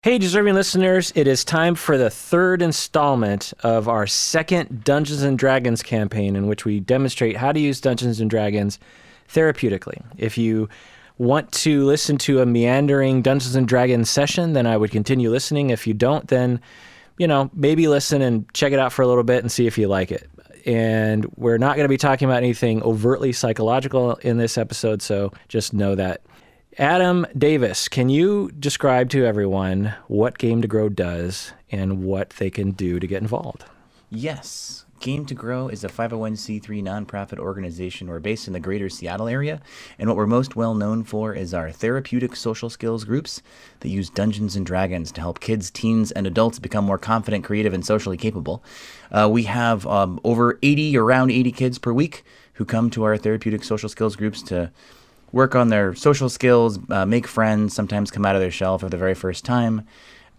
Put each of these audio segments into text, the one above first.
Hey, deserving listeners, it is time for the third installment of our second Dungeons & Dragons campaign in which we demonstrate how to use Dungeons & Dragons therapeutically. If you want to listen to a meandering Dungeons & Dragons session, then I would continue listening. If you don't, then, maybe listen and check it out for a little bit and see if you like it. And we're not going to be talking about anything overtly psychological in this episode, so just know that. Adam Davis, can you describe to everyone what Game to Grow does and what they can do to get involved? Yes. Game to Grow is a 501c3 nonprofit organization. We're based in the greater Seattle area, and what we're most well known for is our therapeutic social skills groups that use Dungeons & Dragons to help kids, teens, and adults become more confident, creative, and socially capable. We have around 80 kids per week who come to our therapeutic social skills groups to work on their social skills, make friends, sometimes come out of their shell for the very first time.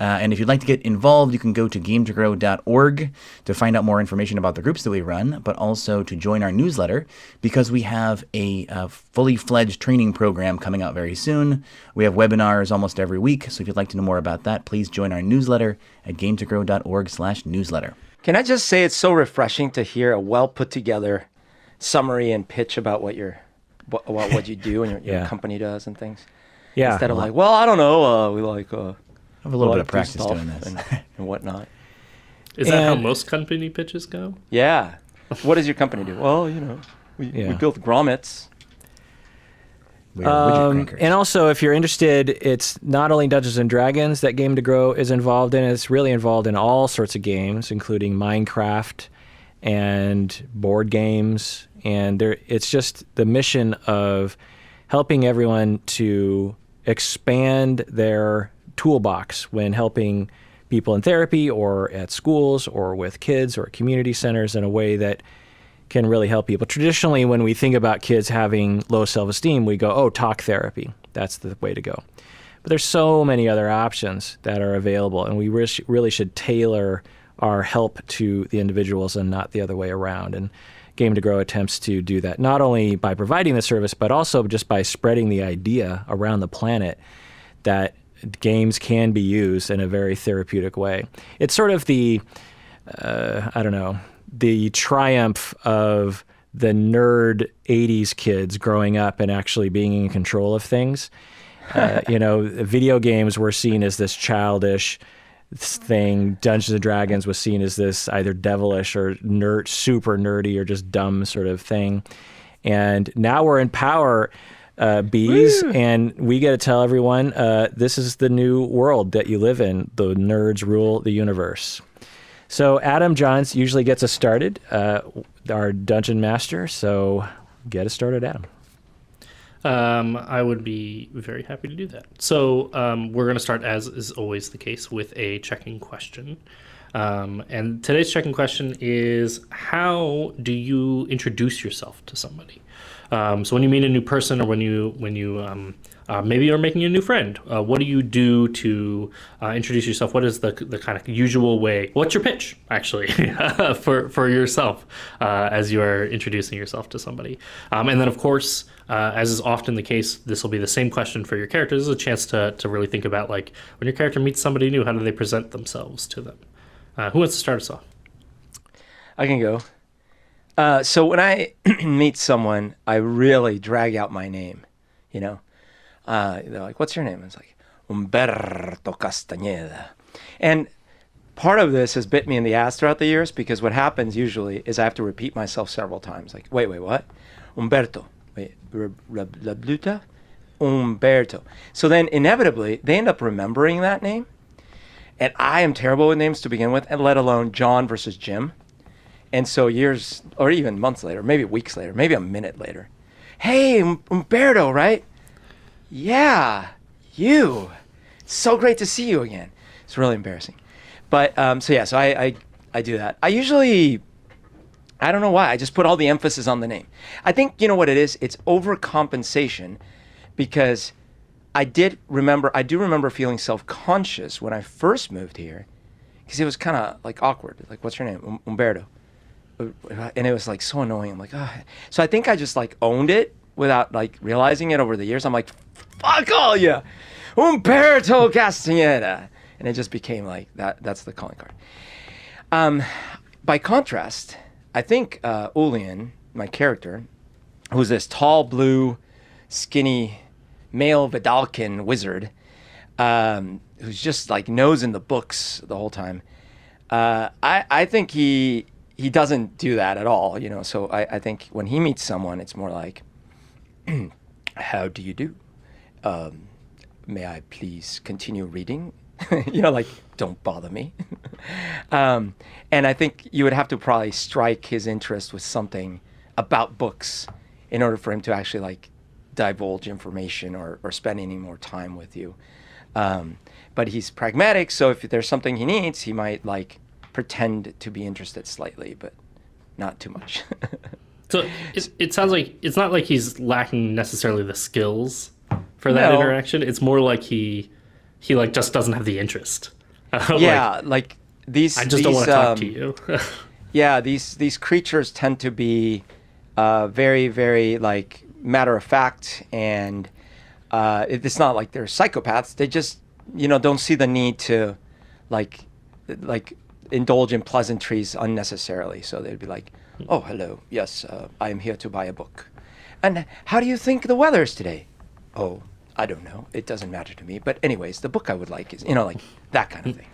And if you'd like to get involved, you can go to gametogrow.org to find out more information about the groups that we run, but also to join our newsletter because we have a fully fledged training program coming out very soon. We have webinars almost every week, so if you'd like to know more about that, please join our newsletter at gametogrow.org/newsletter. Can I just say it's so refreshing to hear a well put together summary and pitch about what you do and your company does and things. Yeah. Instead of like, well, I don't know, we like I have a little bit of practice doing this and whatnot. Is that how most company pitches go? Yeah. What does your company do? Well, we built grommets. And also, if you're interested, it's not only Dungeons & Dragons that Game to Grow is involved in. It's really involved in all sorts of games, including Minecraft and board games. And it's just the mission of helping everyone to expand their toolbox when helping people in therapy or at schools or with kids or community centers in a way that can really help people. Traditionally, when we think about kids having low self-esteem, we go, oh, talk therapy. That's the way to go. But there's so many other options that are available, and we really should tailor our help to the individuals and not the other way around. And Game to Grow attempts to do that, not only by providing the service, but also just by spreading the idea around the planet that games can be used in a very therapeutic way. It's sort of the triumph of the nerd 80s kids growing up and actually being in control of things. Video games were seen as this childish thing. Dungeons & Dragons was seen as this either devilish or super nerdy or just dumb sort of thing. And now we're in power, bees, and we get to tell everyone this is the new world that you live in. The nerds rule the universe. So Adam Johns usually gets us started, our dungeon master. So get us started, Adam. I would be very happy to do that. So we're going to start, as is always the case, with a checking question. And today's checking question is, how do you introduce yourself to somebody? So when you meet a new person, or when you maybe you're making a new friend, what do you do to introduce yourself? What is the kind of usual way? What's your pitch, actually, for yourself as you are introducing yourself to somebody? And then, of course, as is often the case, this will be the same question for your character. This is a chance to really think about, like, when your character meets somebody new, how do they present themselves to them? Who wants to start us off? I can go. So when I meet someone, I really drag out my name, they're like, what's your name? It's like, Umberto Castañeda. And part of this has bit me in the ass throughout the years, because what happens usually is I have to repeat myself several times. Like, wait, what? Umberto. Wait, la bluta? Umberto. So then inevitably, they end up remembering that name. And I am terrible with names to begin with, and let alone John versus Jim. And so years, or even months later, maybe weeks later, maybe a minute later, hey, Umberto, right? Yeah, you. So great to see you again. It's really embarrassing. But so I do that. I usually, I don't know why, I just put all the emphasis on the name. I think, you know what it is? It's overcompensation, because I do remember feeling self-conscious when I first moved here, because it was kind of like awkward. Like, what's your name? Umberto. And it was like so annoying. I'm like, oh. So I think I just like owned it without like realizing it over the years. I'm like, fuck all you, Umberto Castañeda. and it just became like that. That's the calling card. By contrast, I think Ulian, my character, who's this tall, blue, skinny, male Vidalkin wizard, who's just like nose in the books the whole time. I think he doesn't do that at all, you know. So I think when he meets someone, it's more like, "How do you do? May I please continue reading?" You know, like, don't bother me. And I think you would have to probably strike his interest with something about books in order for him to actually like divulge information or spend any more time with you. But he's pragmatic, so if there's something he needs, he might like pretend to be interested slightly, but not too much. So it sounds like it's not like he's lacking necessarily the skills for that No. interaction. It's more like he like just doesn't have the interest. Yeah, like these. I just don't want to talk to you. Yeah, these creatures tend to be very, very like matter of fact, and it's not like they're psychopaths. They just, you know, don't see the need to like indulge in pleasantries unnecessarily. So they'd be like, "Oh, hello. Yes, I am here to buy a book. And how do you think the weather is today?" "Oh, I don't know. It doesn't matter to me. But anyways, the book I would like is," you know, like that kind of thing.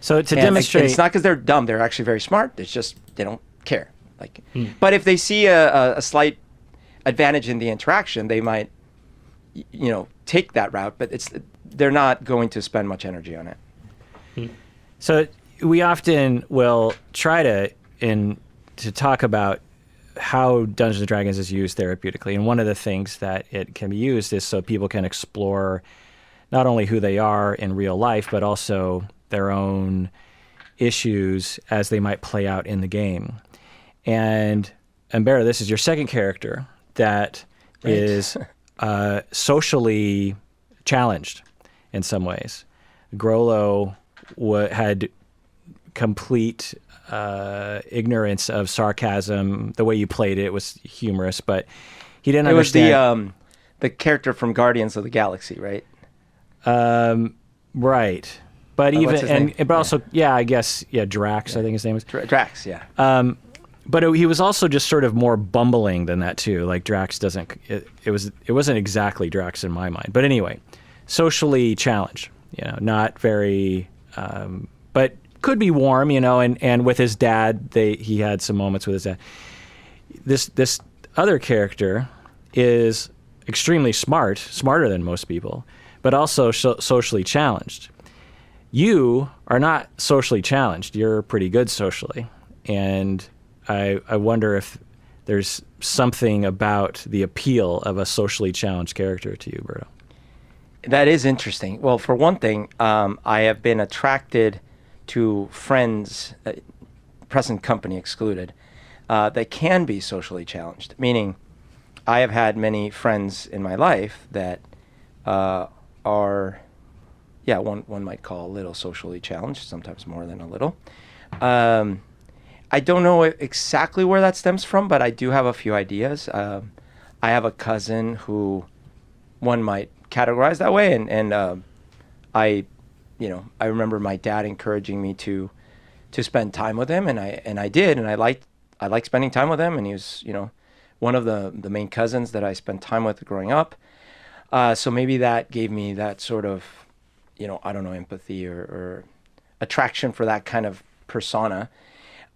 So to And demonstrate, it's not because they're dumb. They're actually very smart. It's just they don't care. Like, but if they see a slight advantage in the interaction, they might, you know, take that route. But they're not going to spend much energy on it. so we often will try to talk about how Dungeons and Dragons is used therapeutically, and one of the things that it can be used is so people can explore not only who they are in real life, but also their own issues as they might play out in the game. And Ambera, this is your second character that is socially challenged in some ways. Grollo had complete ignorance of sarcasm. The way you played it was humorous, but he didn't understand. Was the character from Guardians of the Galaxy, right? Right. But what's his name? but also, I guess, Drax, I think his name was. Drax, yeah. But he was also just sort of more bumbling than that too. Like Drax doesn't. It wasn't exactly Drax in my mind. But anyway, socially challenged. You know, not very. But could be warm. You know, and with his dad, he had some moments with his dad. This other character is extremely smart, smarter than most people, but also socially challenged. You are not socially challenged. You're pretty good socially, and I wonder if there's something about the appeal of a socially challenged character to you, Berto. That is interesting. Well, for one thing, I have been attracted to friends, present company excluded, that can be socially challenged. Meaning, I have had many friends in my life that are, one might call a little socially challenged, sometimes more than a little. I don't know exactly where that stems from, but I do have a few ideas. I have a cousin who one might categorize that way, and I remember my dad encouraging me to spend time with him, and I did, and I liked spending time with him, and he was, you know, one of the main cousins that I spent time with growing up. So maybe that gave me that sort of, you know, I don't know, empathy or attraction for that kind of persona.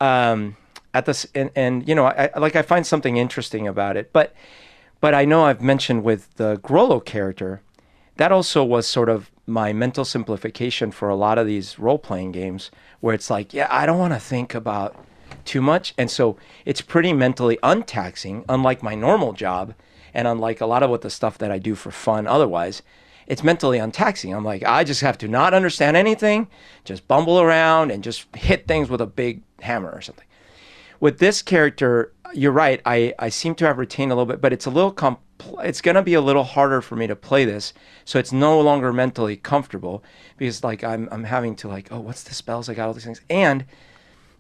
At this, and you know, I find something interesting about it, but I know I've mentioned with the Grollo character, that also was sort of my mental simplification for a lot of these role-playing games, where it's like, I don't want to think about too much, and so it's pretty mentally untaxing, unlike my normal job, and unlike a lot of the stuff that I do for fun otherwise. It's mentally untaxing. I'm like, I just have to not understand anything, just bumble around and just hit things with a big hammer or something. With this character, you're right. I seem to have retained a little bit, but it's a little it's going to be a little harder for me to play this. So it's no longer mentally comfortable because like I'm having to like, oh, what's the spells? I got all these things. And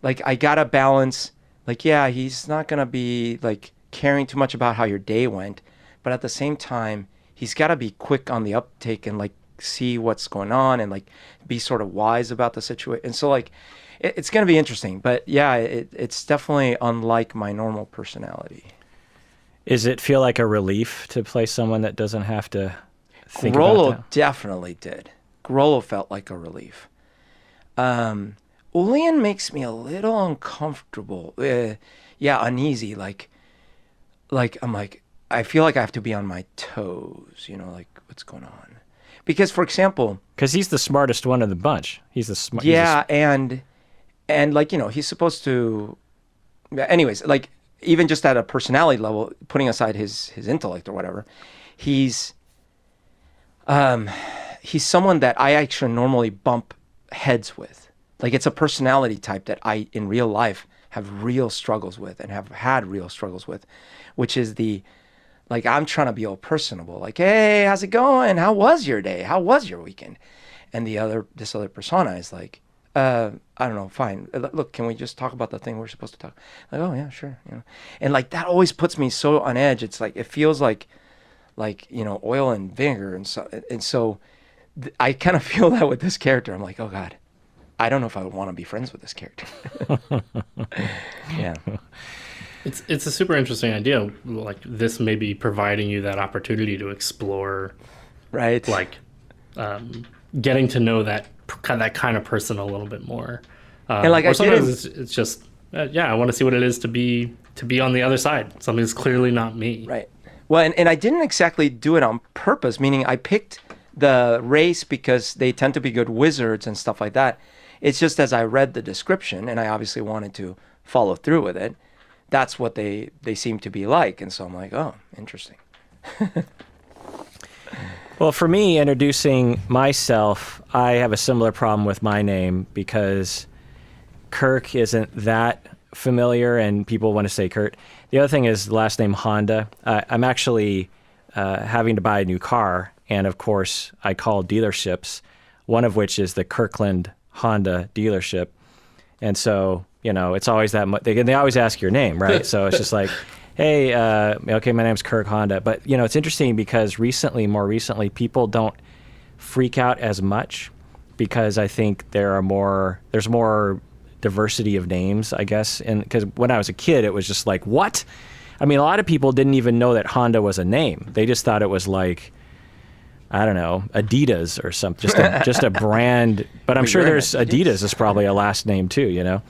like, I got to balance, like, he's not going to be like caring too much about how your day went, but at the same time, he's got to be quick on the uptake and like see what's going on and like be sort of wise about the situation. And so like it's going to be interesting, but yeah, it's definitely unlike my normal personality. Does it feel like a relief to play someone that doesn't have to think Grollo about that? definitely did. Grollo felt like a relief. Ulian makes me a little uncomfortable. Uneasy. Like I'm like, I feel like I have to be on my toes, like what's going on. Because for example, Because he's the smartest one of the bunch. He's the smart. yeah, and like, he's supposed to, anyways, like even just at a personality level, putting aside his intellect or whatever, he's someone that I actually normally bump heads with. Like it's a personality type that I, in real life, have real struggles with and have had real struggles with, which is like I'm trying to be all personable. Like, hey, how's it going? How was your day? How was your weekend? And this other persona is like, I don't know, fine. Look, can we just talk about the thing we're supposed to talk? Like, oh yeah, sure. And like that always puts me so on edge. It's like, it feels like oil and vinegar. And so I kind of feel that with this character. I'm like, oh God, I don't know if I would want to be friends with this character. Yeah. It's a super interesting idea. Like this may be providing you that opportunity to explore, Right. like getting to know that kind of person a little bit more. And like or I sometimes it's just I want to see what it is to be on the other side. Something that's clearly not me. Right. Well, and I didn't exactly do it on purpose, meaning I picked the race because they tend to be good wizards and stuff like that. It's just as I read the description, and I obviously wanted to follow through with it, that's what they seem to be like. And so I'm like, oh, interesting. Well, for me, introducing myself, I have a similar problem with my name because Kirk isn't that familiar and people want to say Kurt. The other thing is the last name Honda. I'm actually having to buy a new car. And of course, I call dealerships, one of which is the Kirkland Honda dealership. And so, it's always that much. They always ask your name, right? So it's just like, hey, okay, my name's Kirk Honda. But, it's interesting because more recently, people don't freak out as much because I think there's more diversity of names, I guess. And because when I was a kid, it was just like, what? I mean, a lot of people didn't even know that Honda was a name. They just thought it was like, I don't know, Adidas or something, just a brand. But I'm sure there's Adidas is probably a last name too,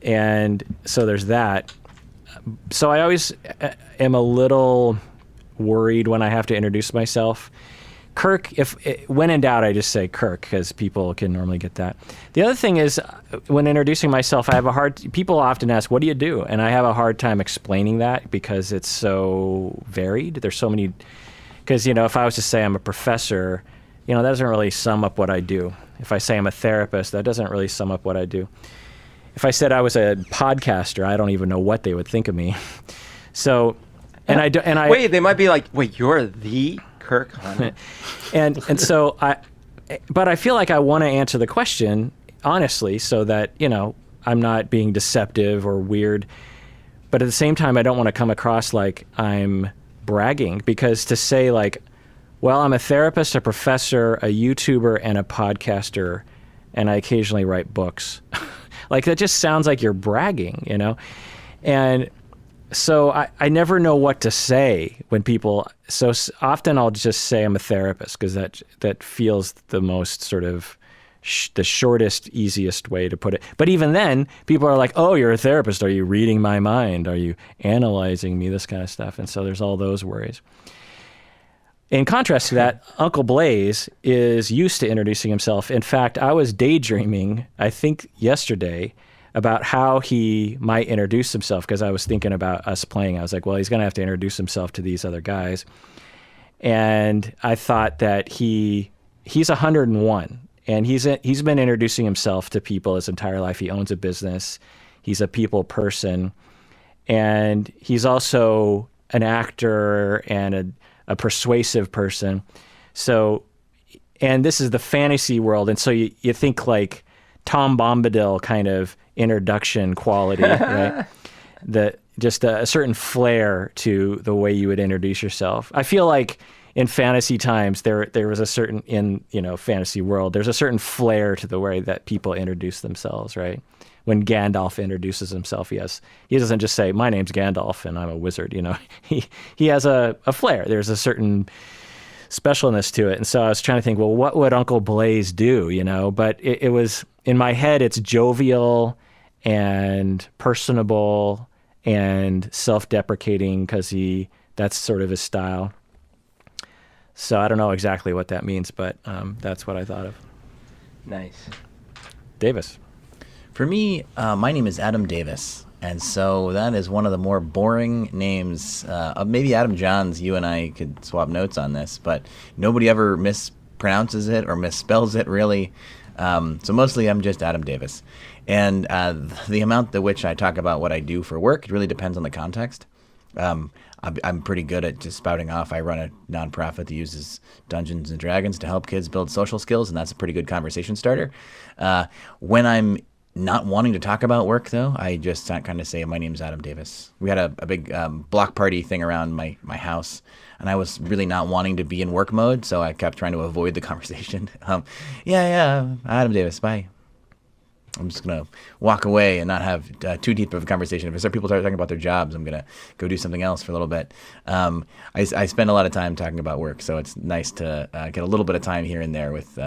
And so there's that. So I always am a little worried when I have to introduce myself. Kirk, when in doubt, I just say Kirk because people can normally get that. The other thing is when introducing myself, people often ask, what do you do? And I have a hard time explaining that because it's so varied. There's so many, because, if I was to say I'm a professor, that doesn't really sum up what I do. If I say I'm a therapist, that doesn't really sum up what I do. If I said I was a podcaster, I don't even know what they would think of me. So, wait, they might be like, wait, you're the Kirk Honda? and so but I feel like I want to answer the question honestly so that, I'm not being deceptive or weird. But at the same time, I don't want to come across like I'm bragging because to say like, well, I'm a therapist, a professor, a YouTuber, and a podcaster, and I occasionally write books. Like that just sounds like you're bragging, And so I never know what to say when people, so often I'll just say I'm a therapist because that feels the most sort of the shortest, easiest way to put it. But even then, people are like, oh, you're a therapist. Are you reading my mind? Are you analyzing me? This kind of stuff. And so there's all those worries. In contrast to that, Uncle Blaze is used to introducing himself. In fact, I was daydreaming, I think yesterday, about how he might introduce himself because I was thinking about us playing. I was like, well, he's going to have to introduce himself to these other guys. And I thought that he's 101, and he's been introducing himself to people his entire life. He owns a business. He's a people person. And he's also an actor and a persuasive person. So, and this is the fantasy world. And so you think like Tom Bombadil kind of introduction quality, right? Just a certain flair to the way you would introduce yourself. I feel like in fantasy times, there was a certain, in, fantasy world, there's a certain flair to the way that people introduce themselves, right? When Gandalf introduces himself, he doesn't just say, my name's Gandalf and I'm a wizard, He has a flair. There's a certain specialness to it. And so I was trying to think, well, what would Uncle Blaze do, But it was, in my head, it's jovial and personable and self-deprecating because that's sort of his style. So I don't know exactly what that means, but that's what I thought of. Nice. Davis. For me, my name is Adam Davis, and so that is one of the more boring names. Maybe Adam Johns, you and I could swap notes on this, but nobody ever mispronounces it or misspells it, really. So mostly I'm just Adam Davis. And the amount at which I talk about what I do for work, it really depends on the context. I'm pretty good at just spouting off. I run a nonprofit that uses Dungeons and Dragons to help kids build social skills, and that's a pretty good conversation starter. When I'm not wanting to talk about work, though, I just kind of say, my name's Adam Davis. We had a big block party thing around my house, and I was really not wanting to be in work mode, so I kept trying to avoid the conversation. Yeah, Adam Davis, bye. I'm just going to walk away and not have too deep of a conversation. If people start talking about their jobs, I'm going to go do something else for a little bit. I spend a lot of time talking about work, so it's nice to get a little bit of time here and there with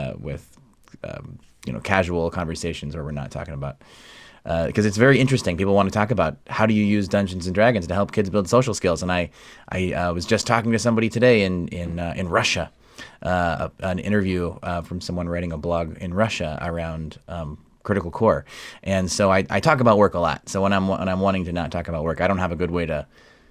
casual conversations where we're not talking about, because it's very interesting. People want to talk about how do you use Dungeons and Dragons to help kids build social skills. And I was just talking to somebody today in Russia, an interview from someone writing a blog in Russia around Critical Core. And so I talk about work a lot. So when I'm wanting to not talk about work, I don't have a good way to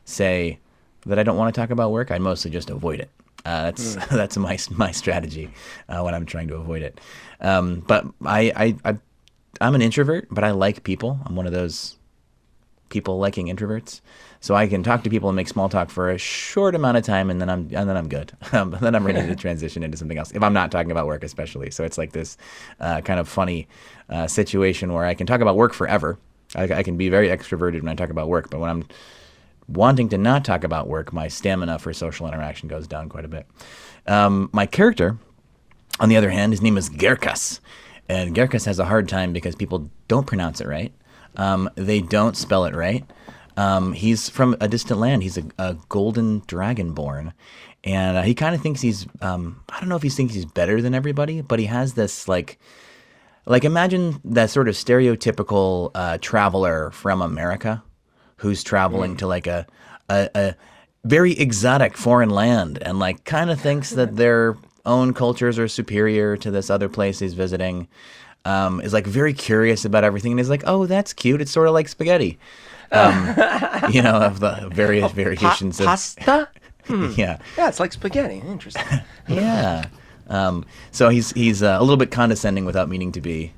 say that I don't want to talk about work. I mostly just avoid it. That's my strategy when I'm trying to avoid it. But I'm an introvert, but I like people. I'm one of those people liking introverts. So I can talk to people and make small talk for a short amount of time, and then I'm good. Then I'm ready to transition into something else, if I'm not talking about work, especially. So it's like this kind of funny situation where I can talk about work forever. I can be very extroverted when I talk about work, but when I'm wanting to not talk about work, my stamina for social interaction goes down quite a bit. My character, on the other hand, his name is Gerkas. And Gerkas has a hard time because people don't pronounce it right. They don't spell it right. He's from a distant land. He's a golden dragonborn. And he kind of thinks he's, I don't know if he thinks he's better than everybody, but he has this like imagine that sort of stereotypical traveler from America who's traveling to like a very exotic foreign land and like kind of thinks that their own cultures are superior to this other place he's visiting, is like very curious about everything, and is like, oh, that's cute. It's sort of like spaghetti, of the various variations of pasta. Yeah, it's like spaghetti. Interesting. Yeah. So he's a little bit condescending without meaning to be,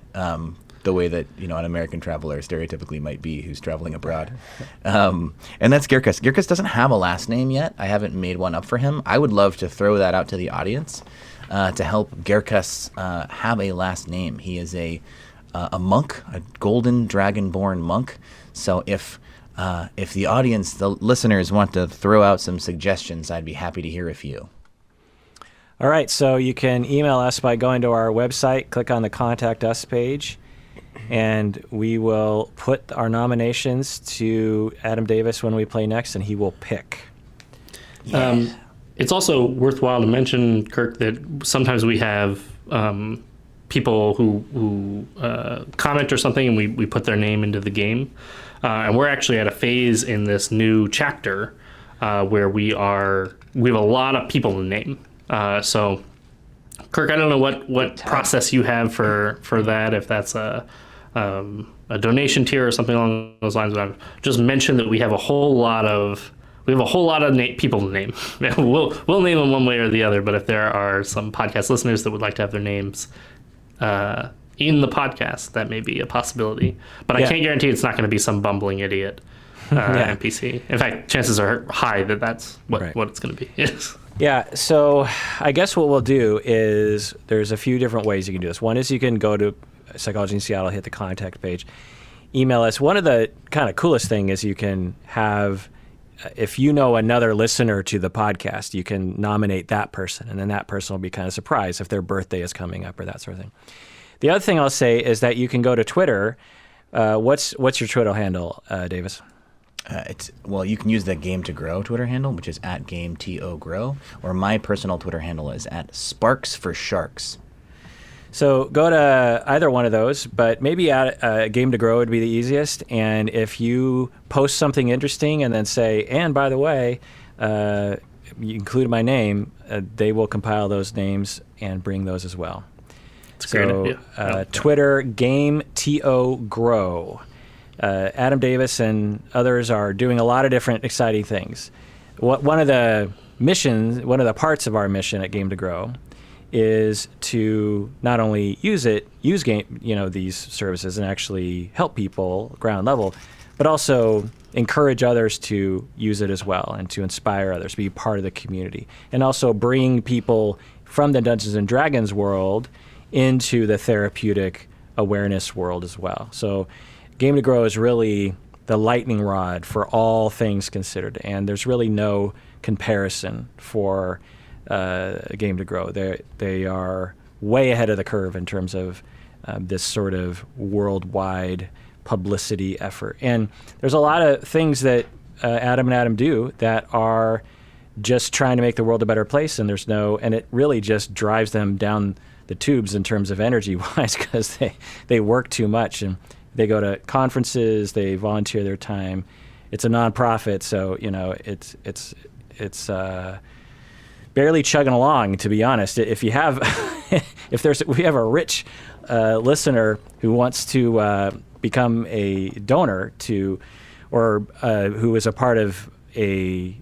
the way that an American traveler stereotypically might be who's traveling abroad. And that's Gerkas. Gerkas doesn't have a last name yet. I haven't made one up for him. I would love to throw that out to the audience to help Gerkas have a last name. He is a monk, a golden dragonborn monk. So if the audience, the listeners, want to throw out some suggestions, I'd be happy to hear a few. All right, so you can email us by going to our website, click on the Contact Us page, and we will put our nominations to Adam Davis when we play next, and he will pick. Yeah. It's also worthwhile to mention, Kirk, that sometimes we have people who comment or something, and we put their name into the game. And we're actually at a phase in this new chapter where we have a lot of people to name. So, Kirk, I don't know what process you have for that, if that's a donation tier or something along those lines. But I've just mentioned that we have a whole lot of people to name. We'll name them one way or the other. But if there are some podcast listeners that would like to have their names in the podcast, that may be a possibility. But I can't guarantee it's not going to be some bumbling idiot NPC. In fact, chances are high that that's what it's going to be. Yes. Yeah, so I guess what we'll do is there's a few different ways you can do this. One is you can go to Psychology in Seattle, hit the contact page, email us. One of the kind of coolest thing is you can have if you know another listener to the podcast, you can nominate that person, and then that person will be kind of surprised if their birthday is coming up or that sort of thing. The other thing I'll say is that you can go to Twitter. What's your Twitter handle, Davis? You can use the Game to Grow Twitter handle, which is at GameToGrow, or my personal Twitter handle is at Sparks for Sharks. So go to either one of those, but maybe at Game to Grow would be the easiest. And if you post something interesting and then say, and by the way, you include my name, they will compile those names and bring those as well. It's a great idea. Twitter, Game to Grow. Adam Davis and others are doing a lot of different exciting things. One of the parts of our mission at Game to Grow is to not only use these services and actually help people ground level, but also encourage others to use it as well and to inspire others to be part of the community, and also bring people from the Dungeons and Dragons world into the therapeutic awareness world as well. So Game to Grow is really the lightning rod for all things considered, and there's really no comparison for Game to Grow. They are way ahead of the curve in terms of this sort of worldwide publicity effort. And there's a lot of things that Adam and Adam do that are just trying to make the world a better place, and and it really just drives them down the tubes in terms of energy-wise, because they work too much, and they go to conferences, they volunteer their time. It's a nonprofit, so it's barely chugging along, to be honest. If you have, we have a rich listener who wants to become a donor or who is a part of a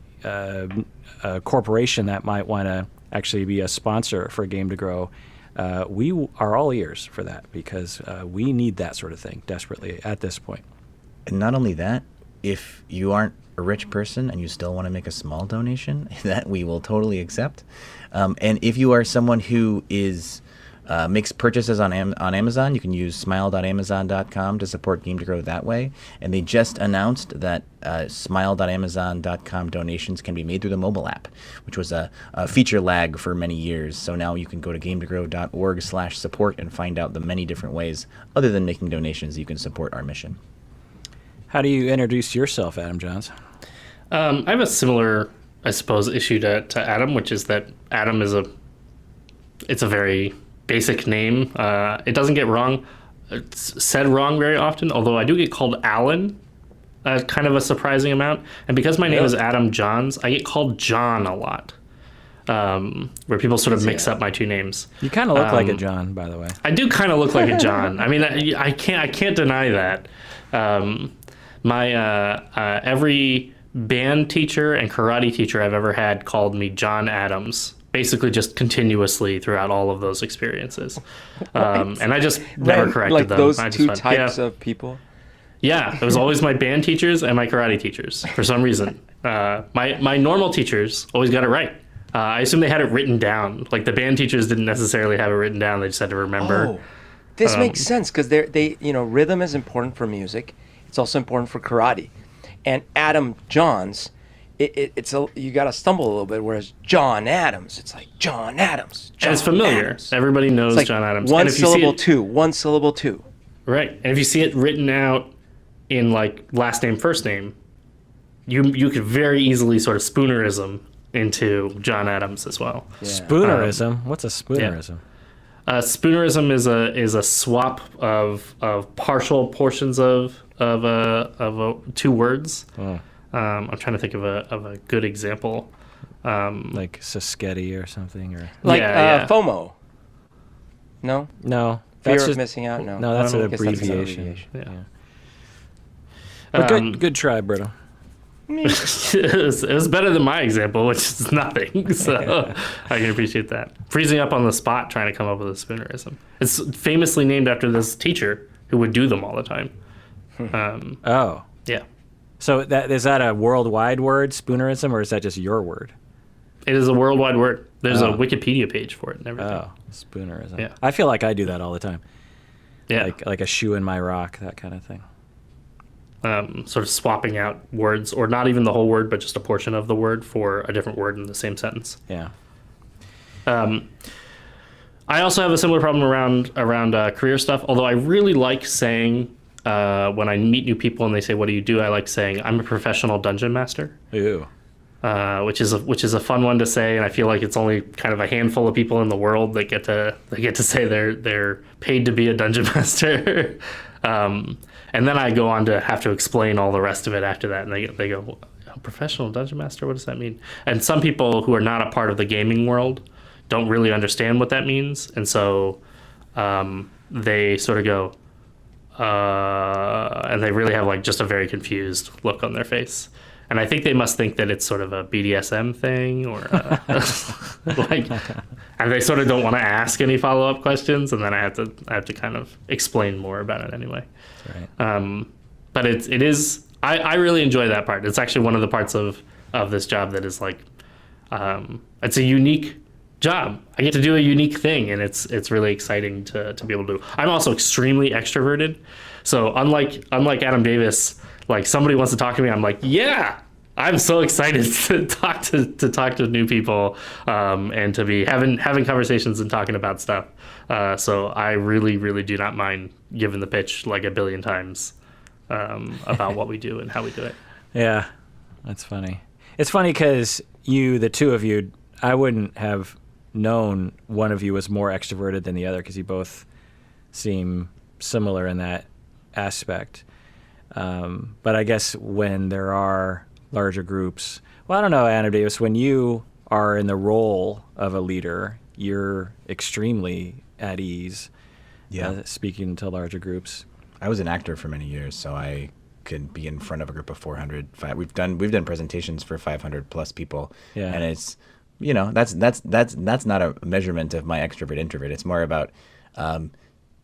corporation that might want to actually be a sponsor for Game to Grow, we are all ears for that, because we need that sort of thing desperately at this point. And not only that, if you aren't a rich person and you still want to make a small donation, that we will totally accept. And if you are someone who makes purchases on Amazon, you can use smile.amazon.com to support Game to Grow that way. And they just announced that smile.amazon.com donations can be made through the mobile app, which was a feature lag for many years. So now you can go to gametogrow.org/support and find out the many different ways, other than making donations, you can support our mission. How do you introduce yourself, Adam Johns? I have a similar, I suppose, issue to Adam, which is that Adam it's a very basic name. It doesn't get wrong. It's said wrong very often, although I do get called Alan kind of a surprising amount. And because my name is Adam Johns, I get called John a lot, where people sort of mix up my two names. You kind of look like a John, by the way. I do kind of look like a John. I mean, I can't deny that. My every band teacher and karate teacher I've ever had called me John Adams, basically just continuously throughout all of those experiences. And I just never corrected them. Those two types of people? Yeah, it was always my band teachers and my karate teachers for some reason. My normal teachers always got it right. I assume they had it written down. Like the band teachers didn't necessarily have it written down. They just had to remember. Oh, this makes sense, because rhythm is important for music. It's also important for karate. And Adam Johns, you got to stumble a little bit, whereas John Adams, it's like John Adams. And it's familiar. Adams. Everybody knows It's like John Adams. One syllable two. Right. And if you see it written out in like last name, first name, you could very easily sort of spoonerism into John Adams as well. Yeah. Spoonerism? What's a spoonerism? Yeah. Spoonerism is a swap of partial portions of two words. Oh. I'm trying to think of a good example. Like Saschetti or something, or like FOMO. No, that's fear just of missing out. No, that's an I guess that's an abbreviation. Yeah. But good try, Brito. It was better than my example, which is nothing. So I can appreciate that. Freezing up on the spot trying to come up with a spoonerism. It's famously named after this teacher who would do them all the time. Oh. Yeah. So is that a worldwide word, spoonerism, or is that just your word? It is a worldwide word. There's a Wikipedia page for it and everything. Oh, spoonerism. Yeah. I feel like I do that all the time. Yeah. Like a shoe in my rock, that kind of thing. sort of swapping out words, or not even the whole word, but just a portion of the word for a different word in the same sentence. Yeah. I also have a similar problem around career stuff, although I really like saying, when I meet new people and they say, "What do you do?" I like saying, "I'm a professional dungeon master," Ooh. which is a fun one to say, and I feel like it's only kind of a handful of people in the world that get to say they're paid to be a dungeon master. And then I go on to have to explain all the rest of it after that, and they go, "Oh, professional dungeon master? What does that mean?" And some people who are not a part of the gaming world don't really understand what that means, and so they sort of go, and they really have like just a very confused look on their face. And I think they must think that it's sort of a BDSM thing, or like, and they sort of don't want to ask any follow-up questions, and then I have to kind of explain more about it anyway. Right. But it is I really enjoy that part. It's actually one of the parts of this job that is like, it's a unique job. I get to do a unique thing, and it's really exciting to be able to do. I'm also extremely extroverted, so unlike Adam Davis, like somebody wants to talk to me, I'm like, yeah, I'm so excited to talk to new people, and to be having conversations and talking about stuff. So I really, really do not mind giving the pitch like a billion times about what we do and how we do it. Yeah, that's funny. It's funny because the two of you, I wouldn't have known one of you was more extroverted than the other, because you both seem similar in that aspect. But I guess when there are larger groups, well, I don't know, Adam Davis, when you are in the role of a leader, you're extremely at ease, speaking to larger groups. I was an actor for many years, so I could be in front of a group of 400. We've done presentations for 500 plus people, and it's, that's not a measurement of my extrovert introvert. It's more about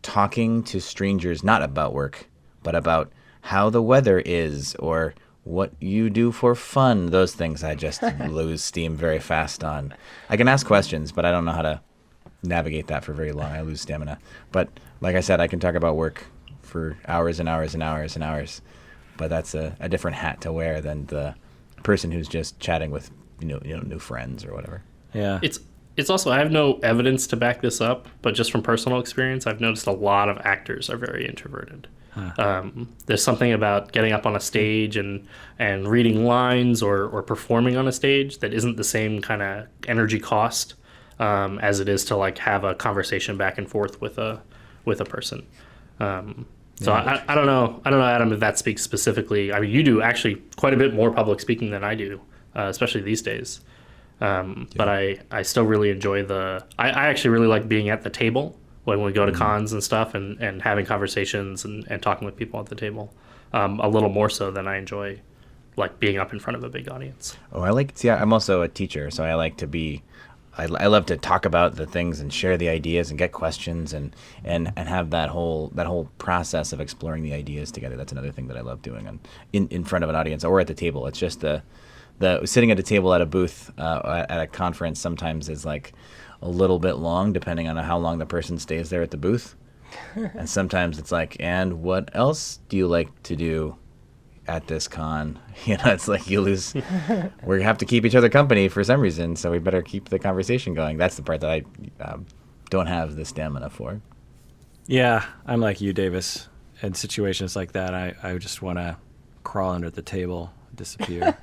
talking to strangers, not about work, but about how the weather is or what you do for fun. Those things I just lose steam very fast on. I can ask questions, but I don't know how to navigate that for very long. I lose stamina. But like I said, I can talk about work for hours and hours and hours and hours. But that's a different hat to wear than the person who's just chatting with new friends or whatever. Yeah. It's also, I have no evidence to back this up, but just from personal experience, I've noticed a lot of actors are very introverted. There's something about getting up on a stage and reading lines or performing on a stage that isn't the same kind of energy cost as it is to like have a conversation back and forth with a person. So I don't know, Adam, if that speaks specifically. I mean, you do actually quite a bit more public speaking than I do, especially these days. But I still really enjoy I actually really like being at the table when we go to cons and stuff, and having conversations and talking with people at the table, a little more so than I enjoy like being up in front of a big audience. Oh, I'm also a teacher, so I like to be, I love to talk about the things and share the ideas and get questions and have that whole process of exploring the ideas together. That's another thing that I love doing in front of an audience or at the table. It's just the sitting at a table at a booth at a conference sometimes is like a little bit long, depending on how long the person stays there at the booth. And sometimes it's like, and what else do you like to do at this con? It's like you lose. We have to keep each other company for some reason, so we better keep the conversation going. That's the part that I don't have the stamina for. Yeah, I'm like you, Davis. In situations like that, I just want to crawl under the table, disappear.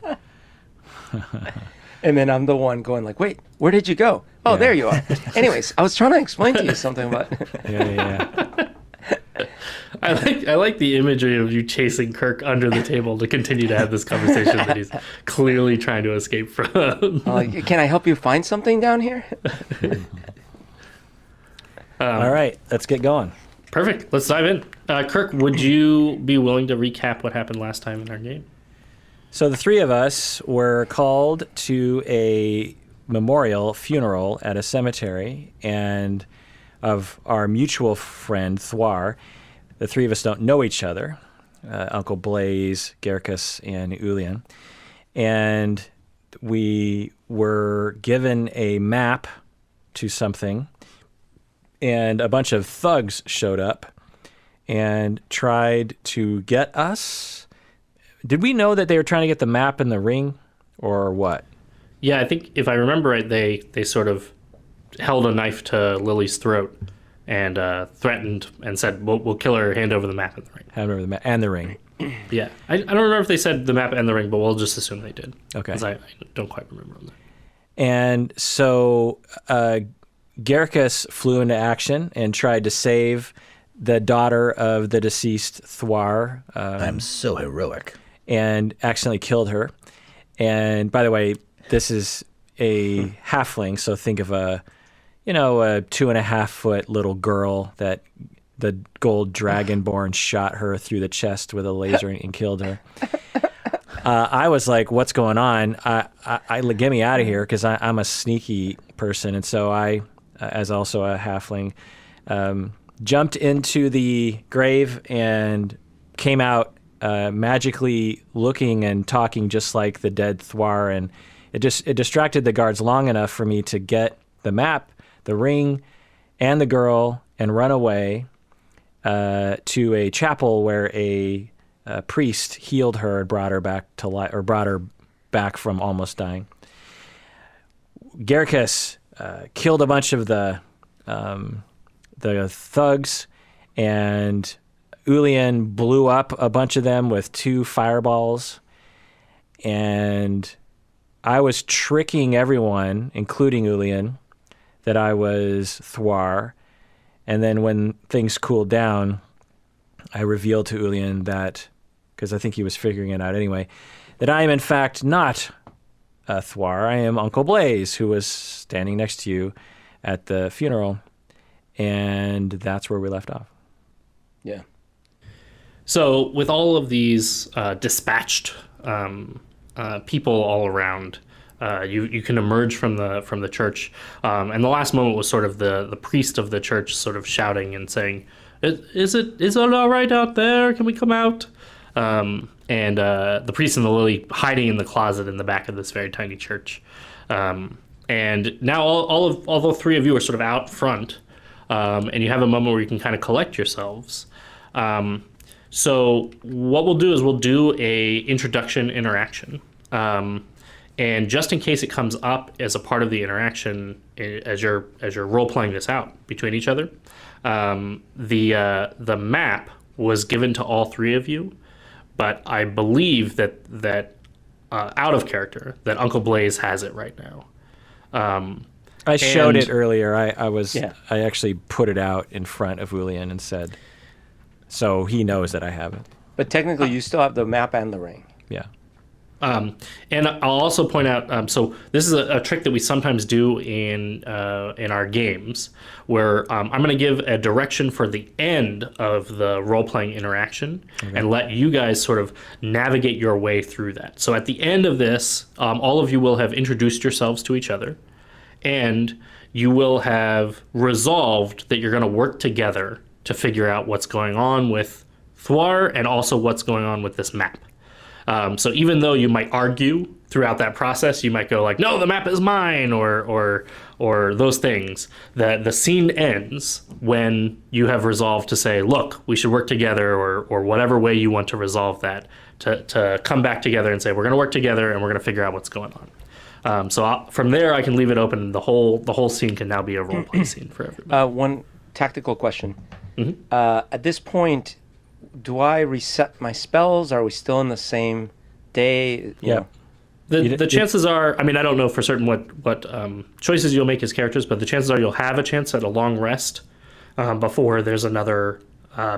And then I'm the one going like, wait, where did you go? Oh, there you are. Anyways, I was trying to explain to you something about... Yeah. I like the imagery of you chasing Kirk under the table to continue to have this conversation that he's clearly trying to escape from. Can I help you find something down here? All right, let's get going. Perfect. Let's dive in. Kirk, would you be willing to recap what happened last time in our game? So the three of us were called to a memorial funeral at a cemetery, and of our mutual friend, Thwar. The three of us don't know each other, Uncle Blaze, Gerkus, and Ulian. And we were given a map to something, and a bunch of thugs showed up and tried to get us did we know that they were trying to get the map and the ring, or what? Yeah, I think if I remember right, they sort of held a knife to Lily's throat and threatened and said, "We'll kill her. Hand over the map and the ring." Hand over the map and the ring. Yeah, I don't remember if they said the map and the ring, but we'll just assume they did. Okay. 'Cause I don't quite remember on that. And so Gericus flew into action and tried to save the daughter of the deceased Thwar. I'm so heroic. And accidentally killed her. And by the way, this is a halfling, so think of a 2.5 foot little girl that the gold dragonborn shot her through the chest with a laser and killed her. I was like, "What's going on? Get me out of here," because I'm a sneaky person, and so I, as also a halfling, jumped into the grave and came out magically looking and talking just like the dead Thwar, and it distracted the guards long enough for me to get the map, the ring, and the girl and run away to a chapel where a priest healed her and brought her back to life, or brought her back from almost dying. Gericus killed a bunch of the thugs, and Ulian blew up a bunch of them with 2 fireballs, and I was tricking everyone, including Ulian, that I was Thwar. And then when things cooled down, I revealed to Ulian that, because I think he was figuring it out anyway, that I am in fact not Thwar. I am Uncle Blaze, who was standing next to you at the funeral. And that's where we left off. Yeah. So with all of these dispatched people all around, you can emerge from the church, and the last moment was sort of the priest of the church sort of shouting and saying, "Is it all right out there? Can we come out?" And the priest and the lily hiding in the closet in the back of this very tiny church, and now all the 3 of you are sort of out front, and you have a moment where you can kind of collect yourselves. So what we'll do is we'll do a introduction interaction. And just in case it comes up as a part of the interaction as you're role playing this out between each other, the map was given to all 3 of you, but I believe that out of character that Uncle Blaze has it right now. I showed and- it earlier. I Yeah. actually put it out in front of Ulian and said, so he knows that I have it. But technically, you still have the map and the ring. Yeah. And I'll also point out, so this is a trick that we sometimes do in our games, where I'm going to give a direction for the end of the role-playing interaction and let you guys sort of navigate your way through that. So at the end of this, all of you will have introduced yourselves to each other, and you will have resolved that you're going to work together to figure out what's going on with Thwar and also what's going on with this map. So even though you might argue throughout that process, you might go like, "No, the map is mine," or those things. The scene ends when you have resolved to say, "Look, we should work together," or whatever way you want to resolve that, to come back together and say, "We're going to work together and we're going to figure out what's going on." From there, I can leave it open. The whole scene can now be a role play scene for everybody. One tactical question. At this point, do I reset my spells? Are we still in the same day? Yeah. The chances are, I mean, I don't know for certain what choices you'll make as characters, but the chances are you'll have a chance at a long rest before there's another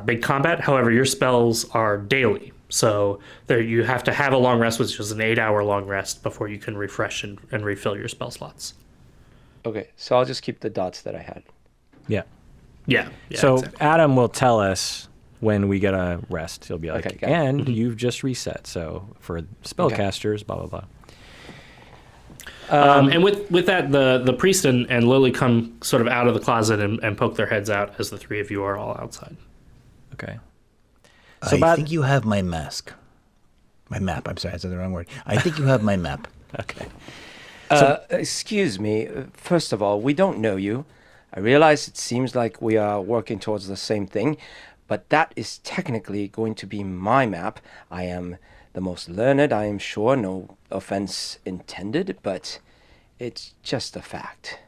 big combat. However, your spells are daily. So there you have to have a long rest, which is an 8-hour long rest, before you can refresh and refill your spell slots. Okay, so I'll just keep the dots that I had. Yeah. Yeah. So exactly. Adam will tell us when we get a rest. He'll be like, Okay, got it. and you've just reset. So for spellcasters, blah, blah, blah. And with that, the priest and Lily come sort of out of the closet and poke their heads out as the 3 of you are all outside. Okay. I think you have my mask. My map. I'm sorry, I said the wrong word. I think you have my map. Okay. Excuse me. First of all, we don't know you. I realize it seems like we are working towards the same thing, but that is technically going to be my map. I am the most learned, I am sure. No offense intended, but it's just a fact.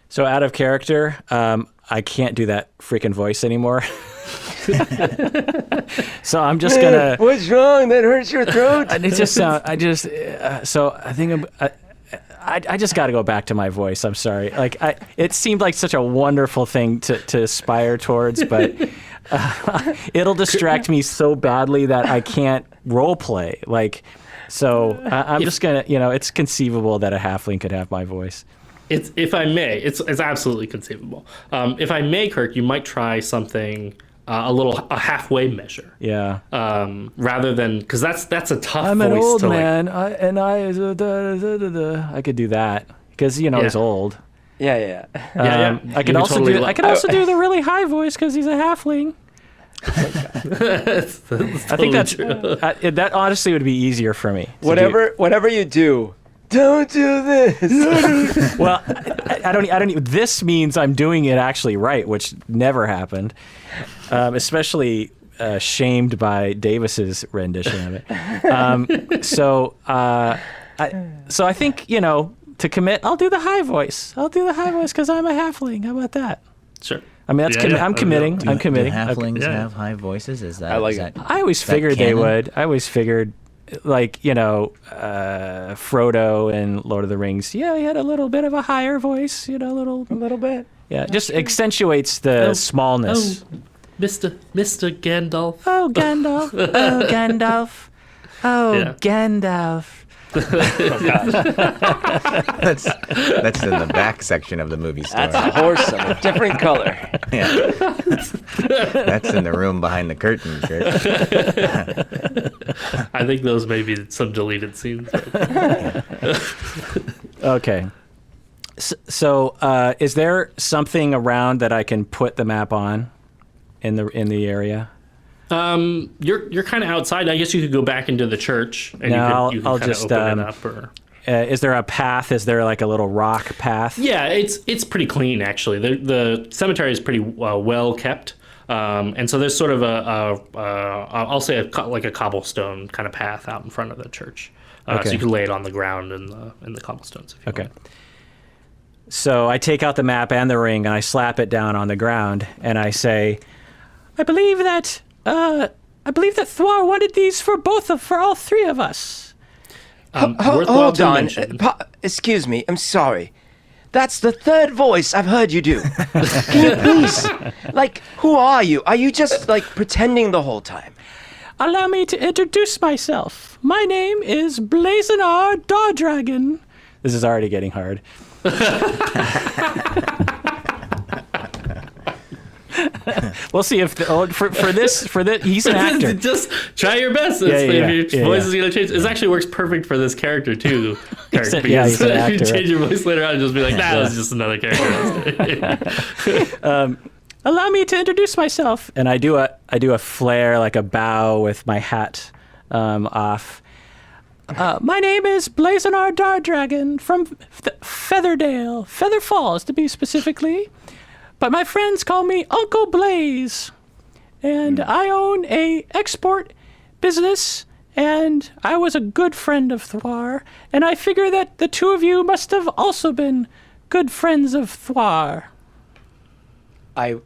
So out of character, I can't do that freaking voice anymore. So I'm just gonna. What's wrong? That hurts your throat. It just sound. So I think I just got to go back to my voice. I'm sorry. Like it seemed like such a wonderful thing to aspire towards, but it'll distract me so badly that I can't role play. Like, so I'm just gonna. It's conceivable that a halfling could have my voice. If I may, it's absolutely conceivable. If I may, Kirk, you might try something a halfway measure. Yeah. Rather than because that's a tough I'm voice an old to man, I could do that because he's old. Yeah. I could also do. I could also do the really high voice because he's a halfling. That's I think that's that honestly would be easier for me. to do. Whatever you do, don't do this. Well, I don't. This means I'm doing it actually right, which never happened. Especially shamed by Davis's rendition of it. So I think to commit, I'll do the high voice. I'll do the high voice because I'm a halfling. How about that? Sure. I mean, I'm committing. I'm committing. Do halflings Okay. have high voices? Is that? I like is it. that- I always is that figured they canon? would. I always figured, like, Frodo in Lord of the Rings. Yeah, he had a little bit of a higher voice. A little bit. Yeah, just accentuates the Oh, smallness. Mr. Gandalf. Oh, Gandalf. Oh, Gandalf. Oh, Yeah. Gandalf. That's in the back section of the movie store. That's a horse of a different color. Yeah. That's in the room behind the curtain, Kurt. I think those may be some deleted scenes. Okay. So, is there something around that I can put the map on in the area? You're kind of outside. I guess you could go back into the church and No, you could I'll kind of just, open it up. Or Is there a path? Is there like a little rock path? yeah, it's pretty clean actually. The cemetery is pretty well kept, and so there's sort of I'll say like a cobblestone kind of path out in front of the church. Okay. So you can lay it on the ground in the cobblestones. If you Okay. want. So I take out the map and the ring and I slap it down on the ground and I say, I believe that Thwar wanted these for all three of us. Worthwhile Hold to on. mention. Excuse me. I'm sorry. That's the third voice I've heard you do. Can you please? Who are you? Are you just, pretending the whole time? Allow me to introduce myself. My name is Blazenar Dawdragon. This is already getting hard. We'll see if for this he's an actor. Just try your best. Yeah, If your voice yeah. is going to change, it actually works perfect for this character too. Kirk, He's an because actor, if you change right? your voice later on, just be like, nah, that's just another character. Allow me to introduce myself. And I do a flare, like a bow with my hat off. My name is Blazenar Dardragon from Featherdale, Feather Falls to be specifically. But my friends call me Uncle Blaze. And I own a export business, and I was a good friend of Thwar. And I figure that the two of you must have also been good friends of Thwar. I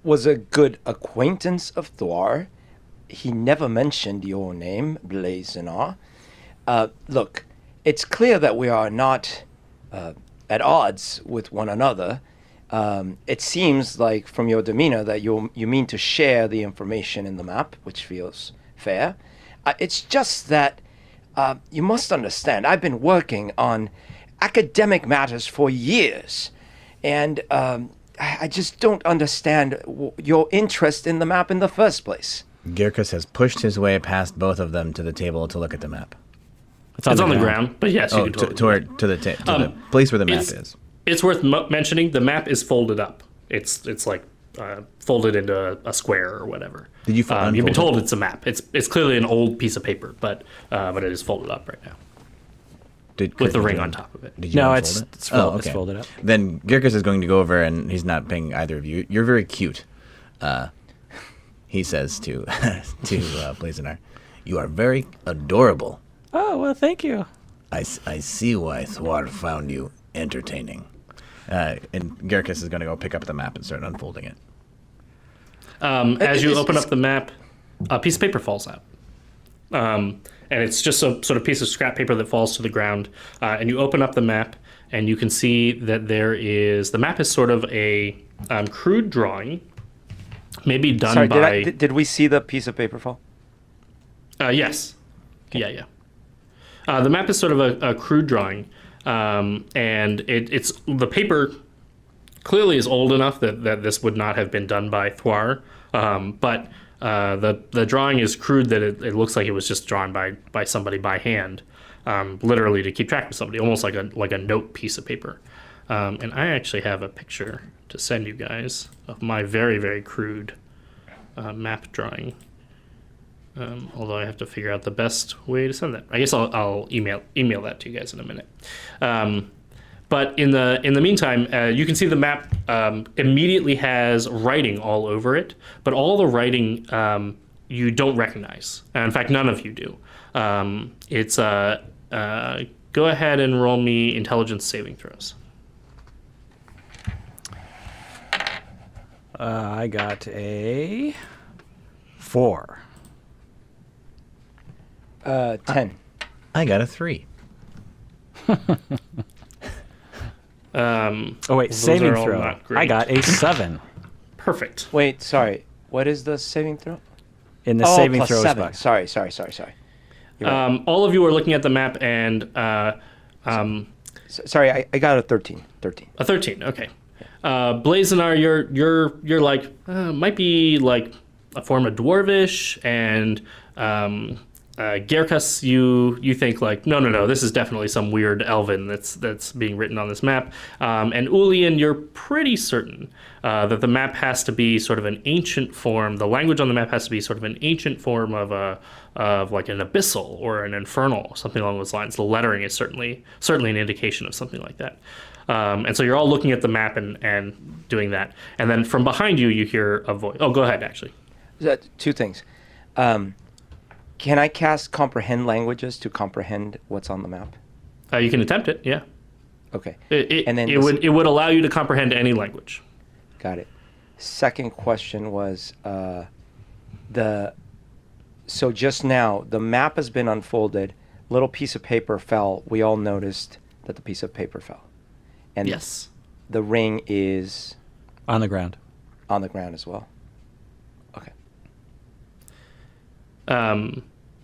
was a good acquaintance of Thwar. He never mentioned your name, Blazenar. Look, it's clear that we are not at odds with one another. It seems like from your demeanor that you mean to share the information in the map, which feels fair. It's just that you must understand, I've been working on academic matters for years, and I just don't understand your interest in the map in the first place. Girkus has pushed his way past both of them to the table to look at the map. It's on the ground, but yes, you Oh, can totally to the place where the map is. It's worth mentioning the map is folded up. It's like folded into a square or whatever. Did you You've been unfold told it's a map. It's clearly an old piece of paper, but it is folded up right now with the ring on top of it. Did you No, unfold it? it's folded up. Then Girkus is going to go over, and he's not paying either of you. You're very cute, he says to Blazenar. You are very adorable. Oh, well, thank you. I see why Thwar found you entertaining. And Garrus is going to go pick up the map and start unfolding it. As you open up the map, a piece of paper falls out. And it's just a sort of piece of scrap paper that falls to the ground. And you open up the map, and you can see that the map is sort of a crude drawing, maybe done Sorry, by... did we see the piece of paper fall? Yes. Okay. Yeah. The map is sort of a crude drawing, and it's the paper clearly is old enough that this would not have been done by Thwar, but the drawing is crude that it looks like it was just drawn by somebody by hand, literally to keep track of somebody, almost like a note piece of paper. And I actually have a picture to send you guys of my very, very crude map drawing. Although I have to figure out the best way to send that. I guess I'll email that to you guys in a minute. But in the meantime, you can see the map immediately has writing all over it, but all the writing you don't recognize. In fact, none of you do. It's go ahead and roll me intelligence saving throws. I got a 4. 10. I got a 3. Oh wait, those saving are all throw. not great. I got a 7 Perfect. Wait, sorry. What is the saving throw? in the saving plus throws 7. box. Sorry. You're right. All of you are looking at the map, and Sorry, I got a 13. a 13. Okay. Blazenar, you're like might be like a form of dwarvish, and Gerkas, you think like no, this is definitely some weird elven that's being written on this map. And Ulian, you're pretty certain that the map has to be sort of an ancient form. The language on the map has to be sort of an ancient form of like an abyssal or an infernal, something along those lines. The lettering is certainly an indication of something like that. And so you're all looking at the map and doing that. And then from behind you, you hear a voice. Oh, go ahead, actually. Two things. Can I cast comprehend languages to comprehend what's on the map? You can attempt it, yeah. Okay. And then it would allow you to comprehend any language. Got it. Second question was so just now the map has been unfolded. Little piece of paper fell. We all noticed that the piece of paper fell. And Yes. the ring is On the ground. on the ground as well. Okay.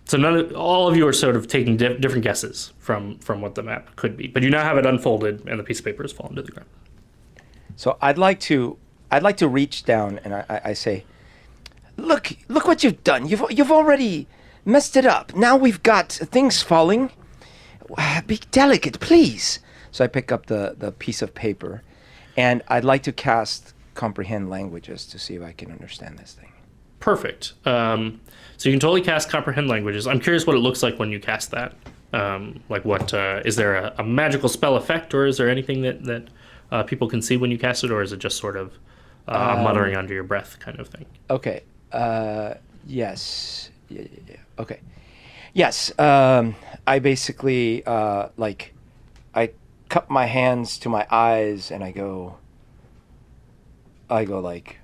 So all of you are sort of taking different guesses from what the map could be, but you now have it unfolded and the piece of paper has fallen to the ground. So I'd like to reach down and I say, look what you've done. You've already messed it up. Now we've got things falling. Be delicate, please. So I pick up the piece of paper, and I'd like to cast comprehend languages to see if I can understand this thing. Perfect. So you can totally cast comprehend languages. I'm curious what it looks like when you cast that. Like what is there a magical spell effect, or is there anything that people can see when you cast it, or is it just sort of muttering under your breath kind of thing? Okay. Yes. Yeah. Okay. Yes. I basically I cup my hands to my eyes and I go like,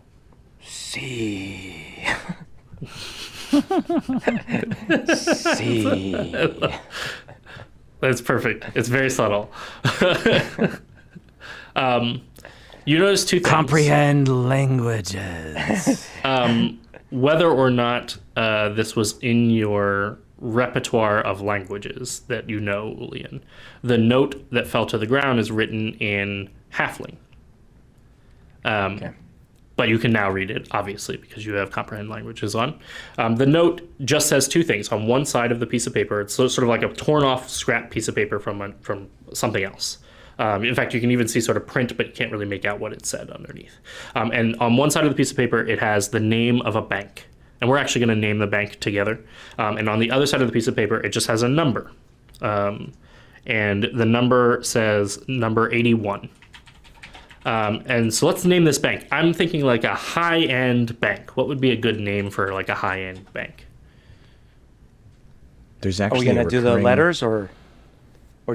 see. See. That's perfect. It's very subtle. You notice two things. Comprehend languages. Whether or not this was in your repertoire of languages that you know, Ulian, the note that fell to the ground is written in Halfling. Okay. But you can now read it, obviously, because you have comprehend languages on. The note just says two things. On one side of the piece of paper, it's sort of like a torn-off scrap piece of paper from something else. In fact, you can even see sort of print, but you can't really make out what it said underneath. And on one side of the piece of paper, it has the name of a bank. And we're actually going to name the bank together. And on the other side of the piece of paper, it just has a number. And the number says number 81. And so let's name this bank. I'm thinking like a high-end bank. What would be a good name for like a high-end bank? There's Are actually we going a to do the recurring- letters or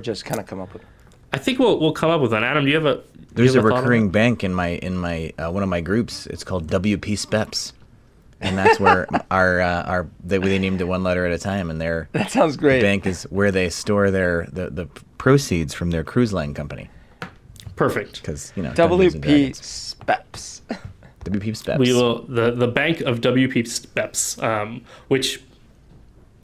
just kind of come up with? I think we'll come up with one. Adam, do you have a? There's a thought on recurring it? bank in my one of my groups. It's called WP Speps, and that's where they named it one letter at a time, and their That sounds great. bank is where they store the proceeds from their cruise line company. Perfect. Because Dungeons and WP Dragons. Speps. WP Speps. We will the bank of WP Speps, which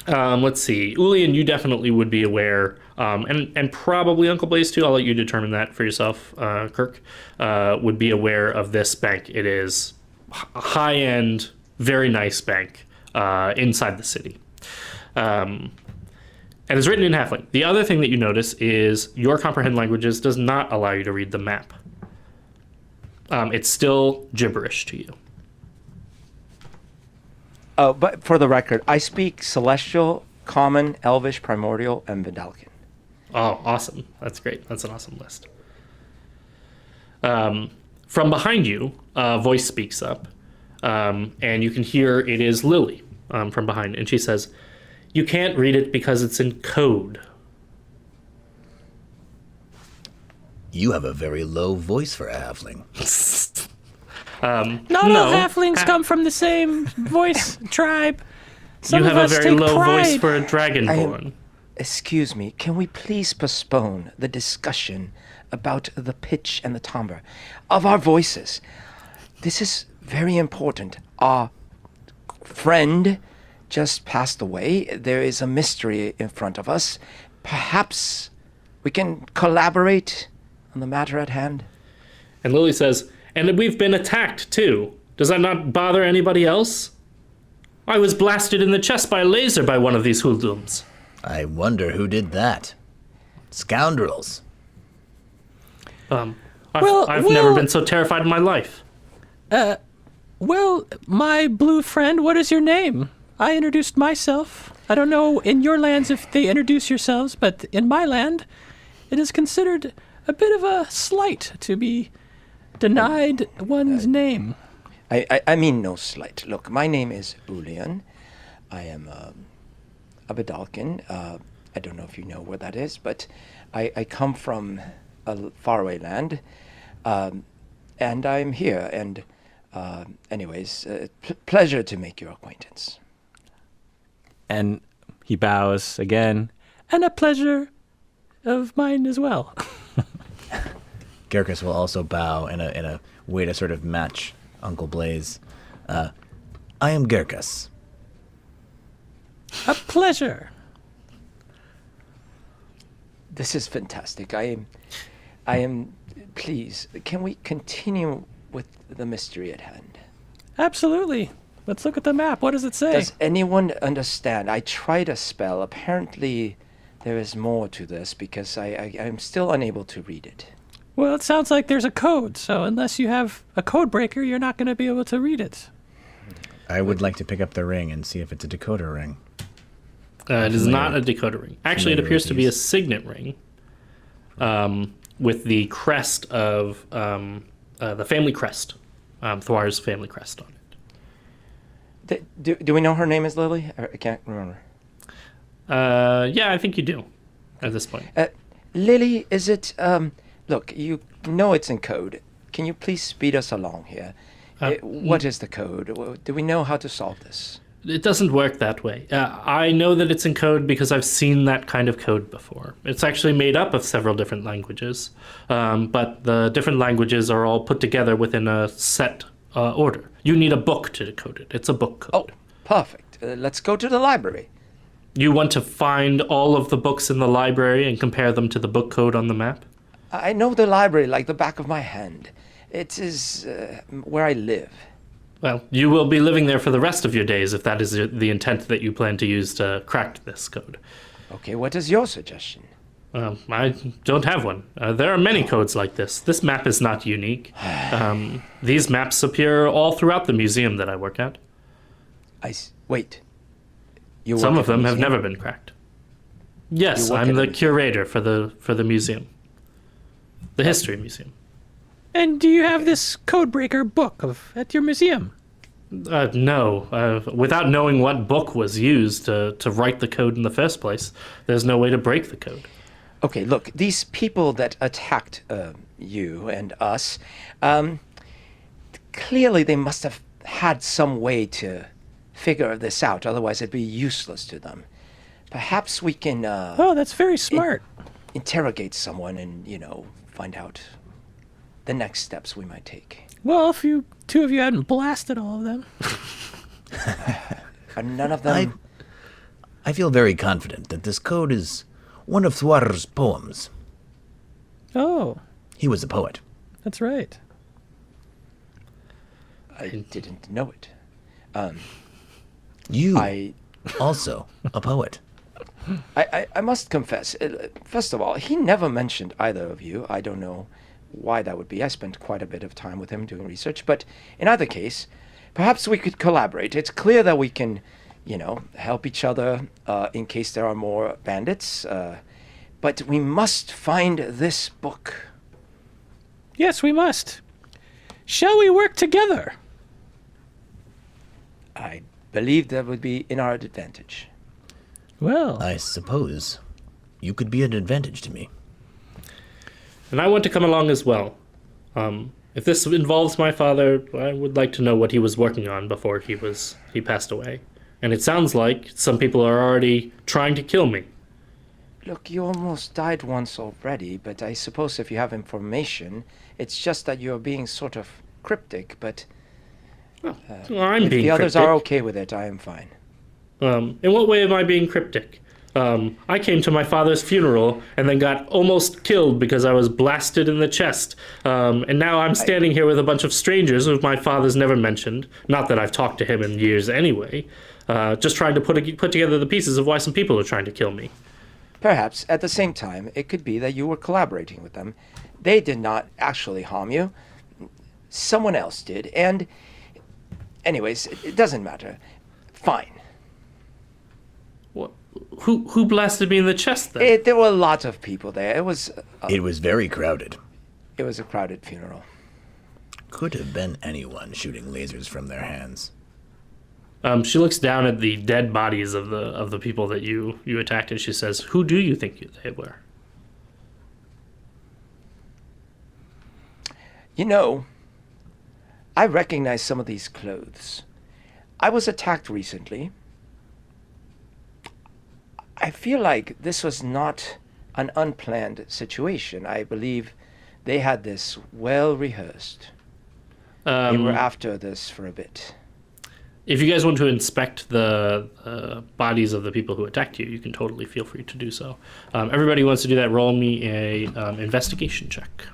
let's see, Ulian, you definitely would be aware, and probably Uncle Blaze too. I'll let you determine that for yourself. Kirk would be aware of this bank. It is a high-end, very nice bank inside the city. And it's written in Halfling. The other thing that you notice is your Comprehend Languages does not allow you to read the map. It's still gibberish to you. Oh, but for the record, I speak Celestial, Common, Elvish, Primordial, and Vidalcan. Oh, awesome. That's great. That's an awesome list. From behind you, a voice speaks up, and you can hear it is Lily from behind, and she says, "You can't read it because it's in code." You have a very low voice for a halfling. Not No. all halflings come from the same voice tribe. Some You of have a us very take low voice pride. for a dragonborn. Excuse me, can we please postpone the discussion about the pitch and the timbre of our voices? This is very important. Our friend just passed away. There is a mystery in front of us. Perhaps we can collaborate on the matter at hand. And Lily says, "And we've been attacked too. Does that not bother anybody else? I was blasted in the chest by a laser by one of these hoodlums." I wonder who did that. Scoundrels. I've Well, never been so terrified in my life. Well, my blue friend, what is your name? I introduced myself. I don't know in your lands if they introduce yourselves, but in my land, it is considered a bit of a slight to be denied one's name. I mean no slight. Look, my name is Ulian. I am a Vidalcan. I don't know if you know where that is, but I come from a faraway land, and I'm here. And anyways, pleasure to make your acquaintance. And he bows again, and a pleasure of mine as well. Gerkus will also bow in a way to sort of match Uncle Blaze. I am Gerkus. A pleasure. This is fantastic. I am. Please, can we continue with the mystery at hand? Absolutely. Let's look at the map. What does it say? Does anyone understand? I tried a spell. Apparently, there is more to this because I'm still unable to read it. Well, it sounds like there's a code, so unless you have a code breaker, you're not going to be able to read it. I would like to pick up the ring and see if it's a decoder ring. It is not a decoder ring. Actually, it familiar appears with to be a these. signet ring with the crest of the family crest, Thwar's family crest on it. Do we know her name is Lily? I can't remember. Yeah, I think you do at this point. Lily, is it? Look, you know it's in code. Can you please speed us along here? What is the code? Do we know how to solve this? It doesn't work that way. I know that it's in code because I've seen that kind of code before. It's actually made up of several different languages, but the different languages are all put together within a set order. You need a book to decode it. It's a book code. Oh, perfect. Let's go to the library. You want to find all of the books in the library and compare them to the book code on the map? I know the library like the back of my hand. It is where I live. Well, you will be living there for the rest of your days if that is the intent that you plan to use to crack this code. Okay, what is your suggestion? I don't have one. There are many codes like this. This map is not unique. These maps appear all throughout the museum that I work at. Wait. You Some work of at the them have museum? never been cracked. Yes, You work I'm at the a museum? curator for the museum. The History Museum. And do you have this code breaker book at your museum? No. Without knowing what book was used to write the code in the first place, there's no way to break the code. Okay, look, these people that attacked you and us, clearly they must have had some way to figure this out. Otherwise, it'd be useless to them. Perhaps we can Oh, that's very smart. interrogate someone and, find out the next steps we might take. Well, if you two of you hadn't blasted all of them. Are none of them... I feel very confident that this code is one of Thwar's poems. Oh, He was a poet. that's right. I didn't know it. You I also a poet. I must confess, first of all, he never mentioned either of you. I don't know why that would be. I spent quite a bit of time with him doing research. But in either case, perhaps we could collaborate. It's clear that we can, help each other in case there are more bandits. But we must find this book. Yes, we must. Shall we work together? I believe that would be in our advantage. Well, I suppose you could be an advantage to me. And I want to come along as well. If this involves my father, I would like to know what he was working on before he passed away. And it sounds like some people are already trying to kill me. Look, you almost died once already, but I suppose if you have information, it's just that you're being sort of cryptic, but Well, I'm if being the others cryptic. are okay with it, I am fine. In what way am I being cryptic? I came to my father's funeral and then got almost killed because I was blasted in the chest. And now I'm standing here with a bunch of strangers who my father's never mentioned. Not that I've talked to him in years anyway. Just trying to put together the pieces of why some people are trying to kill me. Perhaps, at the same time, it could be that you were collaborating with them. They did not actually harm you. Someone else did, and... Anyways, it doesn't matter. Fine. What? Who blasted me in the chest then? There were a lot of people there. It was Very crowded. a crowded funeral. Could have been anyone shooting lasers from their hands. She looks down at the dead bodies of the people that you attacked, and she says, "Who do you think they were?" I recognize some of these clothes. I was attacked recently. I feel like this was not an unplanned situation. I believe they had this well rehearsed. They were after this for a bit. If you guys want to inspect the bodies of the people who attacked you, you can totally feel free to do so. Everybody who wants to do that, roll me a investigation check.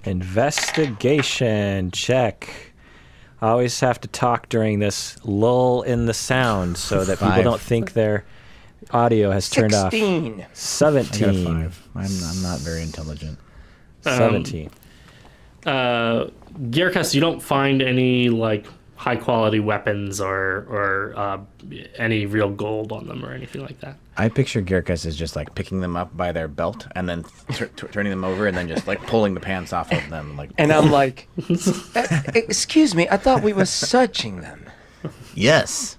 investigation check. I always have to talk during this lull in the sound so that people 5. don't think their audio has turned off. 16. 17. I got a 5. I'm not very intelligent. 17. Gearcus, you don't find any high quality weapons or any real gold on them or anything like that. I picture Gearkus as just picking them up by their belt and then turning them over and then just pulling the pants off of them. And I'm like, excuse me, I thought we were searching them. Yes.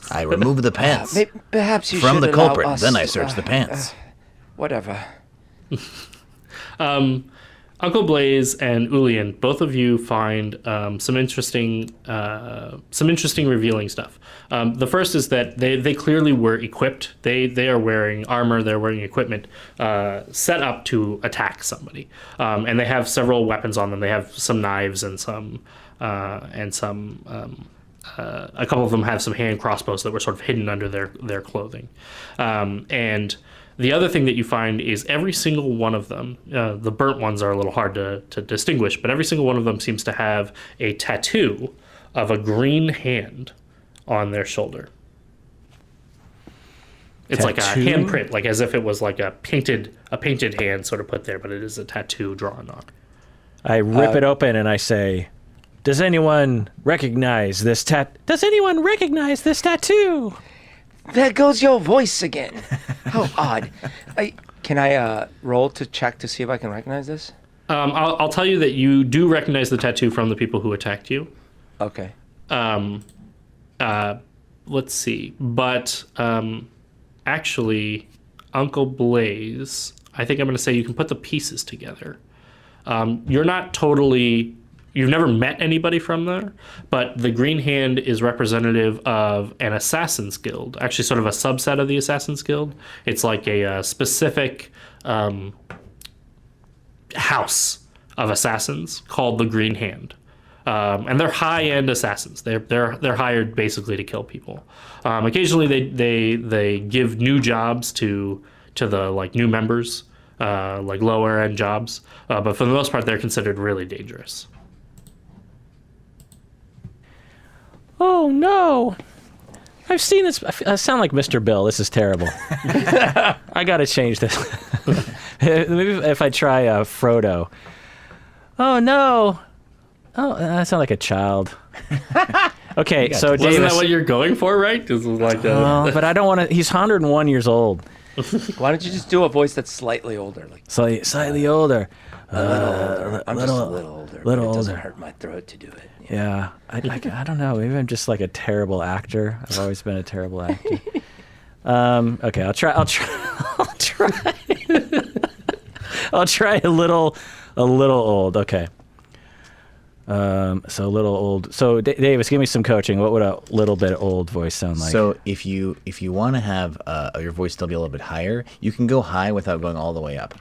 I remove the pants Perhaps you from should the allow culprit. us, Then I search the pants. Whatever. Uncle Blaze and Ulian, both of you find some interesting revealing stuff. The first is that they clearly were equipped. They are wearing armor. They're wearing equipment set up to attack somebody, and they have several weapons on them. They have some knives and a couple of them have some hand crossbows that were sort of hidden under their clothing, and the other thing that you find is every single one of them, the burnt ones are a little hard to distinguish, but every single one of them seems to have a tattoo of a green hand on their shoulder. It's like a handprint, like as if it was like a painted hand sort of put there, but it is a tattoo drawn on. I rip it open and I say, "Does anyone recognize this Does anyone recognize this tattoo?" There goes your voice again. How odd. Can I roll to check to see if I can recognize this? I'll tell you that you do recognize the tattoo from the people who attacked you. Okay. Let's see. But actually, Uncle Blaze, I think I'm going to say you can put the pieces together. You're not totally. You've never met anybody from there, but the Green Hand is representative of an Assassin's Guild, actually, sort of a subset of the Assassin's Guild. It's like a specific house of assassins called the Green Hand. And they're high-end assassins. They're hired basically to kill people. Occasionally, they give new jobs to the like new members, like lower-end jobs. But for the most part, they're considered really dangerous. Oh no! I've seen this. I sound like Mr. Bill. This is terrible. I gotta change this. Maybe if I try Frodo. Oh no! Oh, I sound like a child. Okay, so Wasn't Davis. that what you're going for, right? This is like But I don't want to. He's 101 years old. Why don't you just do a voice that's slightly older, like Slightly older. a little older? I'm just a little older. little but it doesn't older. hurt my throat to do it. Yeah, I don't know. Maybe I'm just like a terrible actor. I've always been a terrible actor. Okay, I'll try. I'll try. I'll try a little old. Okay. So a little old. So Davis, give me some coaching. What would a little bit old voice sound like? So if you want to have your voice still be a little bit higher, you can go high without going all the way up.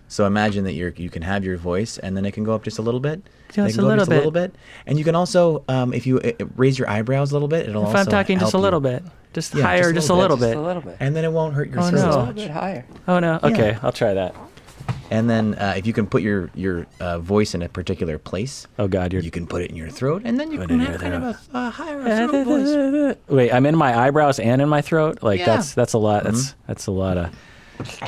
So imagine that you can have your voice and then it can go up just a little bit. Just a little bit. And you can also, if you raise your eyebrows a little bit, it'll also If I'm talking just a help little you. bit, just Yeah, higher, just a little Just bit. a little bit. And then it won't hurt your Oh, throat no. as A much. little bit higher. Oh no. Yeah. Okay, I'll try that. And then if you can put your voice in a particular place, Oh God, you can put it in your throat, and then you Put can it in have your kind of a higher throat voice. Wait, I'm in my eyebrows and in my throat. Like Yeah. that's a lot. That's a lot of.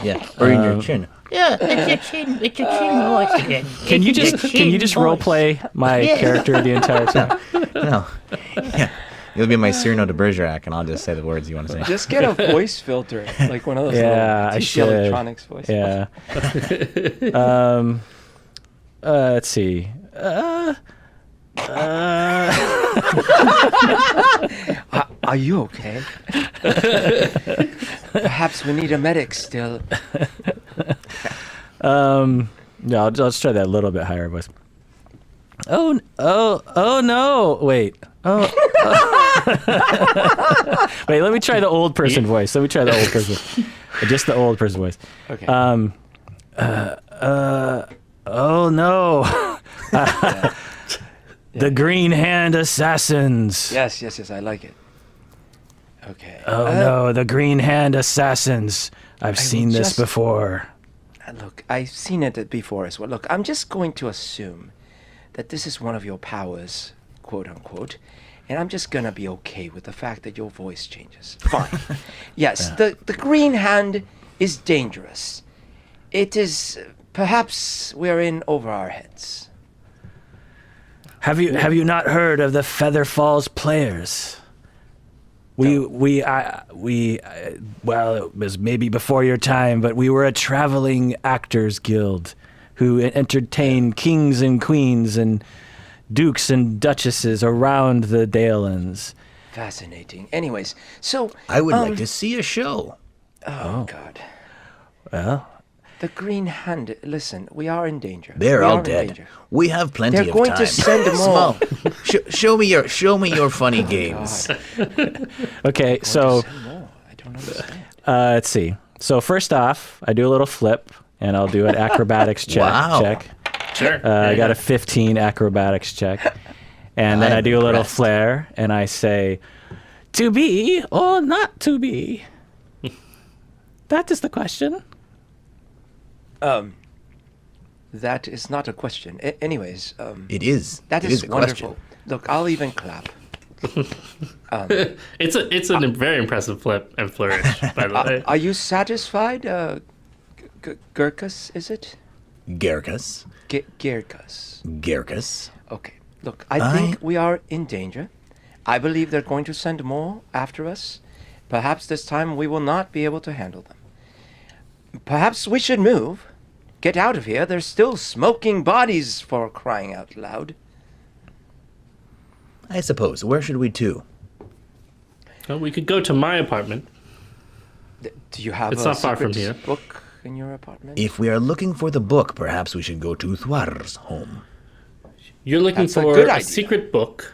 Yeah, or in your chin. Yeah, it's your chin voice again. Can you just role play my character the entire time? No. Yeah. You'll be my Cyrano de Bergerac, and I'll just say the words you want to say. Just get a voice filter, like one of those Yeah, I little TC should. Electronics voice Yeah. Let's see. Are you okay? Perhaps we need a medic still. Yeah, I'll just try that a little bit higher voice. Oh no! Wait. Oh. Wait. Let me try the old person voice. Just the old person voice. Okay. Oh no! The Green Hand Assassins. Yes, I like it. Okay. Oh no, the Green Hand Assassins. I've seen this just- before. Look, I've seen it before as well. Look, I'm just going to assume that this is one of your powers, quote unquote, and I'm just gonna be okay with the fact that your voice changes. Fine. Yes, the Green Hand is dangerous. It is perhaps we're in over our heads. Have you not heard of the Feather Falls Players? Well, it was maybe before your time, but we were a traveling actors guild who entertained kings and queens and dukes and duchesses around the Dalelands. Fascinating. Anyways, so I would like to see a show. Oh God. Well, The Green Hand. Listen, we are in danger. They're We all are in dead. danger. We have plenty They're of going time. to send them all. Small. Show me your funny games. okay, so No, I don't understand. let's see. So first off, I do a little flip, and I'll do an acrobatics Wow. check. Sure. I got a 15 acrobatics check. And then I I'm do a little impressed. flare, and I say, to be or not to be? That is the question. That is not a question. Anyways, It is. that It is a wonderful. question. Look, I'll even clap. It's a very impressive flip and flourish, by the way. Are you satisfied, Gurkus, is it? Gerkus. Gurkus. Gerkus. Okay. Look, I think we are in danger. I believe they're going to send more after us. Perhaps this time we will not be able to handle them. Perhaps we should move. Get out of here. There's still smoking bodies for crying out loud. I suppose. Where should we to? Well, we could go to my apartment. Do you have It's a not far from secret here. book in your apartment? If we are looking for the book, perhaps we should go to Thwar's home. You're looking That's a for good a idea. secret book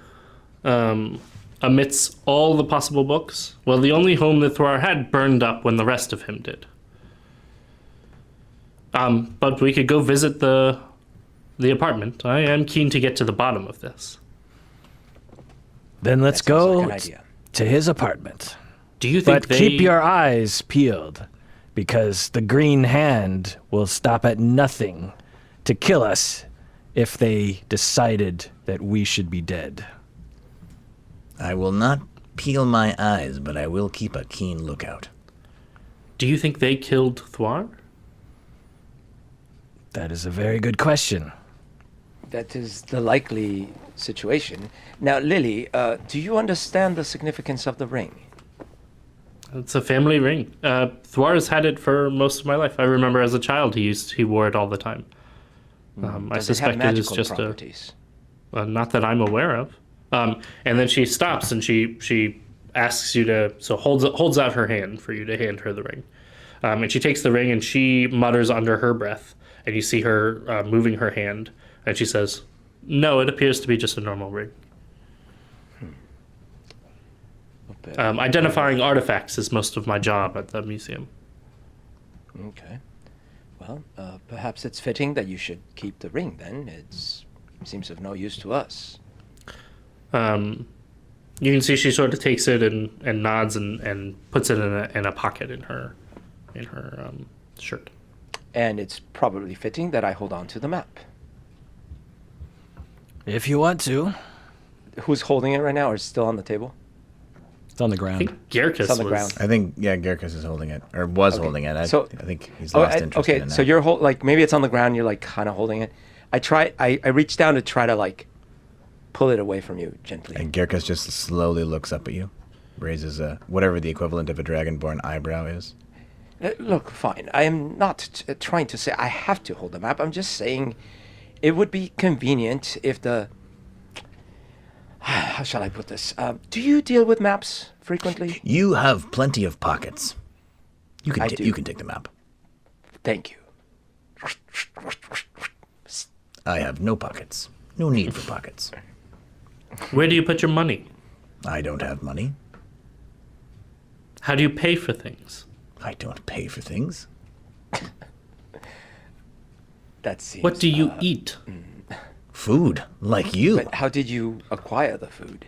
amidst all the possible books. Well, the only home that Thwar had burned up when the rest of him did. But we could go visit the apartment. I am keen to get to the bottom of this. Then let's That sounds go like an idea. to his apartment. Do you think But they... keep your eyes peeled, because the Green Hand will stop at nothing to kill us if they decided that we should be dead. I will not peel my eyes, but I will keep a keen lookout. Do you think they killed Thwar? That is a very good question. That is the likely situation. Now, Lily, do you understand the significance of the ring? It's a family ring. Thwar has had it for most of my life. I remember as a child he wore it all the time. I Does it have suspect it is magical just properties? not that I'm aware of. And then she stops and she asks you to, so holds out her hand for you to hand her the ring. And she takes the ring and she mutters under her breath, and you see her moving her hand, and she says, "No, it appears to be just a normal ring." Identifying artifacts is most of my job at the museum. Okay. Well, perhaps it's fitting that you should keep the ring then. It seems of no use to us. You can see she sort of takes it and nods and puts it in a pocket in her shirt. And it's probably fitting that I hold on to the map. If you want to. Who's holding it right now, or is it still on the table? It's on the I ground. think Garrus It's on the was. ground. I think, yeah, Gerkus is holding it, or was holding it. I think he's Oh, lost interest in okay, it now. so you're like maybe it's on the ground. You're like kind of holding it. I reached down to try to like pull it away from you gently. And Gerkus just slowly looks up at you, raises whatever the equivalent of a dragonborn eyebrow is. Look, fine. I am not trying to say I have to hold the map. I'm just saying it would be convenient if the... How shall I put this? Do you deal with maps frequently? You have plenty of pockets. You I can do. you can take the map. Thank you. I have no pockets. No need for pockets. Where do you put your money? I don't have money. How do you pay for things? I don't pay for things. That seems... What do you eat? Food, like you. But how did you acquire the food?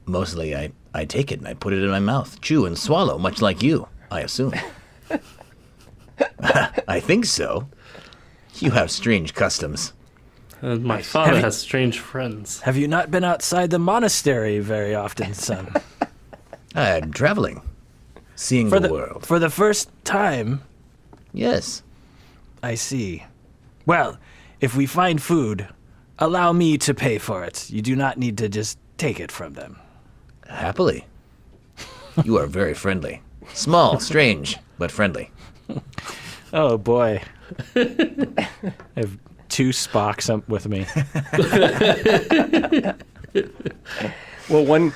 Mostly I take it and I put it in my mouth, chew and swallow, much like you, I assume. I think so. You have strange customs. My father Have you- has strange friends. Have you not been outside the monastery very often, son? I'm traveling. Seeing For the the world. for the first time, Yes. I see. Well, if we find food, allow me to pay for it. You do not need to just take it from them. Happily. You are very friendly. Small, strange, but friendly. Oh boy. I have two Spocks with me. Well, one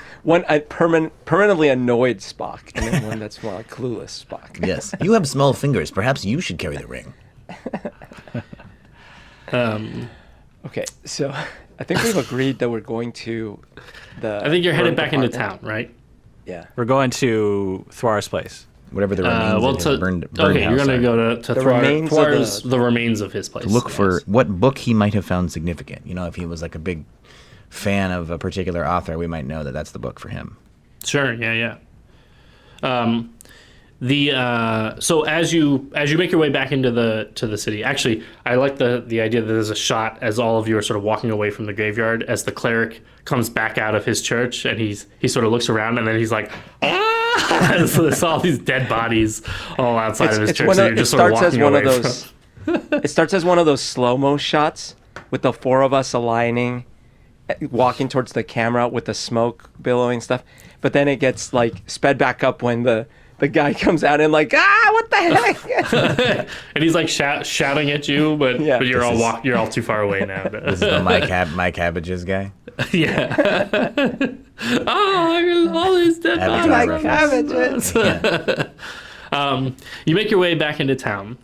permanently annoyed Spock, and then one that's more like clueless Spock. Yes. You have small fingers. Perhaps you should carry the ring. Okay, so I think we've agreed that we're going to the... I think you're headed burned back into town, apartment. right? Yeah. We're going to Thwar's place. Whatever the remains of his burned okay, house you're gonna are. go to The Thwar, remains of Thwar's, the- the remains of his place. Look for yes. what book he might have found significant. You know, if he was like a big fan of a particular author, we might know that that's the book for him. Sure, yeah. So as you make your way back into the city, actually, I like the idea that there's a shot as all of you are sort of walking away from the graveyard as the cleric comes back out of his church, and he sort of looks around and then he's like, ah! So there's all these dead bodies all outside of his church, and you're just sort of walking away from. It starts as one of those slow-mo shots with the four of us aligning, walking towards the camera with the smoke billowing stuff. But then it gets like sped back up when the the guy comes out and like, what the heck? And he's like shouting at you, but Yeah. you're you're all too far away now. This is the my cabbages guy. Yeah. All these dead Avatar bodies. reference. You make your way back into town.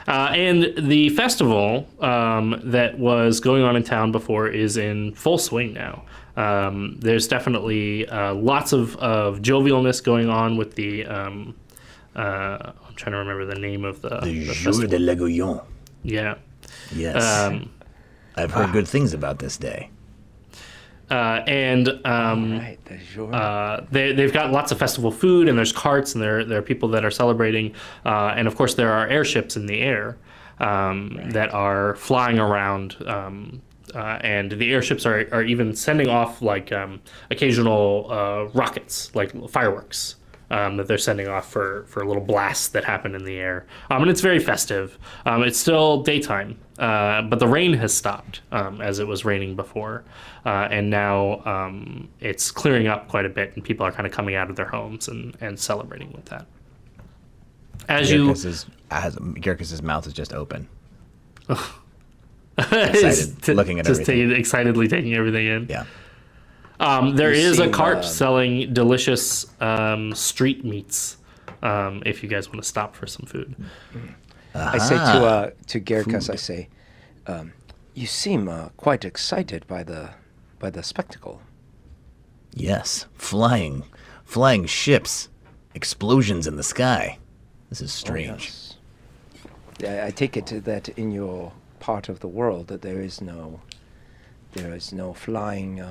And the festival that was going on in town before is in full swing now. There's definitely lots of jovialness going on with the. I'm trying to remember the name of the Jour festival. de l'Aiguillon. Yeah. Yes. I've heard good things about this day. And Right, the jour. they've got lots of festival food, and there's carts, and there are people that are celebrating, and of course there are airships in the air that are flying around, and the airships are even sending off like occasional rockets, like fireworks. That they're sending off for little blasts that happen in the air. And it's very festive. It's still daytime, but the rain has stopped as it was raining before. And now it's clearing up quite a bit, and people are kind of coming out of their homes and celebrating with that. As Gerkas's mouth is just open. excited, looking at just everything. excitedly taking everything in. Yeah. There You is a seem, cart selling delicious street meats. If you guys want to stop for some food. I say to Gerkas, I say, you seem quite excited by the spectacle. Yes. Flying ships. Explosions in the sky. This is strange. Yes. I take it that in your part of the world that there is no flying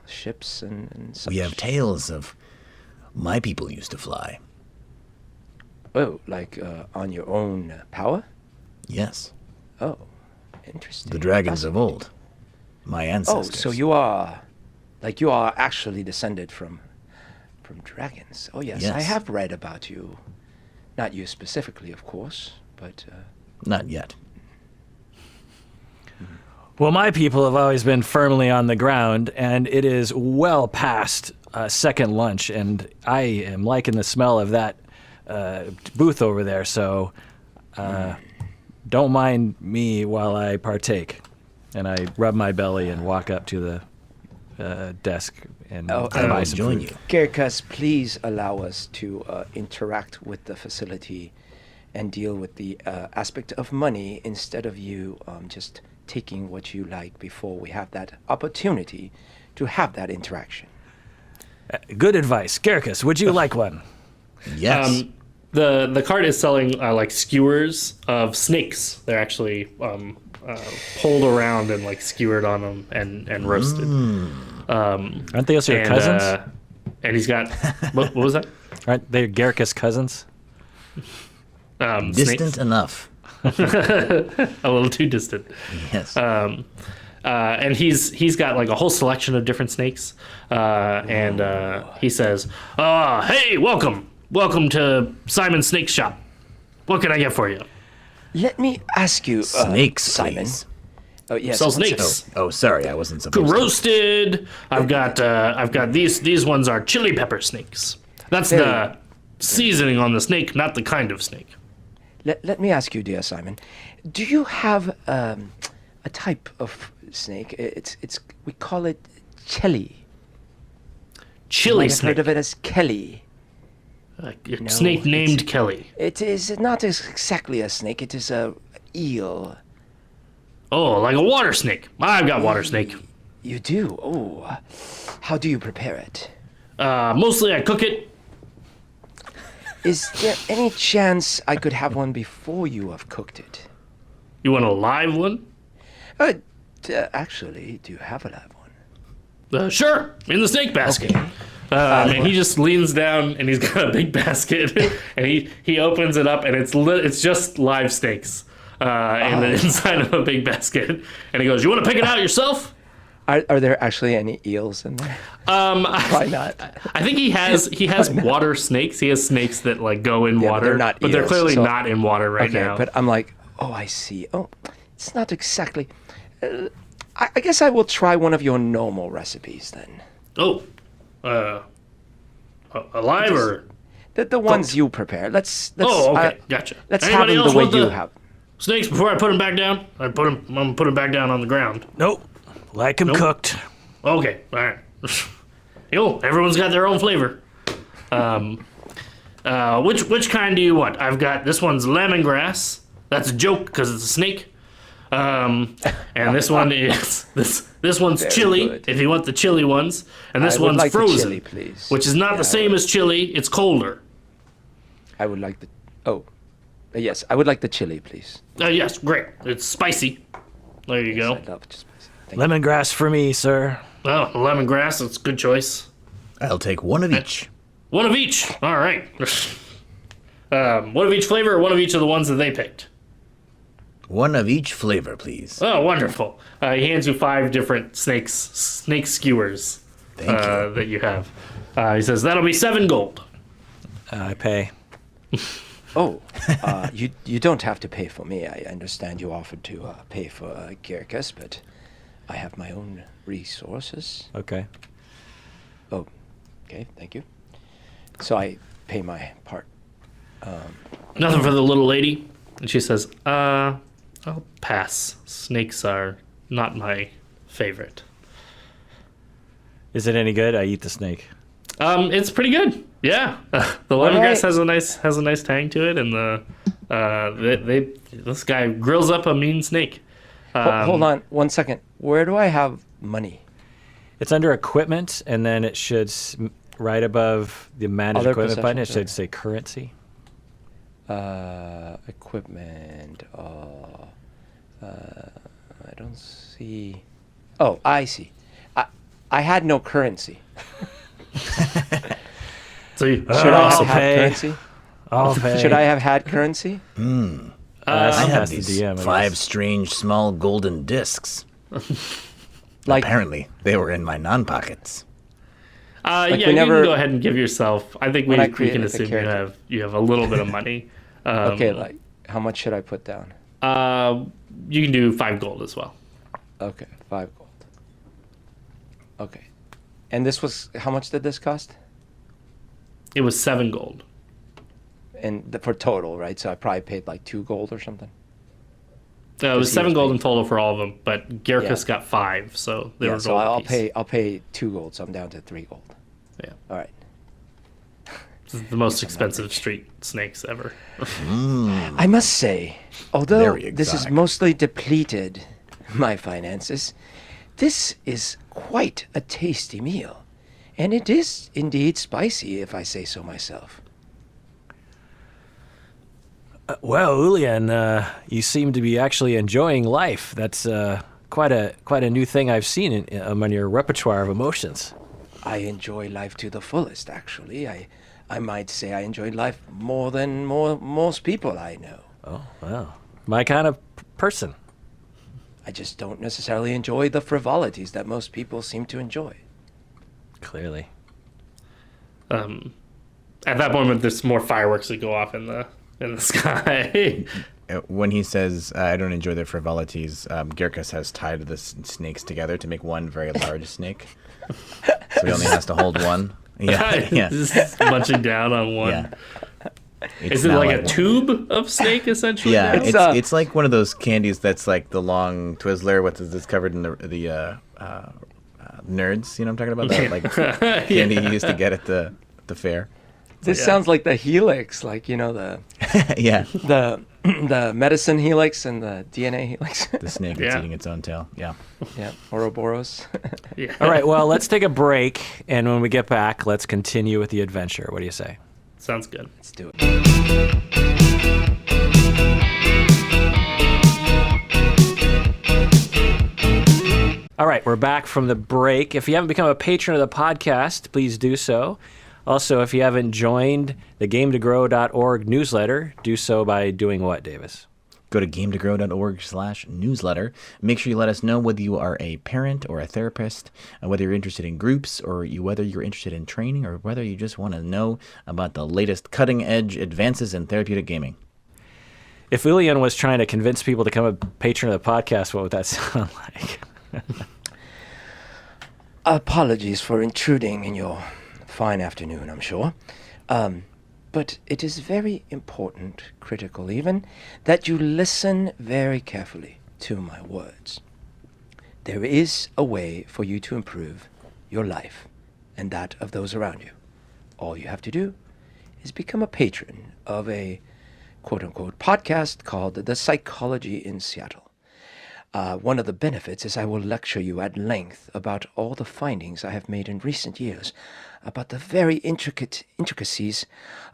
ships and such. We have tales of my people used to fly. Oh, like on your own power? Yes. Oh, interesting. The dragons of old. My Oh, ancestors. so you are actually descended from dragons. Oh yes, I Yes. have read about you. Not you specifically, of course, but Not yet. Well, my people have always been firmly on the ground, and it is well past second lunch, and I am liking the smell of that booth over there, so don't mind me while I partake. And I rub my belly and walk up to the desk and I I buy will some join food. you. Gerkas, please allow us to interact with the facility and deal with the aspect of money instead of you just taking what you like before we have that opportunity to have that interaction. Good advice. Gerkus, would you like one? Yes. The cart is selling like skewers of snakes. They're actually pulled around and like skewered on them and roasted. Aren't they also your cousins? And he's got what was that? Aren't they Gerkus cousins? Distant Snakes? enough. A little too distant. Yes. And he's got like a whole selection of different snakes. And he says, "Hey, welcome to Simon's Snake Shop. What can I get for you?" Let me ask you, Snakes, Simon. please. Oh yes, Sell one second. snakes. Oh, sorry, I wasn't supposed to. Roasted. I've got these ones are chili pepper snakes. That's the seasoning on the snake, not the kind of snake. Let me ask you, dear Simon, do you have a type of snake? It's we call it Kelly. Chili I've snake. heard of it as Kelly. A No, snake named it's- Kelly. It is not exactly a snake. It is a eel. Oh, like a water snake. I've got water snake. You do? Oh, how do you prepare it? Mostly I cook it. Is there any chance I could have one before you have cooked it? You want a live one? Actually, do you have a live one? Sure, in the snake basket. And he just leans down and he's got a big basket and he opens it up and it's just live steaks in the inside of a big basket. And he goes, "You want to pick it out yourself?" Are there actually any eels in there? Why not? I think he has water snakes. He has snakes that like go in Yeah, but water, they're not but they're eels, clearly so- not in water right Okay, now. but I'm like, oh, I see. Oh, it's not exactly. I guess I will try one of your normal recipes then. alive or The ones you prepare. Let's. Oh, okay, gotcha. Let's Anybody have else them the way want you the have. snakes before I put them back down? I'm gonna put them back down on the ground. Nope. Like them cooked. Okay, all right. Yo, everyone's got their own flavor. Which kind do you want? I've got this one's lemongrass. That's a joke because it's a snake. And this one is this one's chili. good. If you want the chili ones, and this I would one's like the frozen, chili, please. which is not the same as chili. It's colder. I would like the. Oh, yes. I would like the chili, please. Yes, great. It's spicy. There you go. I love just spicy. Thank you. Lemongrass for me, sir. Oh, lemongrass. That's a good choice. I'll take one of each. One of each. All right. One of each flavor, or one of each of the ones that they picked. One of each flavor, please. Oh, wonderful. He hands you 5 different snake skewers Thank you. that you have. He says, that'll be 7 gold. I pay. Oh, you don't have to pay for me. I understand you offered to pay for Girkus, but I have my own resources. Okay. Oh, okay, thank you. So I pay my part. Nothing for the little lady. And she says, I'll pass. Snakes are not my favorite. Is it any good? I eat the snake. It's pretty good. Yeah, the lemongrass has a nice tang to it, and this guy grills up a mean snake. Hold on 1 second. Where do I have money? It's under equipment, and then it should right above the manage Other equipment button. It possessions, should say currency. Equipment. I don't see. Oh, I see. I had no currency. So you, Should I I'll have pay. currency? I'll pay. Should I have had currency? I have the these DM, I 5 guess. strange small golden discs. Like Apparently, they were in my non-pockets. yeah, we you never- can go ahead and give yourself. I think we When I can created the assume character. you have a little bit of money. okay, like how much should I put down? You can do 5 gold as well. Okay, 5 gold. Okay, and this was how much did this cost? It was 7 gold. And for total, right? So I probably paid like 2 gold or something. It was he 7 was gold paying- in total for all of them, but Gerkus Yeah. got 5, so they Yeah, were so gold I'll apiece. pay 2 gold, so I'm down to 3 gold. Yeah, All right. this is the most expensive street snakes ever. I must say, although Very this is exotic. mostly depleted my finances, this is quite a tasty meal. And it is indeed spicy, if I say so myself. Well, Ulian, you seem to be actually enjoying life. That's quite a new thing I've seen among your repertoire of emotions. I enjoy life to the fullest, actually. I might say I enjoy life more than most people I know. Oh, well, my kind of person. I just don't necessarily enjoy the frivolities that most people seem to enjoy. Clearly. At that moment, there's more fireworks that go off in the sky. When he says, I don't enjoy the frivolities, Girkus has tied the snakes together to make one very large snake. So he only has to hold one. Yeah, yeah. Just munching down on one. Yeah. Is it now like a tube of snake, essentially? Yeah, now? it's like one of those candies that's like the long Twizzler that's covered in the nerds. You know what I'm talking about? That like candy you used to get at the fair. This sounds like the helix, like, you know, the Yeah, the medicine helix and the DNA helix. the snake that's Yeah. eating its own tail. Yeah. Yeah, Ouroboros. Yeah. All right, well, let's take a break, and when we get back, let's continue with the adventure. What do you say? Sounds good. Let's do it. All right, we're back from the break. If you haven't become a patron of the podcast, please do so. Also, if you haven't joined the GameToGrow.org newsletter, do so by doing what, Davis? Go to gametogrow.org/newsletter. Make sure you let us know whether you are a parent or a therapist, whether you're interested in groups, or whether you're interested in training, or whether you just want to know about the latest cutting-edge advances in therapeutic gaming. If Ulian was trying to convince people to become a patron of the podcast, what would that sound like? Apologies for intruding in your fine afternoon, I'm sure. But it is very important, critical even, that you listen very carefully to my words. There is a way for you to improve your life and that of those around you. All you have to do is become a patron of a quote-unquote podcast called The Psychology in Seattle. One of the benefits is I will lecture you at length about all the findings I have made in recent years about the very intricacies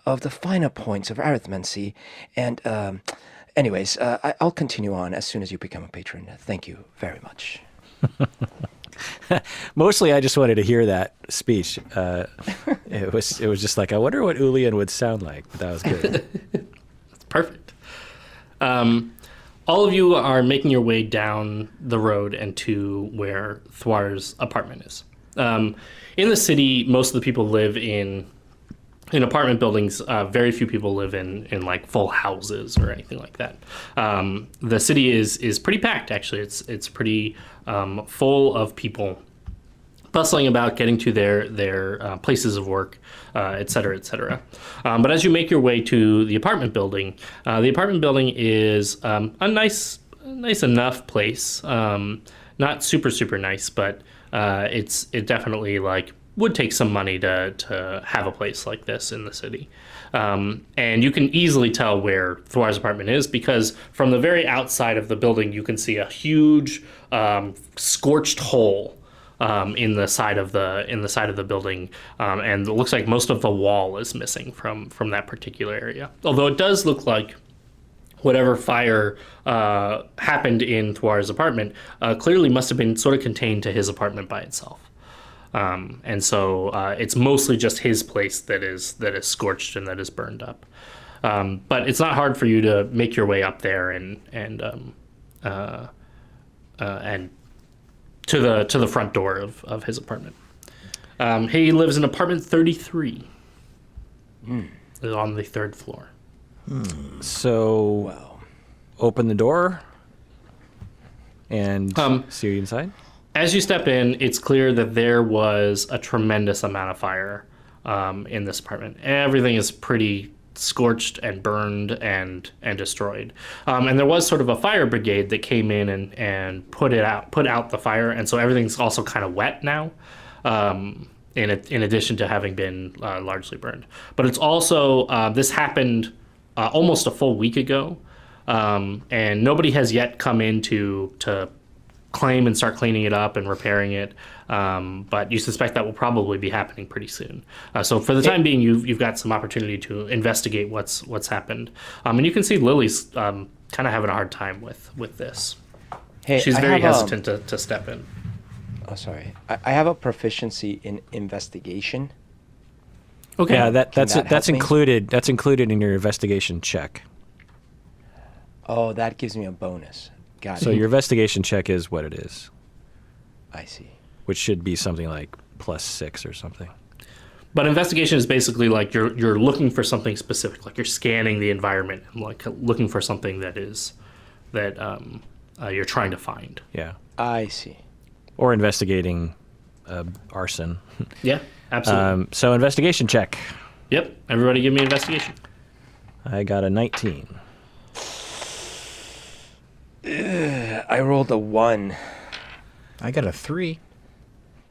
of the finer points of arithmancy. And I'll continue on as soon as you become a patron. Thank you very much. Mostly, I just wanted to hear that speech. It was just like, I wonder what Ulian would sound like. But that was good. That's perfect. All of you are making your way down the road and to where Thwar's apartment is. In the city, most of the people live in apartment buildings. Very few people live in like full houses or anything like that. The city is pretty packed, actually. It's pretty full of people bustling about, getting to their places of work, et cetera, et cetera. But as you make your way to the apartment building is a nice enough place. Not super, super nice, but it definitely like would take some money to have a place like this in the city. And you can easily tell where Thwar's apartment is because from the very outside of the building, you can see a huge scorched hole in the side of the building, and it looks like most of the wall is missing from that particular area. Although it does look like whatever fire happened in Thwar's apartment clearly must have been sort of contained to his apartment by itself. And so it's mostly just his place that is scorched and that is burned up. But it's not hard for you to make your way up there and to the front door of his apartment. He lives in apartment 33. Is on the 3rd floor. So, open the door and see you inside. As you step in, it's clear that there was a tremendous amount of fire in this apartment. Everything is pretty scorched and burned and destroyed. And there was sort of a fire brigade that came in and put out the fire, and so everything's also kind of wet now. In addition to having been largely burned, but it's also this happened almost a full week ago, and nobody has yet come in to claim and start cleaning it up and repairing it. But you suspect that will probably be happening pretty soon. So for the time being, you've got some opportunity to investigate what's happened. And you can see Lily's kind of having a hard time with this. Hey, she's very hesitant to step in. Oh, sorry. I have a proficiency in investigation. Okay. Yeah, that's help me? included. That's included in your investigation check. Oh, that gives me a bonus. Got it. So your investigation check is what it is. I see. Which should be something like +6 or something. But investigation is basically like you're looking for something specific, like you're scanning the environment and like looking for something that you're trying to find. Yeah. I see. Or investigating arson. Yeah, absolutely. So investigation check. Yep. Everybody give me investigation. I got a 19. I rolled a 1. I got a 3.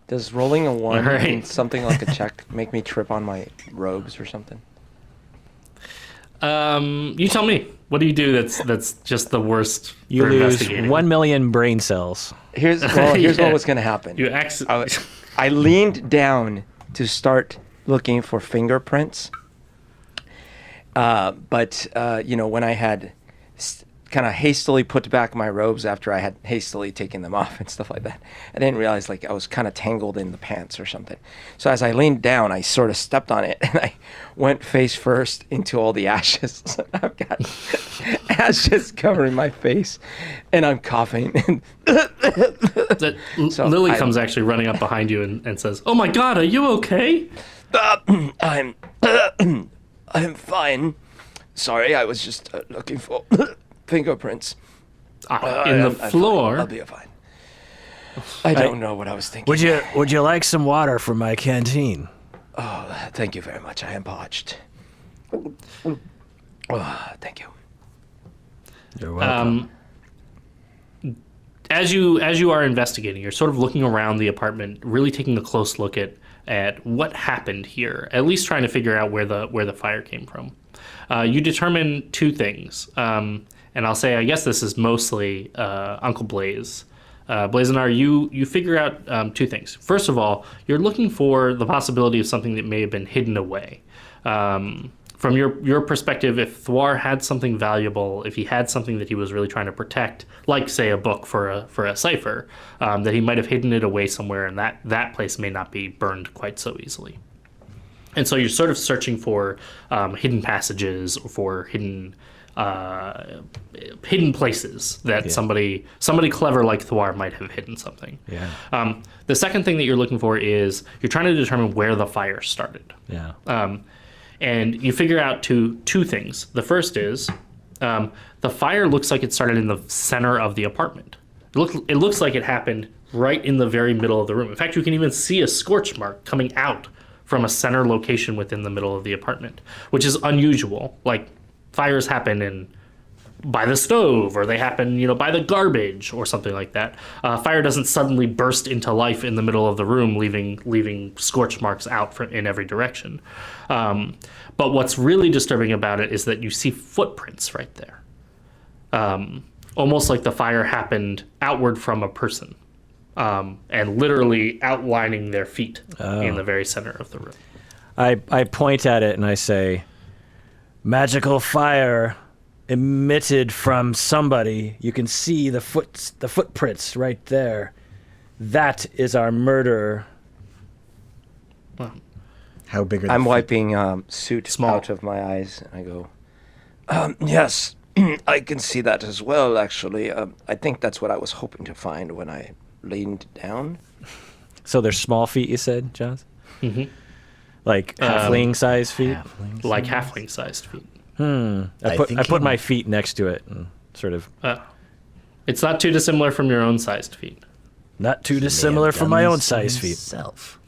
Does rolling a 1 All right. in something like a check make me trip on my robes or something? You tell me. What do you do that's just the worst You for lose investigating? 1 million brain cells. Here's Yeah. what was going to happen. You I leaned down to start looking for fingerprints. But when I had kind of hastily put back my robes after I had hastily taken them off and stuff like that, I didn't realize like I was kind of tangled in the pants or something. So as I leaned down, I sort of stepped on it and I went face first into all the ashes. So I've got ashes covering my face and I'm coughing. So Lily comes actually running up behind you and says, "Oh my God, are you okay?" I'm fine. Sorry, I was just looking for fingerprints. In the floor. I'll be fine. I don't know what I was thinking. Would you like some water from my canteen? Oh, thank you very much. I am parched. Oh, thank you. You're welcome. As you are investigating, you're sort of looking around the apartment, really taking a close look at what happened here. At least trying to figure out where the fire came from. You determine two things, and I'll say I guess this is mostly Uncle Blaze. Blazenar, you figure out two things. First of all, you're looking for the possibility of something that may have been hidden away. From your perspective, if Thwar had something valuable, if he had something that he was really trying to protect, like say a book for a cipher, that he might have hidden it away somewhere, and that place may not be burned quite so easily. And so you're sort of searching for hidden passages or for hidden places that somebody clever like Thwar might have hidden something. Yeah. The second thing that you're looking for is you're trying to determine where the fire started. Yeah. And you figure out two things. The first is the fire looks like it started in the center of the apartment. It looks like it happened right in the very middle of the room. In fact, you can even see a scorch mark coming out from a center location within the middle of the apartment, which is unusual. Like fires happen by the stove, or they happen, by the garbage or something like that. Fire doesn't suddenly burst into life in the middle of the room, leaving scorch marks out in every direction. But what's really disturbing about it is that you see footprints right there, almost like the fire happened outward from a person, and literally outlining their feet in the very center of the room. I point at it and I say, magical fire emitted from somebody. You can see the footprints right there. That is our murderer. How big are the I'm feet? wiping soot out of my eyes. I go, yes, I can see that as well, actually. I think that's what I was hoping to find when I leaned down. So they're small feet, you said, John? Mm-hmm. Like halfling-sized feet? Like halfling-sized feet. I put my feet next to it and sort of... It's not too dissimilar from your own sized feet. Not too dissimilar from my own size feet. Himself.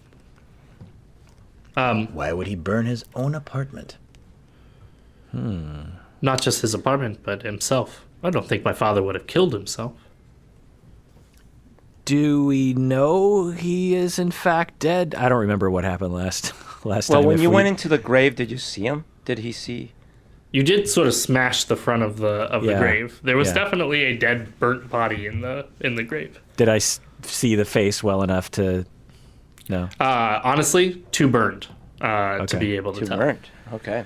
Why would he burn his own apartment? Not just his apartment, but himself. I don't think my father would have killed himself. Do we know he is in fact dead? I don't remember what happened last time. Well, when you went into the grave, did you see him? Did he see? You did sort of smash the front of the Yeah. grave. There was Yeah. definitely a dead, burnt body in the grave. Did I see the face well enough to... No. Honestly, too burned to Okay. be able to Too tell. burnt. Okay.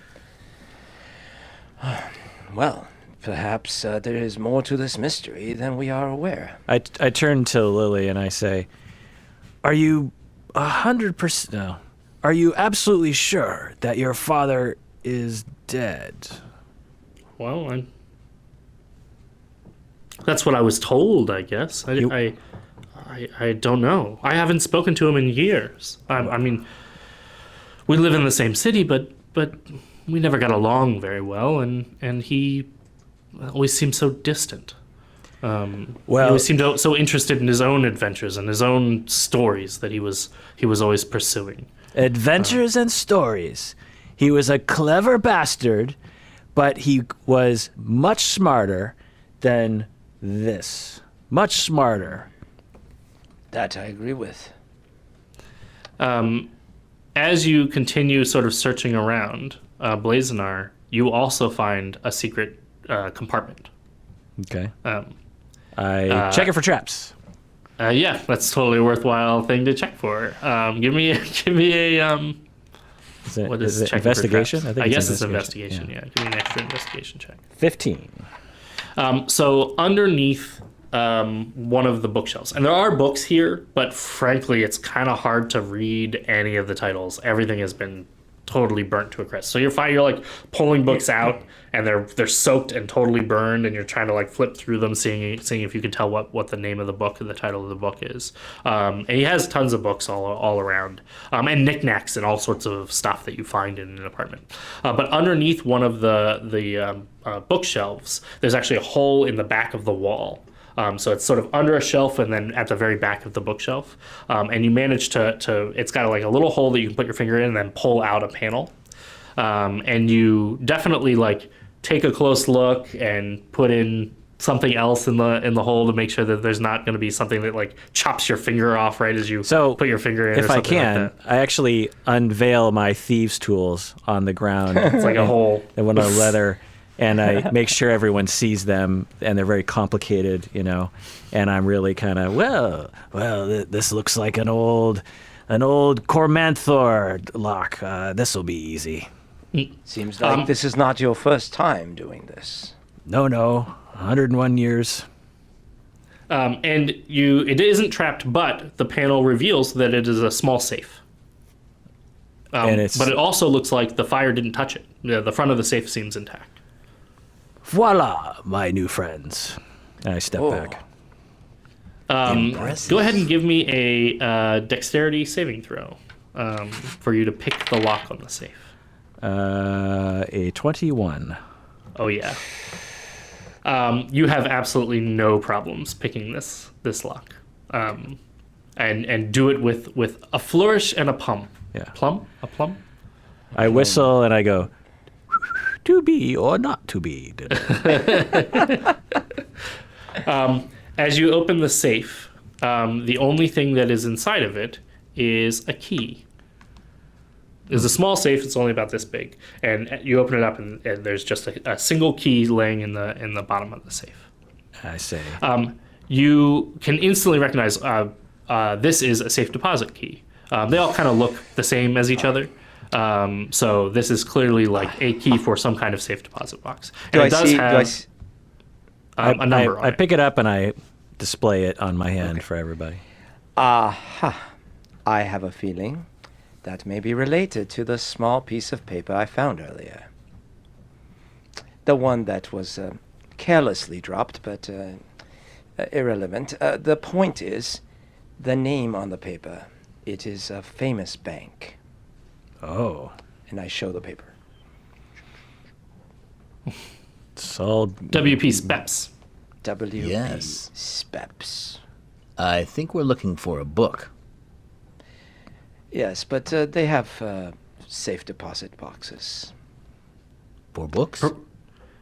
Well, perhaps there is more to this mystery than we are aware. I turn to Lily and I say, are you 100%... No. Are you absolutely sure that your father is dead? Well, that's what I was told, I guess. I don't know. I haven't spoken to him in years. I mean, we live in the same city, but we never got along very well, and he always seemed so distant. He always seemed so interested in his own adventures and his own stories that he was always pursuing. Adventures and stories. He was a clever bastard, but he was much smarter than this. Much smarter. That I agree with. As you continue sort of searching around, Blazenar, you also find a secret compartment. Okay. I check it for traps. Yeah, that's totally a worthwhile thing to check for. Give me a what is it checking investigation? For traps? I guess it's investigation. Yeah, give me an extra investigation check. 15. So underneath one of the bookshelves, and there are books here, but frankly, it's kind of hard to read any of the titles. Everything has been totally burnt to a crisp. So you're like pulling books out, and they're soaked and totally burned, and you're trying to like flip through them, seeing if you can tell what the name of the book and the title of the book is. And he has tons of books all around, and knickknacks and all sorts of stuff that you find in an apartment. But underneath one of the bookshelves, there's actually a hole in the back of the wall. So it's sort of under a shelf and then at the very back of the bookshelf. And you manage to it's got like a little hole that you can put your finger in and then pull out a panel. and you definitely like take a close look and put in something else in the hole to make sure that there's not going to be something that like chops your finger off right as you put your finger in. If or I something can, like that. I actually unveil my thieves' tools on the ground. It's like a hole. And one of leather, and I make sure everyone sees them, and they're very complicated, you know. And I'm really kind of this looks like an old Cormanthor lock. This will be easy. Seems like this is not your first time doing this. No, 101 years. And it isn't trapped, but the panel reveals that it is a small safe. But it also looks like the fire didn't touch it. The front of the safe seems intact. Voila, my new friends. And I step back. Go ahead and give me a dexterity saving throw for you to pick the lock on the safe. A 21. Oh yeah. You have absolutely no problems picking this lock, and do it with a flourish and a plum. Yeah. A plum. I whistle and I go, to be or not to be. As you open the safe, the only thing that is inside of it is a key. It's a small safe. It's only about this big, and you open it up, and there's just a single key laying in the bottom of the safe. I say. You can instantly recognize this is a safe deposit key. They all kind of look the same as each other. So this is clearly like a key for some kind of safe deposit box. And it does have a number on I it. pick it up and I display it on my hand for everybody. Aha. I have a feeling that may be related to the small piece of paper I found earlier. The one that was carelessly dropped, but irrelevant. The point is, the name on the paper. It is a famous bank. Oh. And I show the paper. It's all WP Speps. W. Yes. Speps. I think we're looking for a book. Yes, but they have safe deposit boxes. For books?